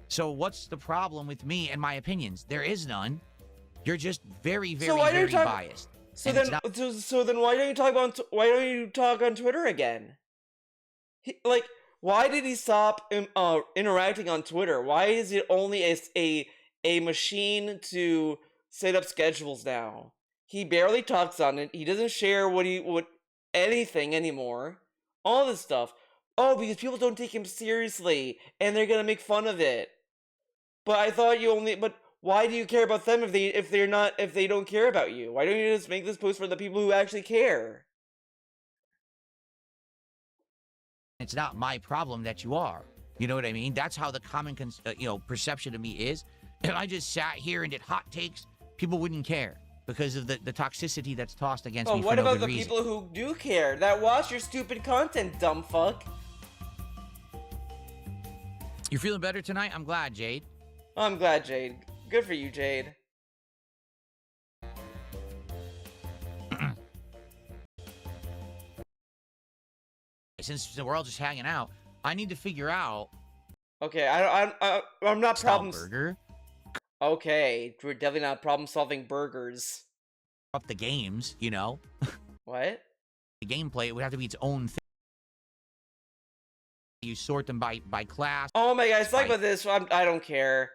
So what's the problem with me and my opinions? There is none. You're just very, very, So why very don't you talk- biased. So And it's then, not- so then why don't you talk on Twitter again? Why did he stop interacting on Twitter? Why is it only a machine to set up schedules now? He barely talks on it. He doesn't share anything anymore. All this stuff. Oh, because people don't take him seriously and they're gonna make fun of it. But I thought but why do you care about them if they don't care about you? Why don't you just make this post for the people who actually care? It's not my problem that you are. You know what I mean? That's how the common, perception of me is. If I just sat here and did hot takes, people wouldn't care because of the toxicity that's tossed against me for what no about good the reason. people who do care, that watch your stupid content, dumb fuck? You're feeling better tonight? I'm glad, Jade. I'm glad, Jade. Good for you, Jade. Since we're all just hanging out, I need to figure out. Okay, I'm not problem. Burger. Okay, we're definitely not problem-solving burgers. Up the games, What? The gameplay, it would have to be its own thing. You sort them by class. Oh my god, talk about this. I don't care.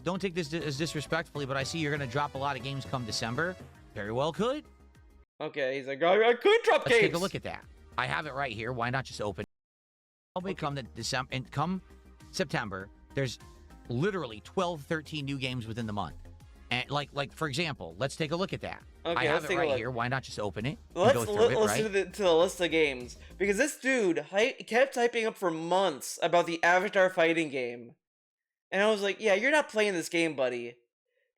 Don't take this as disrespectfully, but I see you're going to drop a lot of games come December. Very well could. Okay, he's like, I could drop games. Let's take a look at that. I have it right here. Why not just open it? Okay. Come December and come September, there's literally 12, 13 new games within the month. And like for example, let's take a look at that. Okay, I have let's it take a right look. here. Why not just open it? Let's go through it, listen to the list of games, because this dude kept typing up for months about the Avatar fighting game, and I was like, yeah, you're not playing this game, buddy.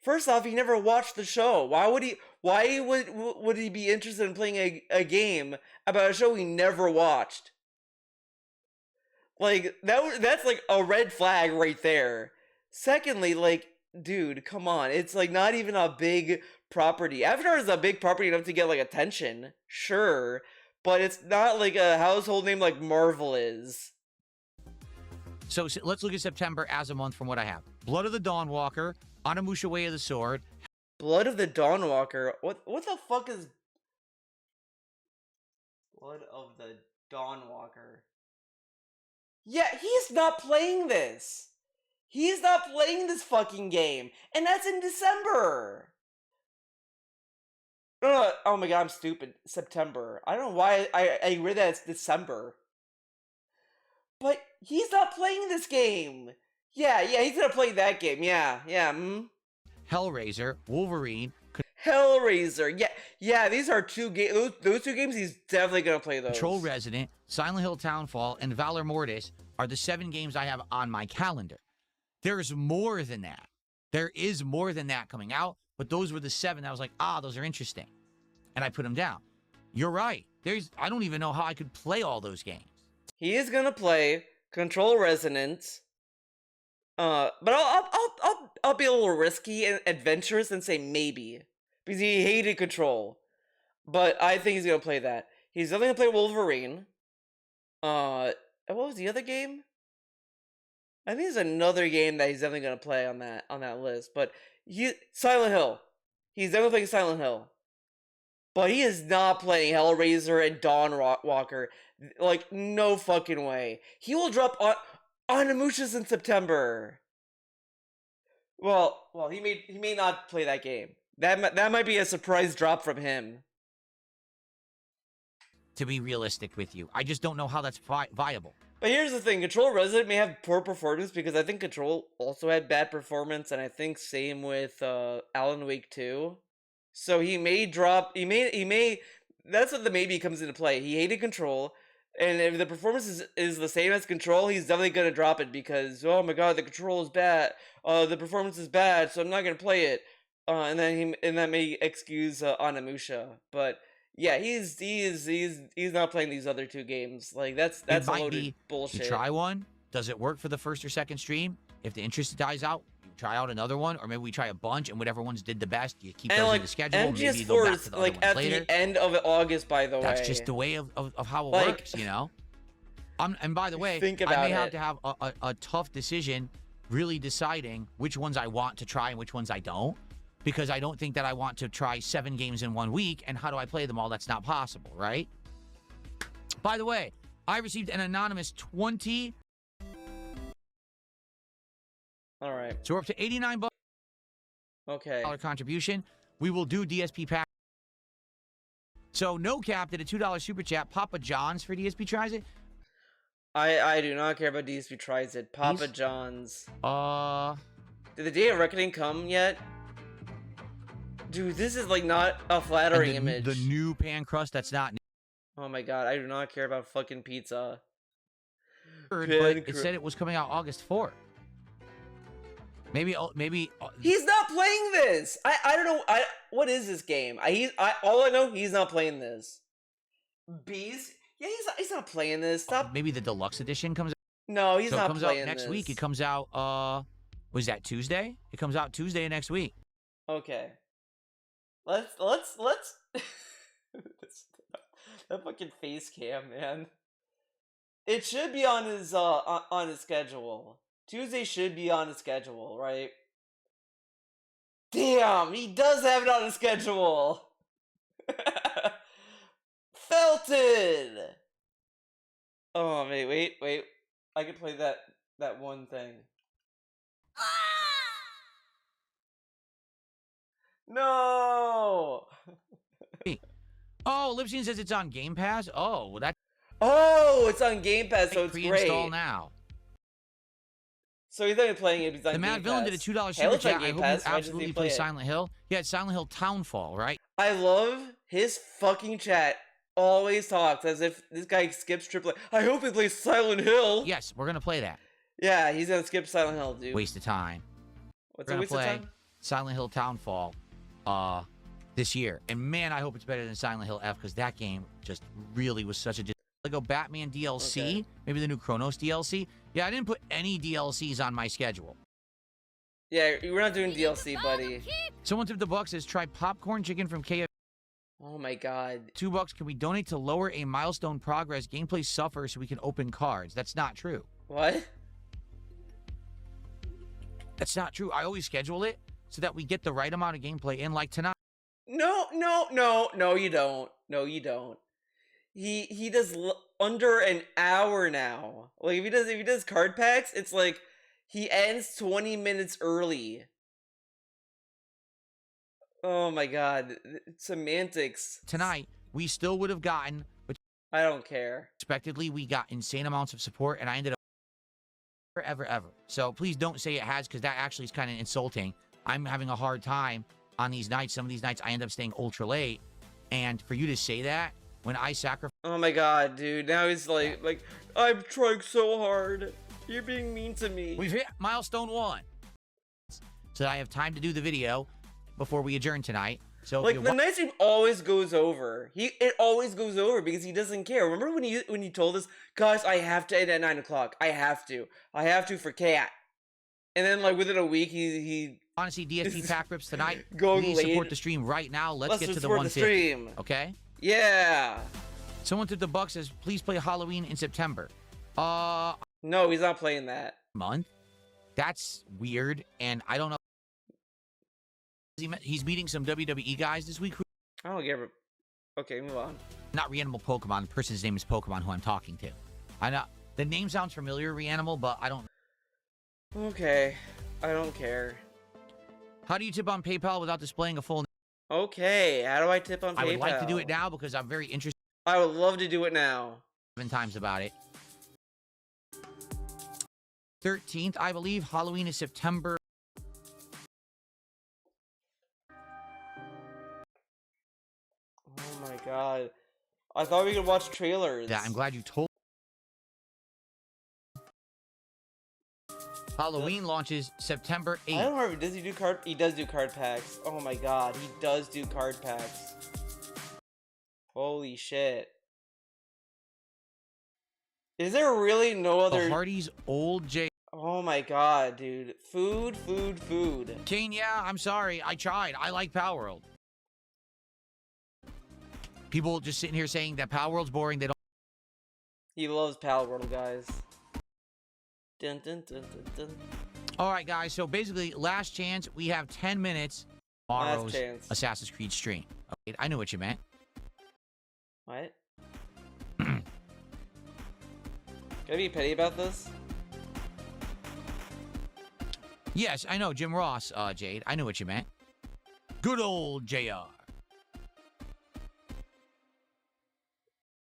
First off, he never watched the show. Why would he? Why would he be interested in playing a game about a show he never watched? Like that's like a red flag right there. Secondly, like, dude, come on. It's like not even a big property. Avatar is a big property enough to get like attention, sure, but it's not like a household name like Marvel is. So let's look at September as a month from what I have. Blood of the Dawnwalker, Onimusha Way of the Sword. Blood of the Dawnwalker? What the fuck is Blood of the Dawnwalker? Yeah, he's not playing this. He's not playing this fucking game. And that's in December. No, oh my god, I'm stupid. September. I don't know why I read that it's December. But he's not playing this game. Yeah, he's gonna play that game. Yeah. Hellraiser, Wolverine. Hellraiser. Yeah, these are two games. Those two games, he's definitely gonna play those. Control Resident, Silent Hill Townfall, and Valor Mortis are the 7 games I have on my calendar. There's more than that. There is more than that coming out, but those were the 7 that I was like, those are interesting. And I put them down. You're right. I don't even know how I could play all those games. He is gonna play Control Resonance. But I'll be a little risky and adventurous and say maybe, because he hated Control. But I think he's gonna play that. He's definitely gonna play Wolverine. What was the other game? I think there's another game that he's definitely gonna play on that list. But Silent Hill. He's definitely playing Silent Hill. But he is not playing Hellraiser and Dawnwalker. Like, no fucking way. He will drop Onimusha's in September. Well, he may not play that game. That might be a surprise drop from him. To be realistic with you, I just don't know how that's viable. But here's the thing, Control Resident may have poor performance, because I think Control also had bad performance, and I think same with Alan Wake 2. So he may drop, he may, that's what the maybe comes into play. He hated Control, and if the performance is the same as Control, he's definitely going to drop it, because, oh my god, the Control is bad, the performance is bad, so I'm not going to play it. And that may excuse Onimusha, but yeah, he's not playing these other 2 games. Like, that's a loaded bullshit. You try one. Does it work for the first or second stream? If the interest dies out, you try out another one, or maybe we try a bunch, and whatever ones did the best, you keep those in the schedule. Maybe you go back to the other ones at later. the end of August, by the way. That's just the way of how it works, you know. And by the way, I may have to have a tough decision, really deciding which ones I want to try and which ones I don't. Because I don't think that I want to try 7 games in 1 week, and how do I play them all? That's not possible, right? By the way, I received an anonymous 20. All right. So we're up to $89. Okay. Contribution. We will do DSP pack. So No Cap did a $2 super chat. Papa John's for DSP tries it. I do not care about DSP tries it. Papa John's. Did the Day of Reckoning come yet? Dude, this is like not a flattering image. The new pan crust that's not. Oh my god, I do not care about fucking pizza. but it said it was coming out August 4th. Maybe. He's not playing this. I don't know. What is this game? All I know, he's not playing this. Bees? Yeah, he's not playing this. Stop. Maybe the deluxe edition comes out. No, he's So it not comes playing out next this. week. It comes out, was that Tuesday? It comes out Tuesday next week. Okay. Let's that fucking face cam, man. It should be on his schedule. Tuesday should be on his schedule, right? Damn, he does have it on his schedule. Felton. Oh, wait. I can play that one thing. No. Oh, Lipsyn says it's on Game Pass. Oh, well, It's on Game Pass, so it's pre-install great. now. So he's not even playing it. He's on The Mad Game Villain Pass. did a $2 Halo super chat. on I Game hope Pass. you Why doesn't absolutely he play play it? Silent Hill. Yeah, it's Silent Hill Townfall, right? I love his fucking chat. Always talks as if this guy skips AAA. I hope he plays Silent Hill. Yes, we're gonna play that. Yeah, he's gonna skip Silent Hill, dude. Waste of time. What's We're a gonna waste of play time? Silent Hill Townfall, this year. And man, I hope it's better than Silent Hill F because that game just really was such a. Lego Batman DLC, Okay. maybe the new Chronos DLC. Yeah, I didn't put any DLCs on my schedule. Yeah, we're not doing DLC, buddy. Someone tipped the buck says try popcorn chicken from KFC. Oh my god. $2. Can we donate to lower a milestone progress? Gameplay suffers so we can open cards. That's not true. What? That's not true. I always schedule it so that we get the right amount of gameplay in, like tonight. No, you don't. No, you don't. He does under an hour now. Like if he does card packs, it's like he ends 20 minutes early. Oh my god, semantics. Tonight, we still would have gotten, but I don't care. expectedly, we got insane amounts of support, and I ended up ever. So please don't say it has, because that actually is kind of insulting. I'm having a hard time on these nights. Some of these nights I end up staying ultra late, and for you to say that when I sacrifice. Oh my god, dude. Now he's like I'm trying so hard. You're being mean to me. We've hit milestone 1. So that I have time to do the video before we adjourn tonight. So Like the night stream always goes over. It always goes over because he doesn't care. Remember when you told us, guys, I have to end at 9 o'clock. I have to for Cat. And then like within a week he want to see DSP pack rips tonight? going Please late. support the stream right now. Let's get to the support 150. stream. Okay? Yeah. Someone took the buck says, please play Halloween in September. No, he's not playing that. Month? That's weird, and I don't know. He's meeting some WWE guys this week. I don't care. Okay, move on. Not Reanimal Pokemon. The person's name is Pokemon who I'm talking to. I know the name sounds familiar, Reanimal, but I don't. Okay, I don't care. How do you tip on PayPal without displaying a full name? Okay, how do I tip on PayPal? I would like to do it now because I'm very interested. I would love to do it now. 7 times about it. 13th, I believe. Halloween is September. Oh my god. I thought we could watch trailers. Yeah, I'm glad you told. Halloween launches September 8th. I don't remember. Does he do card? He does do card packs. Oh my god, he does do card packs. Holy shit. Is there really no other? The Hardy's Old J. Oh my god, dude. Food. Kane, yeah, I'm sorry. I tried. I like Palworld. People just sitting here saying that Palworld's boring. They don't. He loves Palworld, guys. Dun, dun, dun, dun, dun. All right, guys. So basically, last chance. We have 10 minutes. Tomorrow's chance. Assassin's Creed stream. Okay, I knew what you meant. What? Can I be petty about this? Yes, I know, Jim Ross, Jade. I knew what you meant. Good old JR.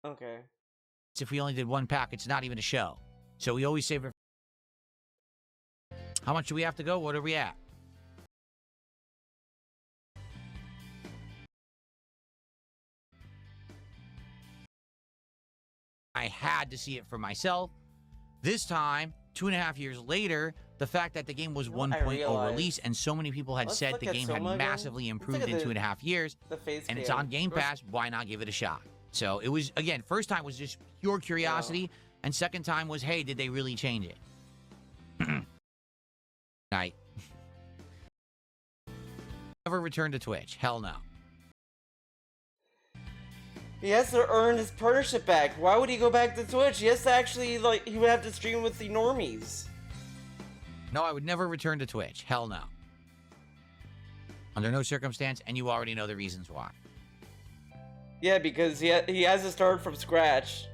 Okay. If we only did 1 pack, it's not even a show. So we always save it. How much do we have to go? What are we at? I had to see it for myself. This time, 2.5 years later, the fact that the game was You know what I 1.0 realized? release and so many people had Let's said look the at game Soma had again. massively Let's improved look in at 2.5 years, The face and it's cam. on Game Pass, why not give it a shot? So it was, again, first time was just pure curiosity, and second time was, hey, did they really change it? Night. Never return to Twitch. Hell no. He has to earn his partnership back. Why would he go back to Twitch? He has to actually, like, he would have to stream with the normies. No, I would never return to Twitch. Hell no. Under no circumstance, and you already know the reasons why. Yeah, because he has to start from scratch.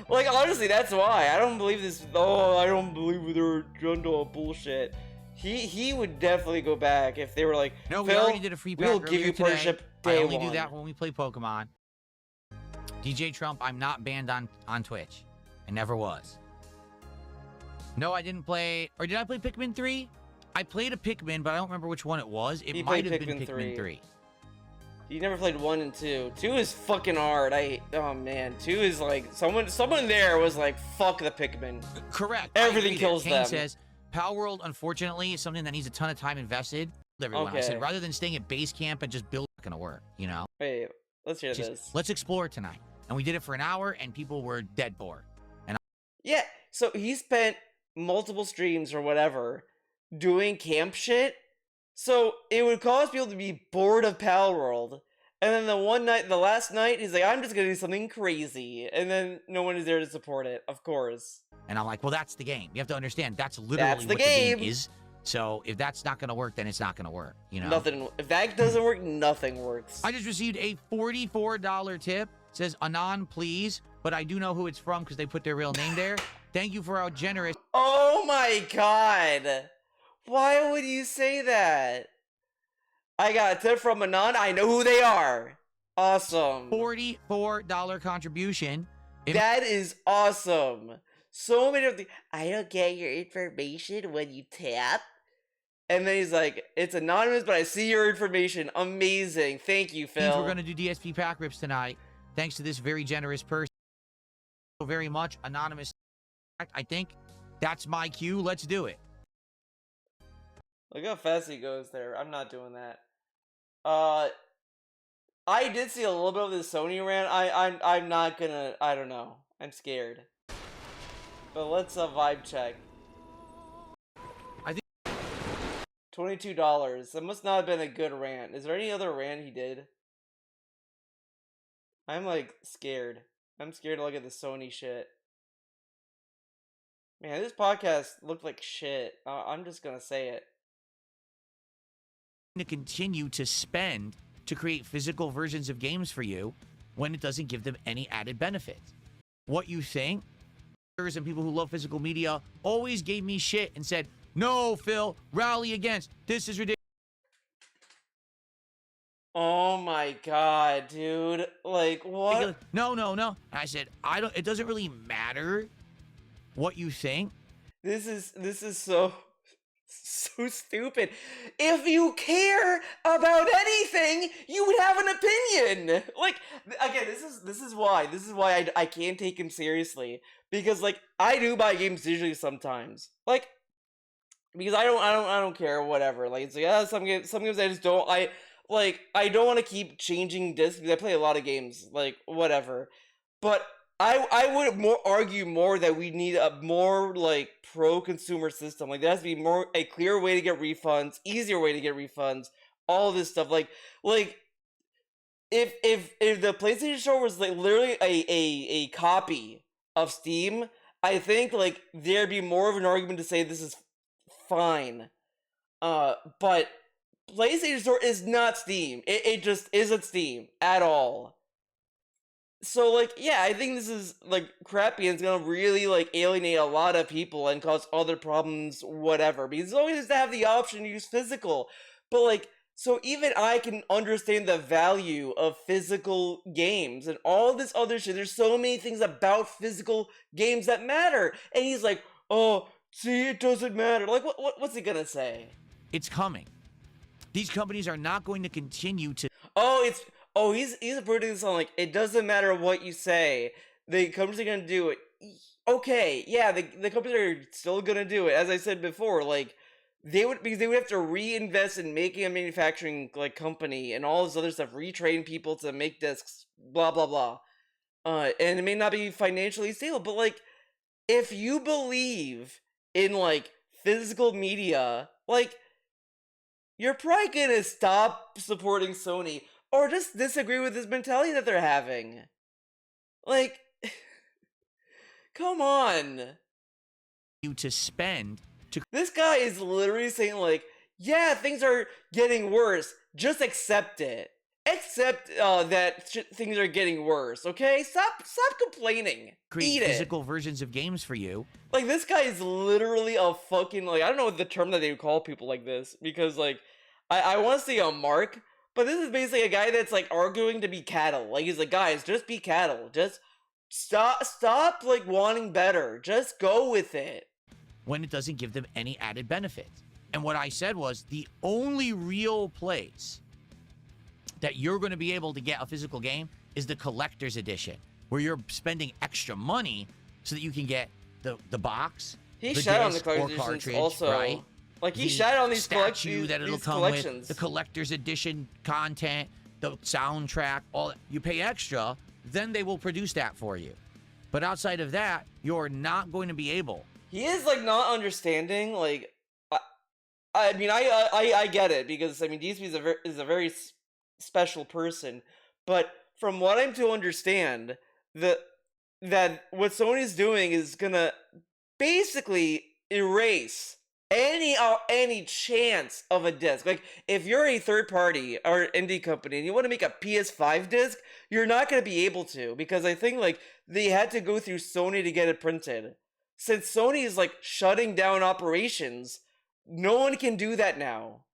Like, honestly, that's why. I don't believe this. Oh, I don't believe their agenda bullshit. He would definitely go back if they were like, No, we Phil, already did a free pack we'll earlier give you today. partnership I day only one. do that when we play Pokemon. DJ Trump, I'm not banned on Twitch. I never was. No, I didn't play... Or did I play Pikmin 3? I played a Pikmin, but I don't remember which one it was. It He might played have been Pikmin Pikmin 3. 3. You never played 1 and 2. 2 is fucking hard. Oh man, 2 is like someone there was like, fuck the Pikmin. Correct. Everything I agree kills there. Kane them. says, palworld, unfortunately, is something that needs a ton of time invested. Everyone, I said, Okay. rather than staying at base camp and just build, it's not gonna work, you know? Wait, let's hear Just, this. let's explore tonight. And we did it for an hour, and people were dead bored. Yeah, so he spent multiple streams or whatever doing camp shit. So it would cause people to be bored of Palworld. And then the last night, he's like, I'm just gonna do something crazy. And then no one is there to support it, of course. And I'm like, well, that's the game. You have to understand, that's literally That's the what the game game. is. So if that's not going to work, then it's not going to work, you know? Nothing. If that doesn't work, nothing works. I just received a $44 tip. It says, Anon, please. But I do know who it's from because they put their real name there. Thank you for how generous. Oh my god. Why would you say that? I got a tip from Anon. I know who they are. Awesome. $44 contribution. That is awesome. So many of the I don't get your information when you tap. And then he's like, it's anonymous, but I see your information. Amazing. Thank you, Phil. We're going to do DSP pack rips tonight. Thanks to this very generous person. So very much anonymous. I think that's my cue. Let's do it. Look how fast he goes there. I'm not doing that. I did see a little bit of the Sony rant. I'm not gonna. I don't know. I'm scared. But let's vibe check. I think $22. That must not have been a good rant. Is there any other rant he did? I'm like scared. I'm scared to look at the Sony shit. Man, this podcast looked like shit. I'm just gonna say it. to continue to spend to create physical versions of games for you when it doesn't give them any added benefits. What you think? And people who love physical media always gave me shit and said, no, Phil, rally against. This is ridiculous. Oh my god, dude. Like, what? No. And I said, it doesn't really matter what you think. This is so stupid. If you care about anything, you would have an opinion. Like, again, this is why I can't take him seriously, because like I do buy games digitally sometimes. Like, because I don't care, whatever. Like, it's like some games I just don't I don't want to keep changing discs because I play a lot of games, like whatever. But I would argue more that we need a more like pro-consumer system. Like, there has to be a clear way to get refunds, easier way to get refunds, all this stuff. Like if the PlayStation Store was like literally a copy of Steam, I think like there'd be more of an argument to say this is fine. But PlayStation Store is not Steam. It just isn't Steam at all. So, like, yeah, I think this is, like, crappy and it's gonna really, like, alienate a lot of people and cause other problems, whatever. Because it's always to have the option to use physical. But, like, so even I can understand the value of physical games and all this other shit. There's so many things about physical games that matter. And he's like, oh, see, it doesn't matter. Like, what's he gonna say? It's coming. These companies are not going to continue to... He's putting this on, like, it doesn't matter what you say. The companies are gonna do it. okay, yeah, the companies are still gonna do it. As I said before, like because they would have to reinvest in making a manufacturing like company and all this other stuff, retrain people to make discs, blah blah blah. And it may not be financially stable, but like if you believe in like physical media, like you're probably gonna stop supporting Sony or just disagree with this mentality that they're having. Like, come on. You to spend to This guy is literally saying like, yeah, things are getting worse. Just accept it. Accept that things are getting worse. Okay, stop complaining. create Eat it. physical versions of games for you. Like this guy is literally a fucking like I don't know what the term that they would call people like this because like I want to say a mark, but this is basically a guy that's like arguing to be cattle. Like he's like, guys, just be cattle. Just stop like wanting better. Just go with it. When it doesn't give them any added benefits. And what I said was the only real place that you're going to be able to get a physical game is the collector's edition, where you're spending extra money so that you can get the box, He the shat on the disc or collector's cartridge, editions also. right? Like he The shat on these statue that it'll these come collections. with, the collector's edition content, the soundtrack, all that. You pay extra, then they will produce that for you. But outside of that, you're not going to be able. He is like not understanding. Like, I mean, I get it because I mean, DSP is a very special person, but from what I'm to understand, that what Sony's doing is gonna basically erase any chance of a disc. Like, if you're a third party or indie company and you want to make a PS5 disc, you're not gonna be able to because I think like they had to go through Sony to get it printed. Since Sony is like shutting down operations, no one can do that now.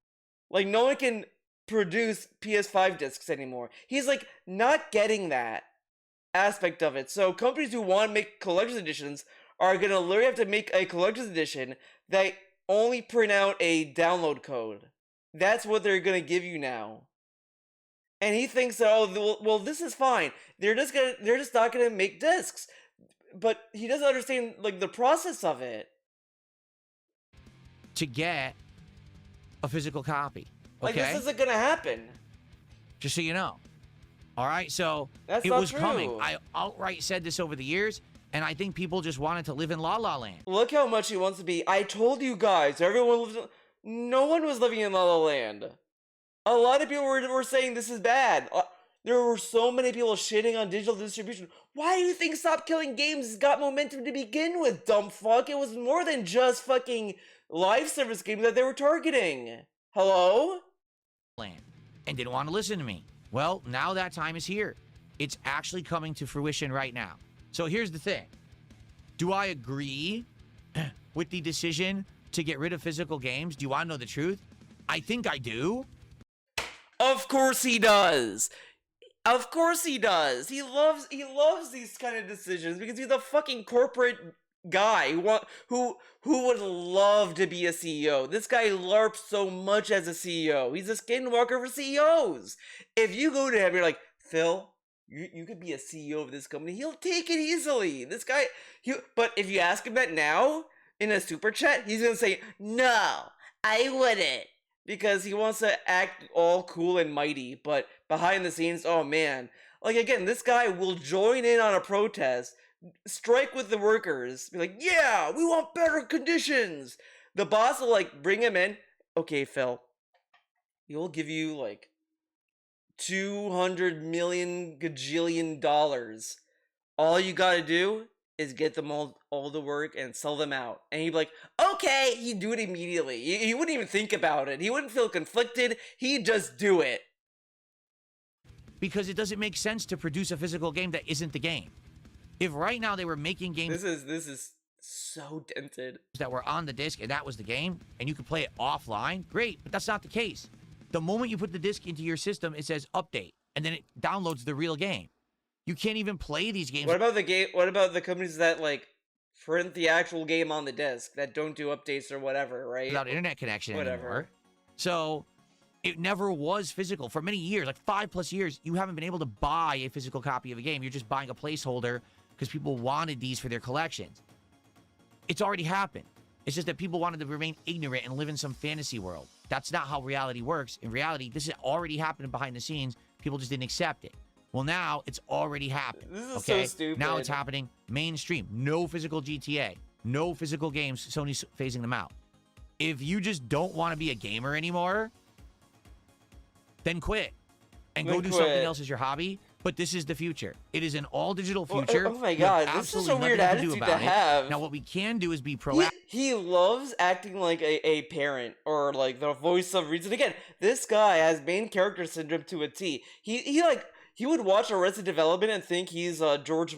Like no one can produce PS5 discs anymore. He's like not getting that aspect of it. So companies who want to make collector's editions are gonna literally have to make a collector's edition that only print out a download code. That's what they're gonna give you now. And he thinks that well this is fine. They're just not gonna make discs. But he doesn't understand like the process of it. To get a physical copy. Like Okay? this isn't gonna happen. Just so you know. All right, so That's it not was coming. true. I outright said this over the years, and I think people just wanted to live in La La Land. Look how much he wants to be. I told you guys, everyone lives. No one was living in La La Land. A lot of people were saying this is bad. There were so many people shitting on digital distribution. Why do you think Stop Killing Games got momentum to begin with, dumb fuck? It was more than just fucking live service games that they were targeting. Hello? Land. And didn't want to listen to me. Well, now that time is here. It's actually coming to fruition right now. So here's the thing. Do I agree with the decision to get rid of physical games? Do you want to know the truth? I think I do. Of course he does. Of course he does. He loves these kind of decisions because he's a fucking corporate guy who would love to be a CEO. This guy LARPs so much as a CEO. He's a skinwalker for CEOs. If you go to him, you're like, Phil, you could be a CEO of this company. He'll take it easily. This guy, but if you ask him that now in a super chat, he's gonna say, no, I wouldn't. Because he wants to act all cool and mighty, but behind the scenes, oh man. Like again, this guy will join in on a protest, strike with the workers, be like, yeah, we want better conditions. The boss will like bring him in. Okay, Phil, he'll give you like $200 million gajillion dollars. All you gotta do is get them all to work and sell them out. And he'd be like, okay, he'd do it immediately. He wouldn't even think about it. He wouldn't feel conflicted. He'd just do it. Because it doesn't make sense to produce a physical game that isn't the game. If right now they were making games This is so dented. that were on the disc and that was the game, and you could play it offline, great, but that's not the case. The moment you put the disc into your system, it says update, and then it downloads the real game. You can't even play these games. What about the game? What about the companies that like print the actual game on the disc that don't do updates or whatever, right? Without internet connection Whatever. anymore. So it never was physical for many years, like 5+ years. You haven't been able to buy a physical copy of a game. You're just buying a placeholder because people wanted these for their collections. It's already happened. It's just that people wanted to remain ignorant and live in some fantasy world. That's not how reality works. In reality, this has already happened behind the scenes. People just didn't accept it. Well, now it's already happened. This is okay? so stupid. Now it's happening mainstream. No physical GTA. No physical games. Sony's phasing them out. If you just don't want to be a gamer anymore, then quit. And go do something else as your hobby. But this is the future. It is an all-digital future. Oh my god, this is a weird attitude to have. Now, what we can do is be proactive. He loves acting like a parent or like the voice of reason. Again, this guy has main character syndrome to a T. He would watch Arrested Development and think he's not George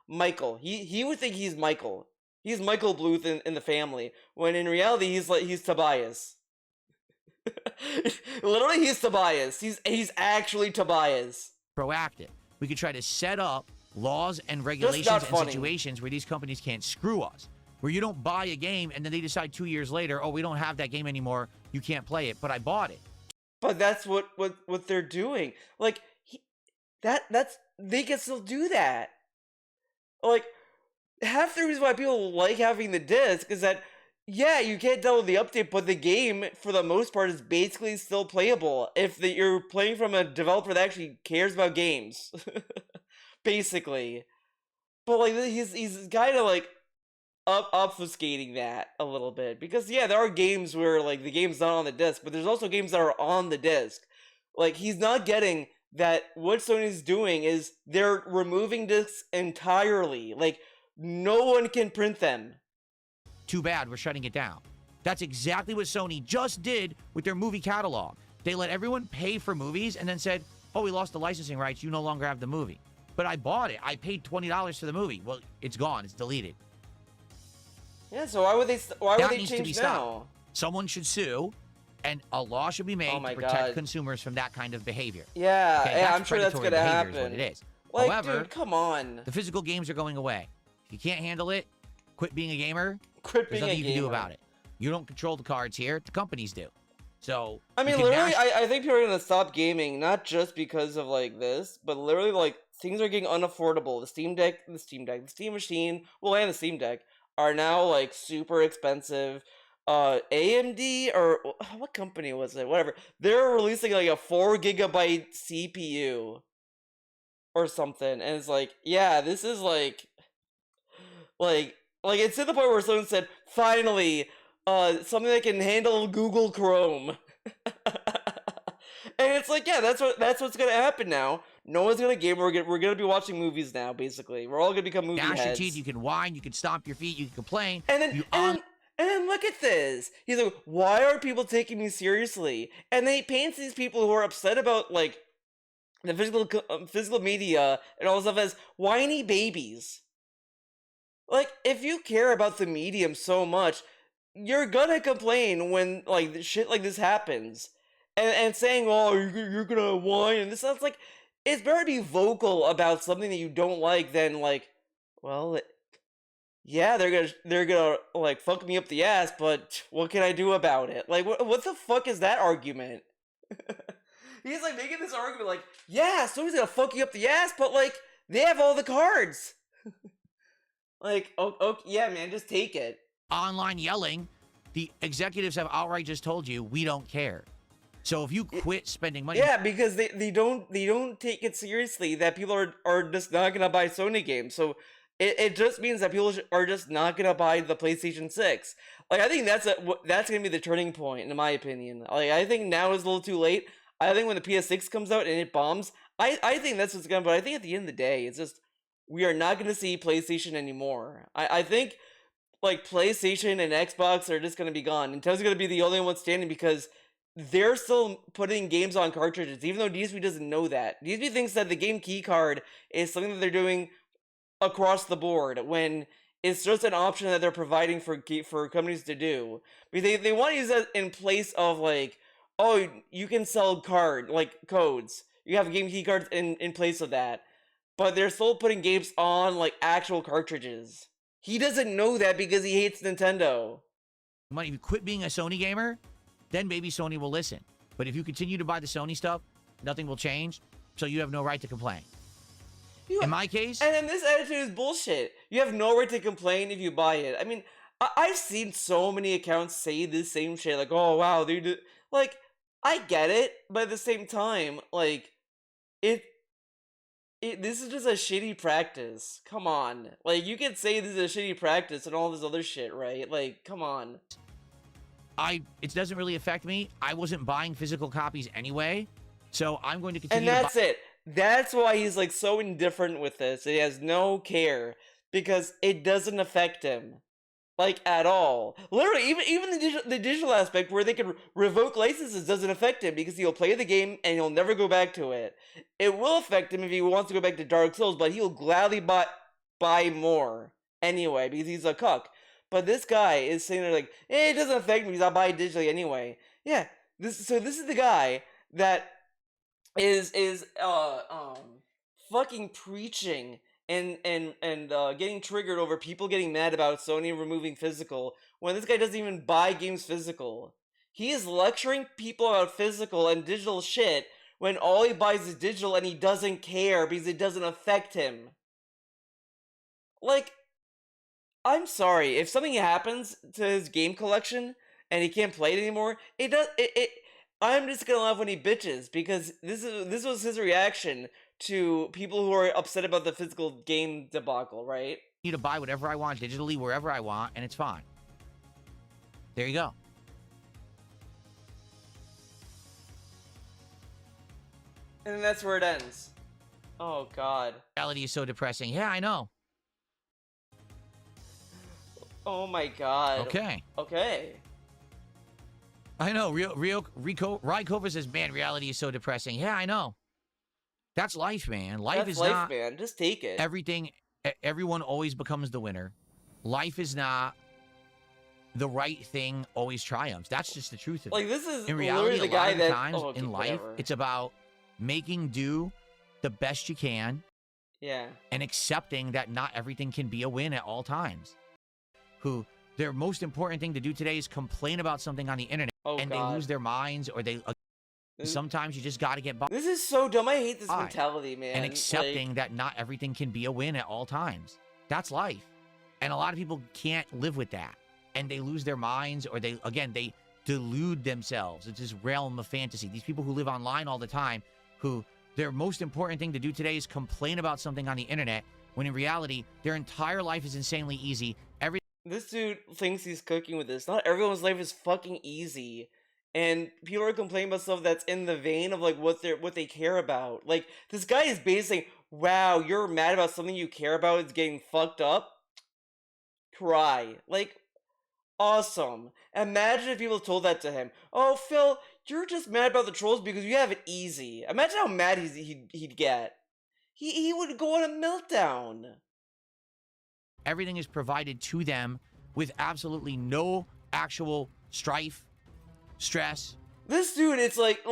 Michael. He would think he's Michael. He's Michael Bluth in the Family, when in reality he's Tobias. Literally, he's Tobias. He's actually Tobias. Proactive. We could try to set up laws and regulations and situations where these companies can't screw us. Where you don't buy a game and then they decide 2 years later, oh, we don't have that game anymore. You can't play it, but I bought it. But that's what they're doing. Like they can still do that. Like, half the reason why people like having the disc is that, yeah, you can't download the update, but the game, for the most part, is basically still playable if you're playing from a developer that actually cares about games. Basically. But, like, he's kind of, like, obfuscating that a little bit. Because, yeah, there are games where, like, the game's not on the disc, but there's also games that are on the disc. Like, he's not getting that what Sony's doing is they're removing discs entirely. Like, no one can print them. Too bad, we're shutting it down. That's exactly what Sony just did with their movie catalog. They let everyone pay for movies and then said, oh, we lost the licensing rights, you no longer have the movie. But I bought it. I paid $20 for the movie. Well, it's gone. It's deleted. Yeah, so why would they change now? Someone should sue, and a law should be made to protect consumers from that kind of behavior. Yeah, okay, I'm sure that's going to happen. Is what it is. Like, however, dude, come on. The physical games are going away. If you can't handle it, quit being a gamer. There's nothing you can do about it. You don't control the cards here. The companies do. So, I mean, literally, I think people are going to stop gaming, not just because of, like, this, but literally, like, things are getting unaffordable. The Steam Machine, well, and the Steam Deck are now, like, super expensive. AMD, or what company was it? Whatever. They're releasing, like, a 4 gigabyte CPU or something. And it's like, yeah, this is, like, it's to the point where someone said, finally, something that can handle Google Chrome. And it's like, yeah, that's what's gonna happen now. No one's gonna game. We're gonna be watching movies now. Basically, we're all gonna become movie heads. Gnash your teeth. You can whine. You can stomp your feet. You can complain. And then look at this. He's like, why are people taking me seriously? And then he paints these people who are upset about, like, the physical media and all this stuff as whiny babies. Like, if you care about the medium so much, you're gonna complain when, like, shit like this happens. And saying, oh, you're gonna whine, and this sounds like, it's better to be vocal about something that you don't like than, like, well, yeah, they're gonna, like, fuck me up the ass, but what can I do about it? Like, what the fuck is that argument? He's, like, making this argument, like, yeah, Sony's gonna fuck you up the ass, but, like, they have all the cards. Like, okay, yeah, man, just take it. Online yelling, the executives have outright just told you, we don't care. So if you quit spending money... Yeah, because they don't take it seriously that people are just not gonna buy Sony games. So it just means that people are just not gonna buy the PlayStation 6. Like, I think that's gonna be the turning point, in my opinion. Like, I think now is a little too late. I think when the PS6 comes out and it bombs, I think that's what's gonna... But I think at the end of the day, it's just... We are not going to see PlayStation anymore. I think, like, PlayStation and Xbox are just going to be gone. Nintendo's going to be the only one standing because they're still putting games on cartridges, even though DSP doesn't know that. DSP thinks that the game key card is something that they're doing across the board, when it's just an option that they're providing for companies to do. Because they want to use that in place of, like, oh, you can sell codes. You have game key cards in place of that. But they're still putting games on, like, actual cartridges. He doesn't know that because he hates Nintendo. If you quit being a Sony gamer, then maybe Sony will listen. But if you continue to buy the Sony stuff, nothing will change, so you have no right to complain. In my case, And then this attitude is bullshit. You have no right to complain if you buy it. I mean, I've seen so many accounts say this same shit, like, oh wow, they do. Like, I get it, but at the same time, like, it this is just a shitty practice. Come on. Like, you can say this is a shitty practice and all this other shit, right? Like, come on. it doesn't really affect me. I wasn't buying physical copies anyway, so I'm going to And continue that's it. That's why he's like so indifferent with this. He has no care because it doesn't affect him. Like, at all. Literally, even the digital aspect where they can revoke licenses doesn't affect him because he'll play the game and he'll never go back to it. It will affect him if he wants to go back to Dark Souls, but he'll gladly buy more anyway because he's a cuck. But this guy is saying they're like, it doesn't affect me because I'll buy it digitally anyway. Yeah, this is the guy that is fucking preaching and getting triggered over people getting mad about Sony removing physical when this guy doesn't even buy games physical. He is lecturing people about physical and digital shit when all he buys is digital and he doesn't care because it doesn't affect him. Like, I'm sorry, if something happens to his game collection and he can't play it anymore, I'm just gonna laugh when he bitches because this was his reaction to people who are upset about the physical game debacle, right? to buy whatever I want digitally wherever I want, and it's fine. There you go. And that's where it ends. Oh god. Reality is so depressing. Yeah, I know. Oh my god. Okay. Okay. I know. Rykova says, man, reality is so depressing. Yeah, I know. That's life, man. Life is not man. Just take it. everything. Everyone always becomes the winner. Life is not the right thing always triumphs. That's just the truth of it. Like, this is In reality, literally a the guy lot of the that times okay, in life, whatever. it's about making do the best you can Yeah. and accepting that not everything can be a win at all times. Who their most important thing to do today is complain about something on the internet and God. they lose their minds or they sometimes you just got to get by This is so dumb. I hate this Why? mentality, man. and accepting that not everything can be a win at all times. That's life. And a lot of people can't live with that. And they lose their minds or they delude themselves. It's this realm of fantasy. These people who live online all the time, who their most important thing to do today is complain about something on the internet, when in reality, their entire life is insanely easy. This dude thinks he's cooking with this. Not everyone's life is fucking easy. And people are complaining about stuff that's in the vein of like what they care about. Like, this guy is basically saying, wow, you're mad about something you care about, it's getting fucked up. Cry. Like, awesome. Imagine if people told that to him. Oh, Phil, you're just mad about the trolls because you have it easy. Imagine how mad he'd get. He would go on a meltdown. Everything is provided to them with absolutely no actual strife, stress. This dude, it's like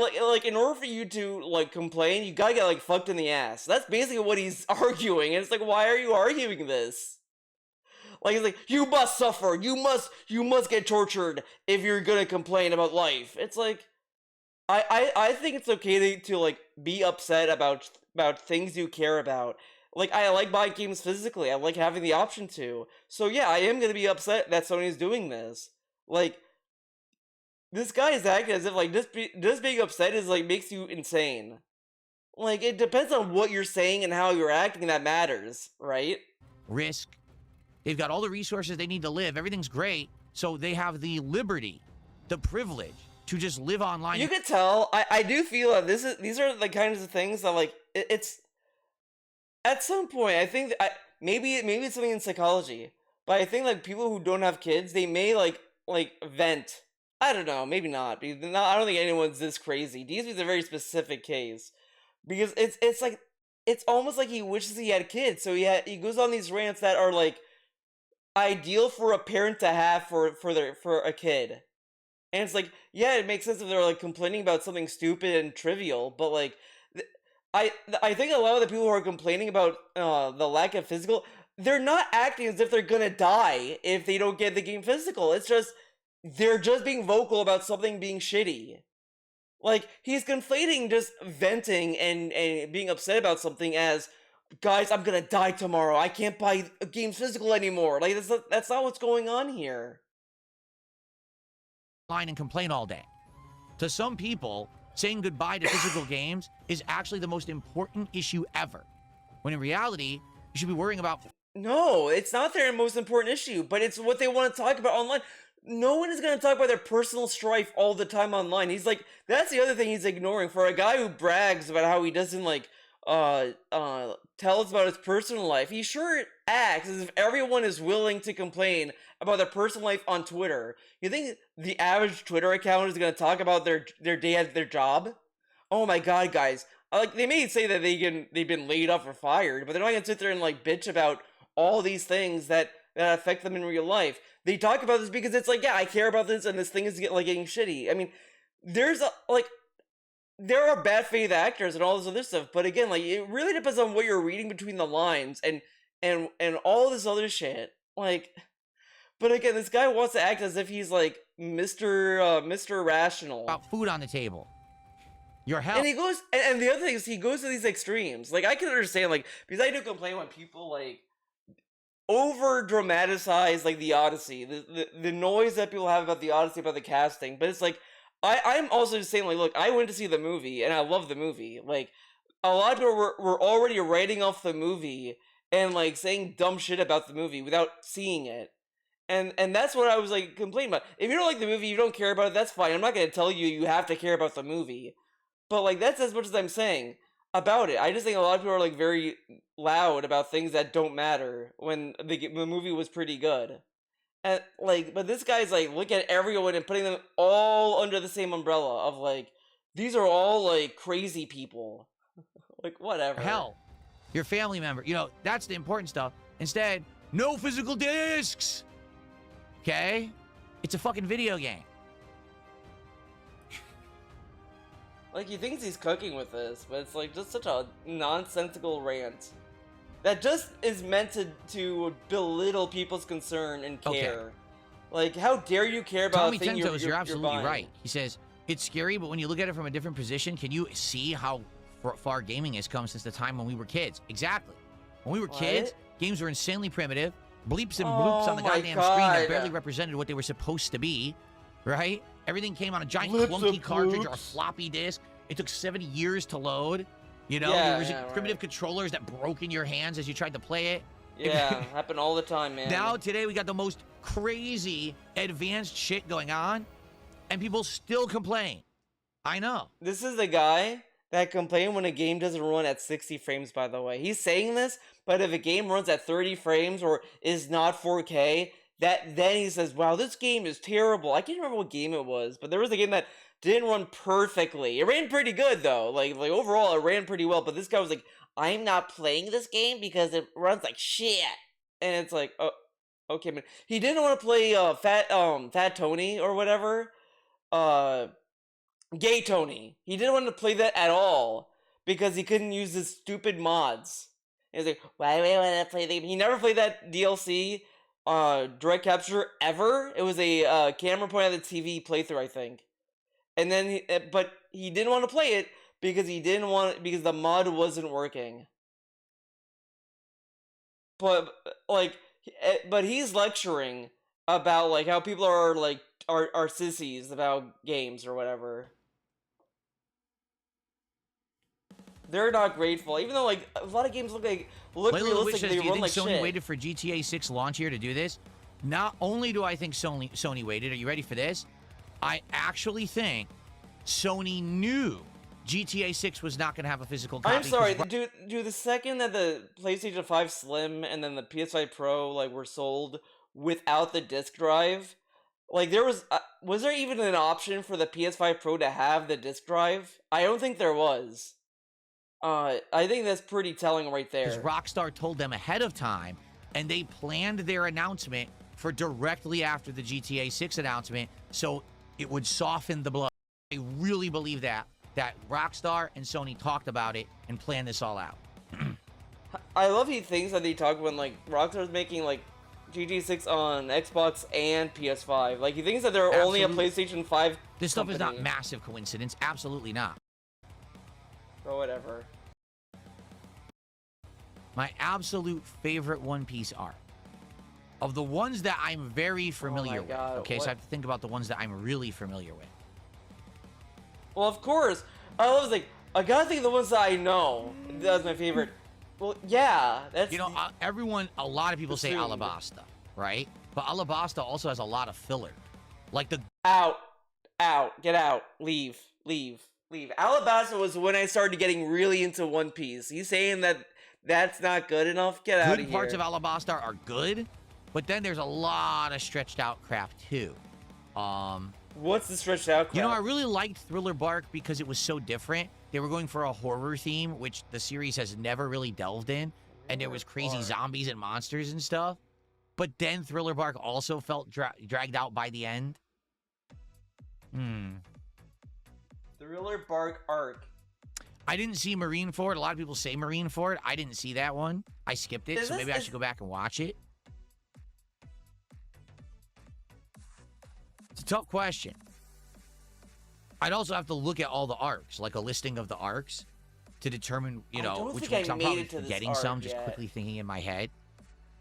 in order for you to like complain, you gotta get like fucked in the ass. That's basically what he's arguing, and it's like, why are you arguing this? Like, it's like, you must suffer, you must get tortured if you're gonna complain about life. It's like, I think it's okay to like be upset about things you care about. Like, I like buying games physically. I like having the option to. So yeah, I am gonna be upset that Sony's doing this. Like, this guy is acting as if like just being upset is like makes you insane. Like, it depends on what you're saying and how you're acting that matters, right? Risk. They've got all the resources they need to live. Everything's great. So they have the liberty, the privilege to just live online. You could tell. I do feel that these are the kinds of things that like it's at some point. I think maybe it's something in psychology, but I think like people who don't have kids, they may like vent. I don't know, maybe not. Because I don't think anyone's this crazy. DSP is a very specific case because it's like it's almost like he wishes he had kids. So he goes on these rants that are like ideal for a parent to have for a kid. And it's like, yeah, it makes sense if they're like complaining about something stupid and trivial, but like I think a lot of the people who are complaining about the lack of physical, they're not acting as if they're gonna die if they don't get the game physical. It's just they're just being vocal about something being shitty. Like, he's conflating just venting and being upset about something as guys, I'm gonna die tomorrow. I can't buy games physical anymore. Like that's not what's going on here. Line and complain all day. To some people, saying goodbye to physical games is actually the most important issue ever. When in reality, you should be worrying about... No, it's not their most important issue, but it's what they want to talk about online. No one is going to talk about their personal strife all the time online. He's like, that's the other thing he's ignoring. For a guy who brags about how he doesn't, like, tell us about his personal life, he sure acts as if everyone is willing to complain about their personal life on Twitter. You think the average Twitter account is going to talk about their day at their job? Oh my god, guys. Like, they may say that they've been laid off or fired, but they're not going to sit there and, like, bitch about all these things that affect them in real life. They talk about this because it's like, yeah, I care about this, and this thing is getting shitty. I mean, there are bad faith actors and all this other stuff, but again, like, it really depends on what you're reading between the lines and all this other shit. Like, but again, this guy wants to act as if he's like Mr. Rational. About food on the table. Your health. And he goes, and the other thing is he goes to these extremes. Like, I can understand, like, because I do complain when people, like, over dramatize, like, the Odyssey, the noise that people have about the Odyssey, about the casting, but it's like, I'm also just saying, like, look, I went to see the movie, and I love the movie. Like, a lot of people were already writing off the movie and, like, saying dumb shit about the movie without seeing it. And that's what I was, like, complaining about. If you don't like the movie, you don't care about it, that's fine. I'm not going to tell you have to care about the movie. But, like, that's as much as I'm saying about it. I just think a lot of people are, like, very loud about things that don't matter when the movie was pretty good. And, like, but this guy's, like, looking at everyone and putting them all under the same umbrella of, like, these are all, like, crazy people. Like, whatever. Hell, your family member. You know, that's the important stuff. Instead, no physical discs. Okay? It's a fucking video game. Like, he thinks he's cooking with this, but it's, like, just such a nonsensical rant. That just is meant to belittle people's concern and care. Okay. Like, how dare you care about Tommy a thing Tentos, you're absolutely buying. right. He says, it's scary, but when you look at it from a different position, can you see how far gaming has come since the time when we were kids? Exactly. When we were kids, games were insanely primitive. Bleeps and bloops on the goddamn screen that barely represented what they were supposed to be. Right? Everything came on a giant clunky cartridge or a floppy disk. It took 70 years to load. You know, there was primitive controllers that broke in your hands as you tried to play it. Yeah, happened all the time, man. Now, today, we got the most crazy advanced shit going on, and people still complain. I know. This is the guy that complained when a game doesn't run at 60 frames, by the way. He's saying this, but if a game runs at 30 frames or is not 4K, then he says, wow, this game is terrible. I can't remember what game it was, but there was a game that didn't run perfectly. It ran pretty good, though. Like overall, it ran pretty well, but this guy was like, I'm not playing this game because it runs like shit. And it's like, oh, okay, man. He didn't want to play Fat Tony or whatever. Gay Tony. He didn't want to play that at all because he couldn't use his stupid mods. And he's like, why do I want to play the game? He never played that DLC, direct capture, ever. It was a camera point at the TV playthrough, I think. And then, but he didn't want to play it because because the mod wasn't working. But he's lecturing about like how people are sissies about games or whatever. They're not grateful, even though like a lot of games look realistic. They run like shit. Sony waited for GTA 6 launch here to do this? Not only do I think Sony waited. Are you ready for this? I actually think Sony knew GTA 6 was not going to have a physical copy. I'm sorry, do the second that the PlayStation 5 Slim and then the PS5 Pro like were sold without the disc drive, like there was there even an option for the PS5 Pro to have the disc drive? I don't think there was. I think that's pretty telling right there. Because Rockstar told them ahead of time, and they planned their announcement for directly after the GTA 6 announcement, so it would soften the blow. I really believe that Rockstar and Sony talked about it and planned this all out. I love he thinks that they talk when like Rockstar's making like GTA 6 on Xbox and PS5. Like he thinks that they're only a PlayStation 5 This stuff is not massive coincidence. Absolutely not. Or whatever. My absolute favorite One Piece arc. Of the ones that I'm very familiar with. God, Okay, so what? I have to think about the ones that I'm really familiar with. Well, of course. I was like, I gotta think of the ones that I know. That's my favorite. Well, yeah, that's You know, a lot of people say assumed. Alabasta, right? But Alabasta also has a lot of filler. Like the out, get out, leave. Alabasta was when I started getting really into One Piece. He's saying that that's not good enough. Get out of here. good parts of Alabasta are good, but then there's a lot of stretched out crap too. What's the stretched out crap? You know, I really liked Thriller Bark because it was so different. They were going for a horror theme, which the series has never really delved in, and there was crazy zombies and monsters and stuff. But then Thriller Bark also felt dragged out by the end. Thriller Bark arc. I didn't see Marineford. A lot of people say Marineford. I didn't see that one. I skipped it, so maybe I should go back and watch it. It's a tough question. I'd also have to look at all the arcs, like a listing of the arcs, to determine, you know, which ones. I'm probably forgetting some, just quickly thinking in my head.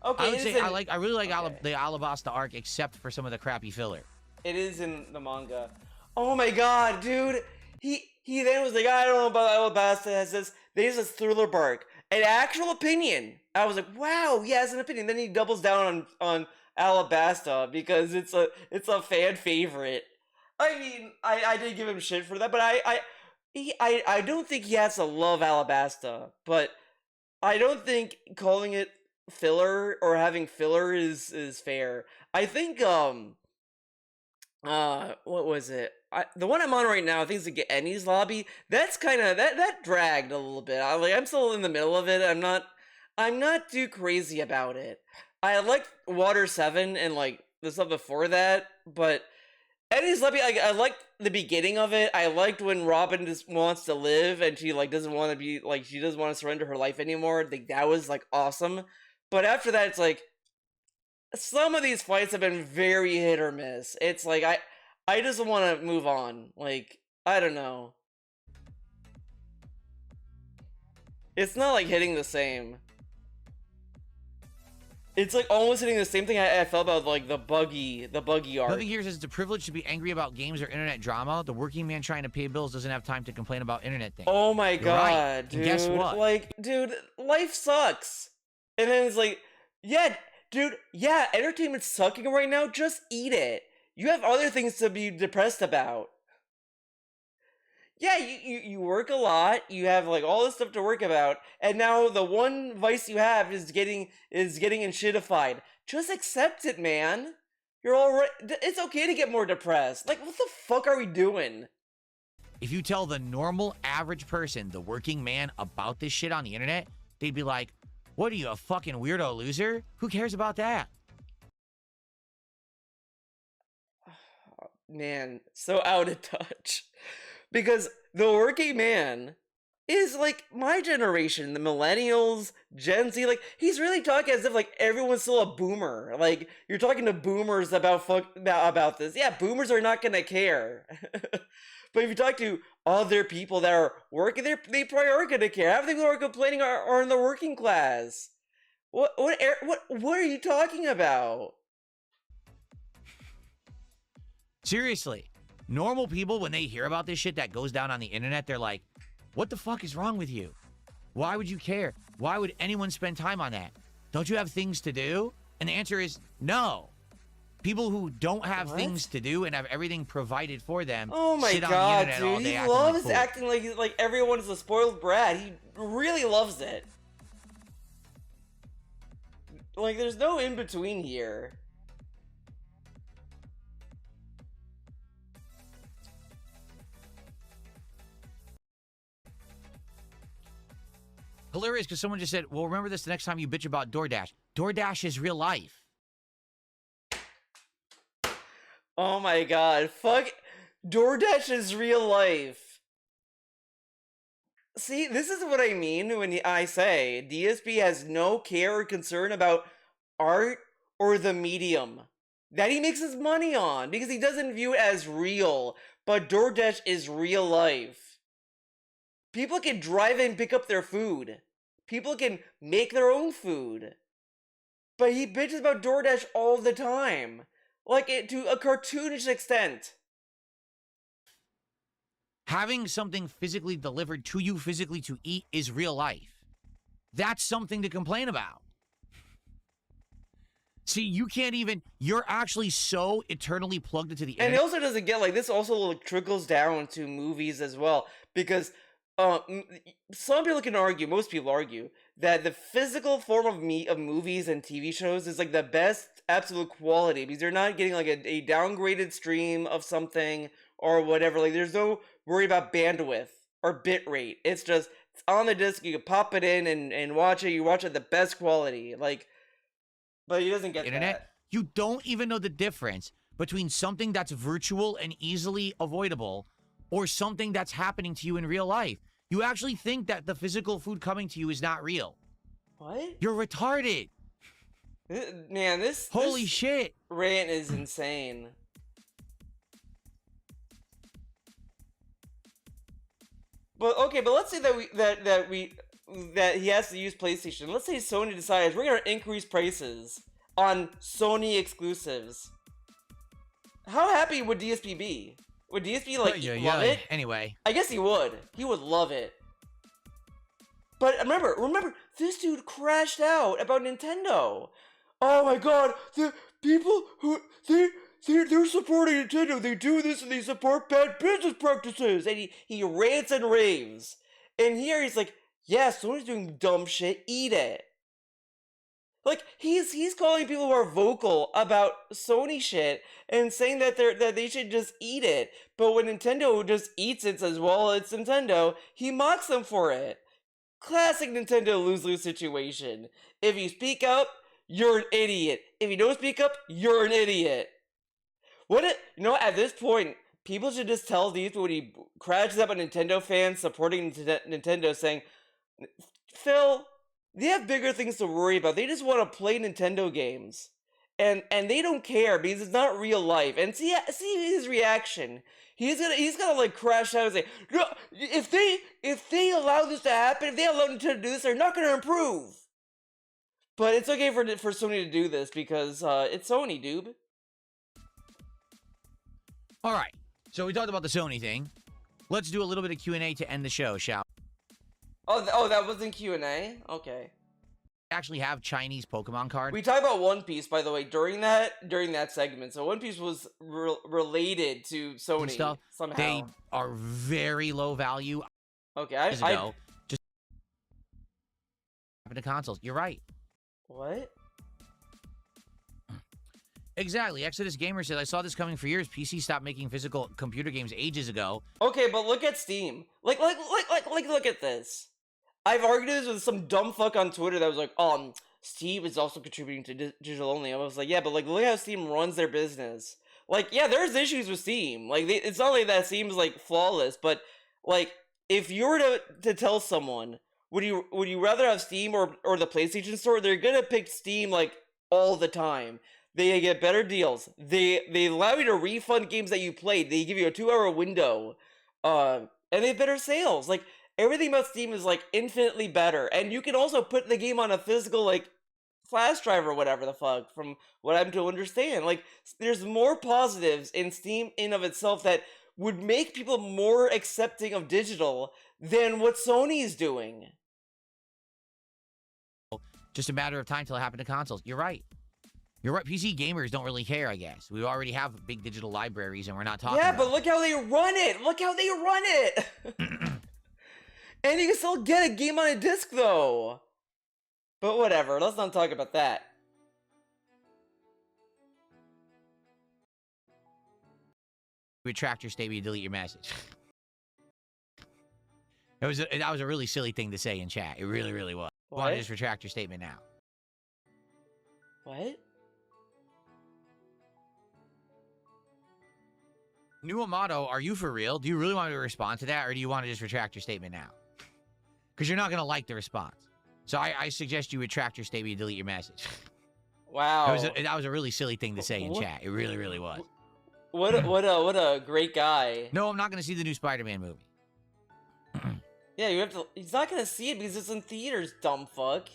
Okay, I would say I really like okay. the Alabasta arc, except for some of the crappy filler. It is in the manga. Oh my god, dude! He then was like, I don't know about Alabasta. Has this? Then he says Thriller Bark. An actual opinion. I was like, wow, he has an opinion. Then he doubles down on Alabasta because it's a fan favorite. I mean, I did give him shit for that, but I don't think he has to love Alabasta, but I don't think calling it filler or having filler is fair. I think what was it? The one I'm on right now, I think it's the Ennie's Lobby. That's kind of that dragged a little bit. I'm still in the middle of it. I'm not too crazy about it. I like Water 7 and like the stuff before that, but Ennie's Lobby, I liked the beginning of it. I liked when Robin just wants to live and she like doesn't want to be like she doesn't want to surrender her life anymore. Like that was like awesome. But after that, it's like some of these fights have been very hit or miss. It's like I just want to move on. Like I don't know. It's not like hitting the same. It's like almost hitting the same thing I felt about like the buggy arc. Nothing here says it's a privilege to be angry about games or internet drama. The working man trying to pay bills doesn't have time to complain about internet things. Oh my You're god, right. dude. And guess what? Like, dude, life sucks. And then it's like, yeah, dude, yeah, entertainment's sucking right now. Just eat it. You have other things to be depressed about. Yeah, you work a lot. You have like all this stuff to work about, and now the one vice you have is getting in shitified. Just accept it, man. You're all right. It's okay to get more depressed. Like, what the fuck are we doing? If you tell the normal, average person, the working man, about this shit on the internet, they'd be like, what are you, a fucking weirdo loser? Who cares about that? Man, so out of touch. Because the working man is like my generation, the millennials, Gen Z. Like, he's really talking as if like everyone's still a boomer. Like, you're talking to boomers about this. Yeah, boomers are not gonna care. But if you talk to other people that are working, they probably are gonna care. Half the people who are complaining are in the working class. What are you talking about? Seriously. Normal people, when they hear about this shit that goes down on the internet, they're like, what the fuck is wrong with you? Why would you care? Why would anyone spend time on that? Don't you have things to do? And the answer is no. People who don't have things to do and have everything provided for them oh my sit on god, the internet dude, all day he loves acting like everyone is a spoiled brat. He really loves it. Like, there's no in between here. Hilarious, because someone just said, well, remember this the next time you bitch about DoorDash. DoorDash is real life. Oh my god, fuck. DoorDash is real life. See, this is what I mean when I say DSP has no care or concern about art or the medium that he makes his money on, because he doesn't view it as real. But DoorDash is real life. People can drive in and pick up their food. People can make their own food. But he bitches about DoorDash all the time. Like, to a cartoonish extent. Having something physically delivered to you physically to eat is real life. That's something to complain about. See, you can't even, you're actually so eternally plugged into the And internet. it also doesn't get, like, this also like, trickles down to movies as well. Because some people can argue, most people argue, that the physical form of movies and TV shows is like the best absolute quality. Because you're not getting like a downgraded stream of something or whatever. Like, there's no worry about bandwidth or bit rate. It's just, it's on the disc, you can pop it in and watch it. You watch it the best quality. Like, but he doesn't get Internet, that. you don't even know the difference between something that's virtual and easily avoidable or something that's happening to you in real life. You actually think that the physical food coming to you is not real. What? You're retarded. Man, this Holy shit. rant is insane. But okay, but let's say that he has to use PlayStation. Let's say Sony decides we're gonna increase prices on Sony exclusives. How happy would DSP be? Would DSP like love it? Anyway, I guess he would. He would love it. But remember, this dude crashed out about Nintendo. Oh my god, the people who they're supporting Nintendo. They do this and they support bad business practices. And he rants and raves. And here he's like, yeah, Sony's doing dumb shit. Eat it. Like, he's calling people who are vocal about Sony shit and saying that they should just eat it. But when Nintendo just eats it, says, well, it's Nintendo, he mocks them for it. Classic Nintendo lose-lose situation. If you speak up, you're an idiot. If you don't speak up, you're an idiot. At this point, people should just tell these when he crashes up a Nintendo fan supporting Nintendo saying, Phil, they have bigger things to worry about. They just want to play Nintendo games. And they don't care because it's not real life. And see his reaction. He's gonna like crash out and say, no, if they allow this to happen, if they allow Nintendo to do this, they're not gonna improve. But it's okay for Sony to do this because it's Sony, dude. all right. So we talked about the Sony thing. Let's do a little bit of Q&A to end the show, shall we? Oh, that wasn't Q&A? Okay. Actually have Chinese Pokemon cards. We talked about One Piece, by the way, during that segment. So One Piece was related to Sony stuff. somehow. They are very low value. Okay, Just happen to consoles. You're right. What? Exactly. Exodus Gamer said, I saw this coming for years. PC stopped making physical computer games ages ago. Okay, but look at Steam. Like, look at this. I've argued this with some dumb fuck on Twitter that was like, Steam is also contributing to digital only. I was like, yeah, but like, look how Steam runs their business. Like, yeah, there's issues with Steam. Like, it's not like that Steam's like flawless, but like, if you were to tell someone, would you rather have Steam or the PlayStation Store? They're gonna pick Steam like all the time. They get better deals. They allow you to refund games that you played. They give you a 2-hour window, and they have better sales. Like, everything about Steam is like infinitely better, and you can also put the game on a physical like flash drive or whatever the fuck. From what I'm to understand, like, there's more positives in Steam in of itself that would make people more accepting of digital than what Sony's doing. Just a matter of time till it happened to consoles. You're right. You're right. PC gamers don't really care, I guess. We already have big digital libraries, and we're not talking about but look how they run it. Look how they run it. And you can still get a game on a disc, though. But whatever. Let's not talk about that. Retract your statement, delete your message. That was a really silly thing to say in chat. It really, really was. Why don't you just retract your statement now? What? New Amato, are you for real? Do you really want me to respond to that, or do you want to just retract your statement now? Because you're not going to like the response. So I suggest you retract your statement and delete your message. Wow. That was a really silly thing to say in chat. It really, really was. What a great guy. No, I'm not going to see the new Spider-Man movie. Yeah, you have to. He's not gonna see it because it's in theaters, dumb fuck.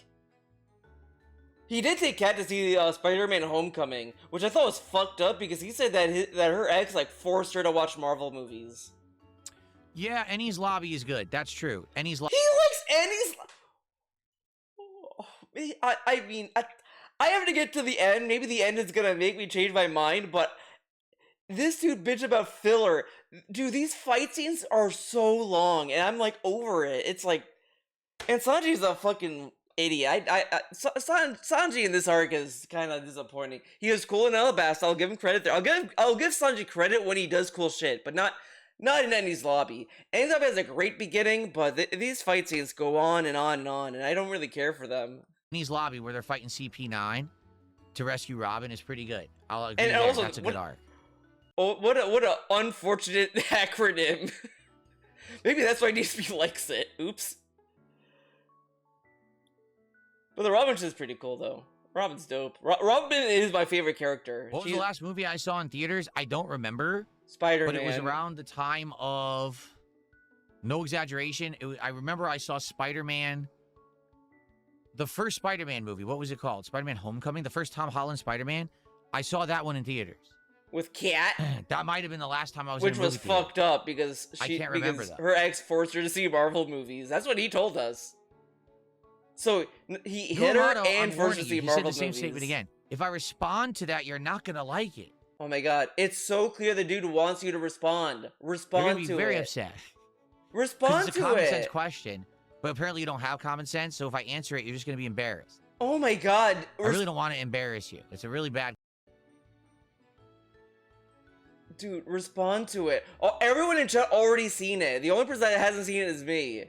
He did take Kat to see Spider-Man: Homecoming, which I thought was fucked up because he said that that her ex like forced her to watch Marvel movies. Yeah, Annie's Lobby is good. That's true. Annie's Lobby. He likes Annie's. I mean, I have to get to the end. Maybe the end is gonna make me change my mind, but this dude bitch about filler. Dude, these fight scenes are so long, and I'm like over it. It's like, and Sanji's a fucking idiot. Sanji in this arc is kind of disappointing. He was cool in Alabasta. I'll give him credit there. I'll give Sanji credit when he does cool shit, but not in Ennie's Lobby. Ennie's Lobby has a great beginning, but these fight scenes go on and on and on, and I don't really care for them. Annie's Lobby, where they're fighting CP9 to rescue Robin, is pretty good. I'll agree. And there. also, That's a good arc. Oh, what a unfortunate acronym. Maybe that's why DSP likes it. Oops. But the Robin is pretty cool, though. Robin's dope. Robin is my favorite character. What was the last movie I saw in theaters? I don't remember. Spider-Man. But it was around the time of... No exaggeration. I remember I saw Spider-Man... The first Spider-Man movie. What was it called? Spider-Man Homecoming? The first Tom Holland Spider-Man? I saw that one in theaters. With Kat? That might have been the last time I was in a movie theater. Fucked up because her ex forced her to see Marvel movies. That's what he told us. So he hit her and forced her to see Marvel movies. He said the same statement again. If I respond to that, you're not gonna like it. Oh my god, it's so clear the dude wants you to respond. Respond to it. You're gonna be very upset. Respond to it. It's a common sense question, but apparently you don't have common sense. So if I answer it, you're just gonna be embarrassed. Oh my god, I really don't want to embarrass you. It's a really bad. Dude, respond to it. Oh, everyone in chat already seen it. The only person that hasn't seen it is me.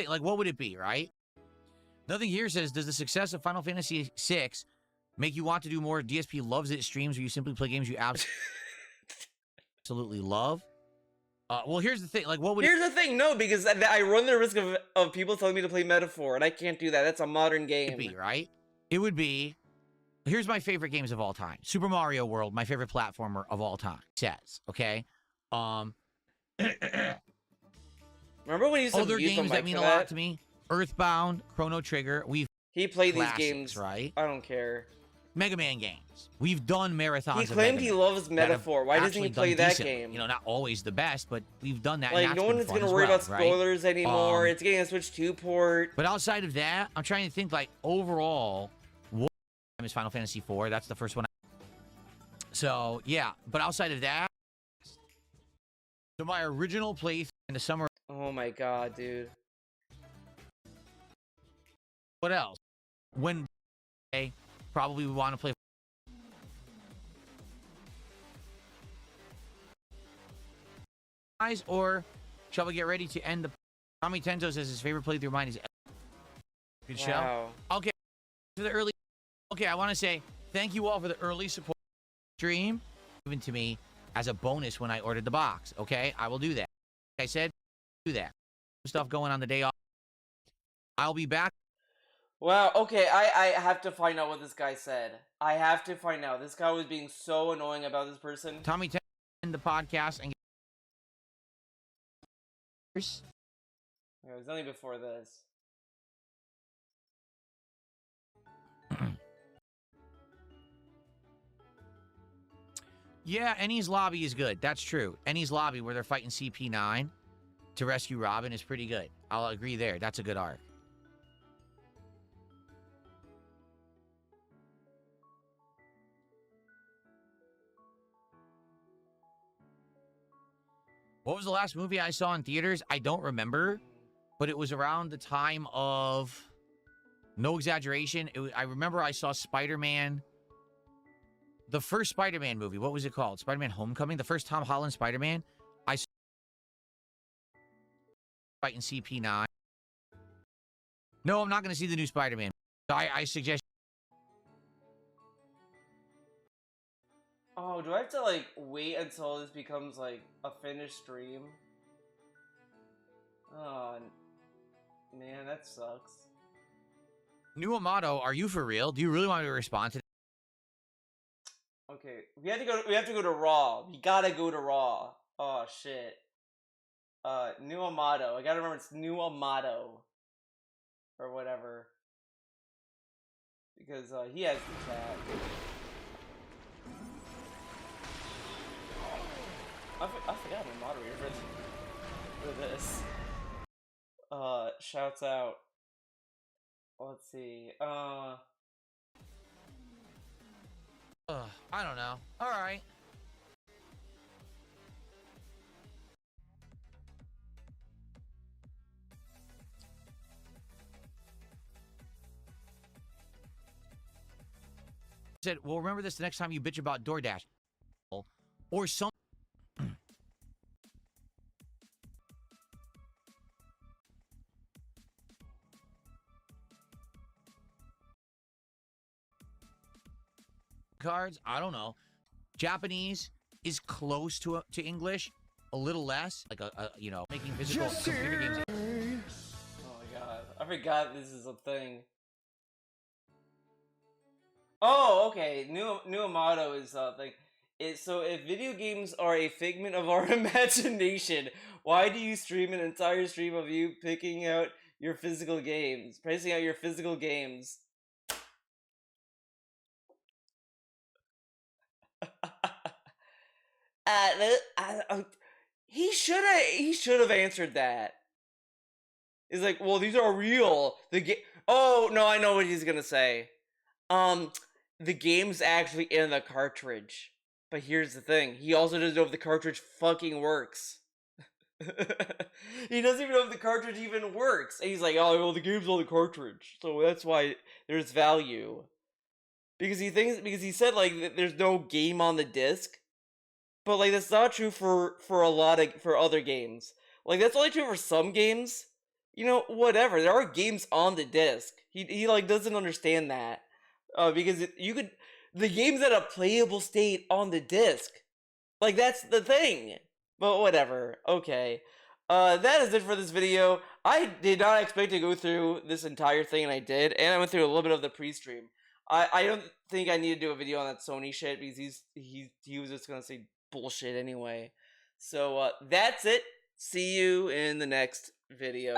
Like, what would it be, right? Nothing here says, does the success of Final Fantasy VI make you want to do more DSP loves it streams where you simply play games you absolutely love? Well, here's the thing. Like, what would... Here's the thing. No, because I run the risk of people telling me to play Metaphor, and I can't do that. That's a modern game. It would be, right? It would be... Here's my favorite games of all time. Super Mario World, my favorite platformer of all time. Says, okay? Remember when you used to other games that mean a lot to me? Earthbound, Chrono Trigger. He played these games, right? I don't care. Mega Man games. We've done marathons. He claimed he loves Metaphor. Why doesn't he play that game? You know, not always the best, but we've done that. Like, no one's gonna worry about spoilers anymore. It's getting a Switch 2 port. But outside of that, I'm trying to think, like, overall, what is Final Fantasy IV? That's the first one. So, yeah. But outside of that, so my original playthrough in the summer. Oh my god, dude. What else? When probably we want to play. Or shall we get ready to end the... Tommy Tento says his favorite playthrough of mine is... Good show. Okay. For the early... Okay, I want to say thank you all for the early support stream given to me as a bonus when I ordered the box. Okay, I will do that. Like I said, do that. Stuff going on the day off. I'll be back. Wow, okay, I have to find out what this guy said. I have to find out. This guy was being so annoying about this person. Tommy Tento end the podcast and... It was only before this. Yeah, Ennie's Lobby is good. That's true. Ennie's Lobby, where they're fighting CP9 to rescue Robin, is pretty good. I'll agree there. That's a good arc. What was the last movie I saw in theaters? I don't remember, but it was around the time of... No exaggeration. I remember I saw Spider-Man... The first Spider-Man movie. What was it called? Spider-Man Homecoming? The first Tom Holland Spider-Man? I saw... Fighting CP9. No, I'm not going to see the new Spider-Man. I suggest... Oh, do I have to, like, wait until this becomes, like, a finished stream? Oh, man, that sucks. New Amato, are you for real? Do you really want me to respond to that? Okay, we have to go. We have to go to Raw. We gotta go to Raw. Oh shit. New Amato. I gotta remember it's New Amato or whatever because he has the chat. I forgot my moderator for this. Shouts out. Let's see. I don't know. All right. Said, well, remember this the next time you bitch about DoorDash or some. Cards, I don't know. Japanese is close to English, a little less, like a you know, making physical computer games. Oh my god, I forgot this is a thing. Oh, okay. New Amato is thing. So if video games are a figment of our imagination, why do you stream an entire stream of you picking out your physical games, pricing out your physical games? He should have answered that. He's like, well, these are real. Oh no, I know what he's gonna say. The game's actually in the cartridge. But here's the thing, he also doesn't know if the cartridge fucking works. He doesn't even know if the cartridge even works. And he's like, oh, well, the game's on the cartridge, so that's why there's value. Because he said like there's no game on the disc. But like that's not true for other games. Like that's only true for some games. You know, whatever. There are games on the disc. He like doesn't understand that. Because the game's at a playable state on the disc. Like that's the thing. But whatever. Okay. That is it for this video. I did not expect to go through this entire thing, and I did. And I went through a little bit of the pre-stream. I don't think I need to do a video on that Sony shit because he was just gonna say bullshit anyway. So that's it. See you in the next video.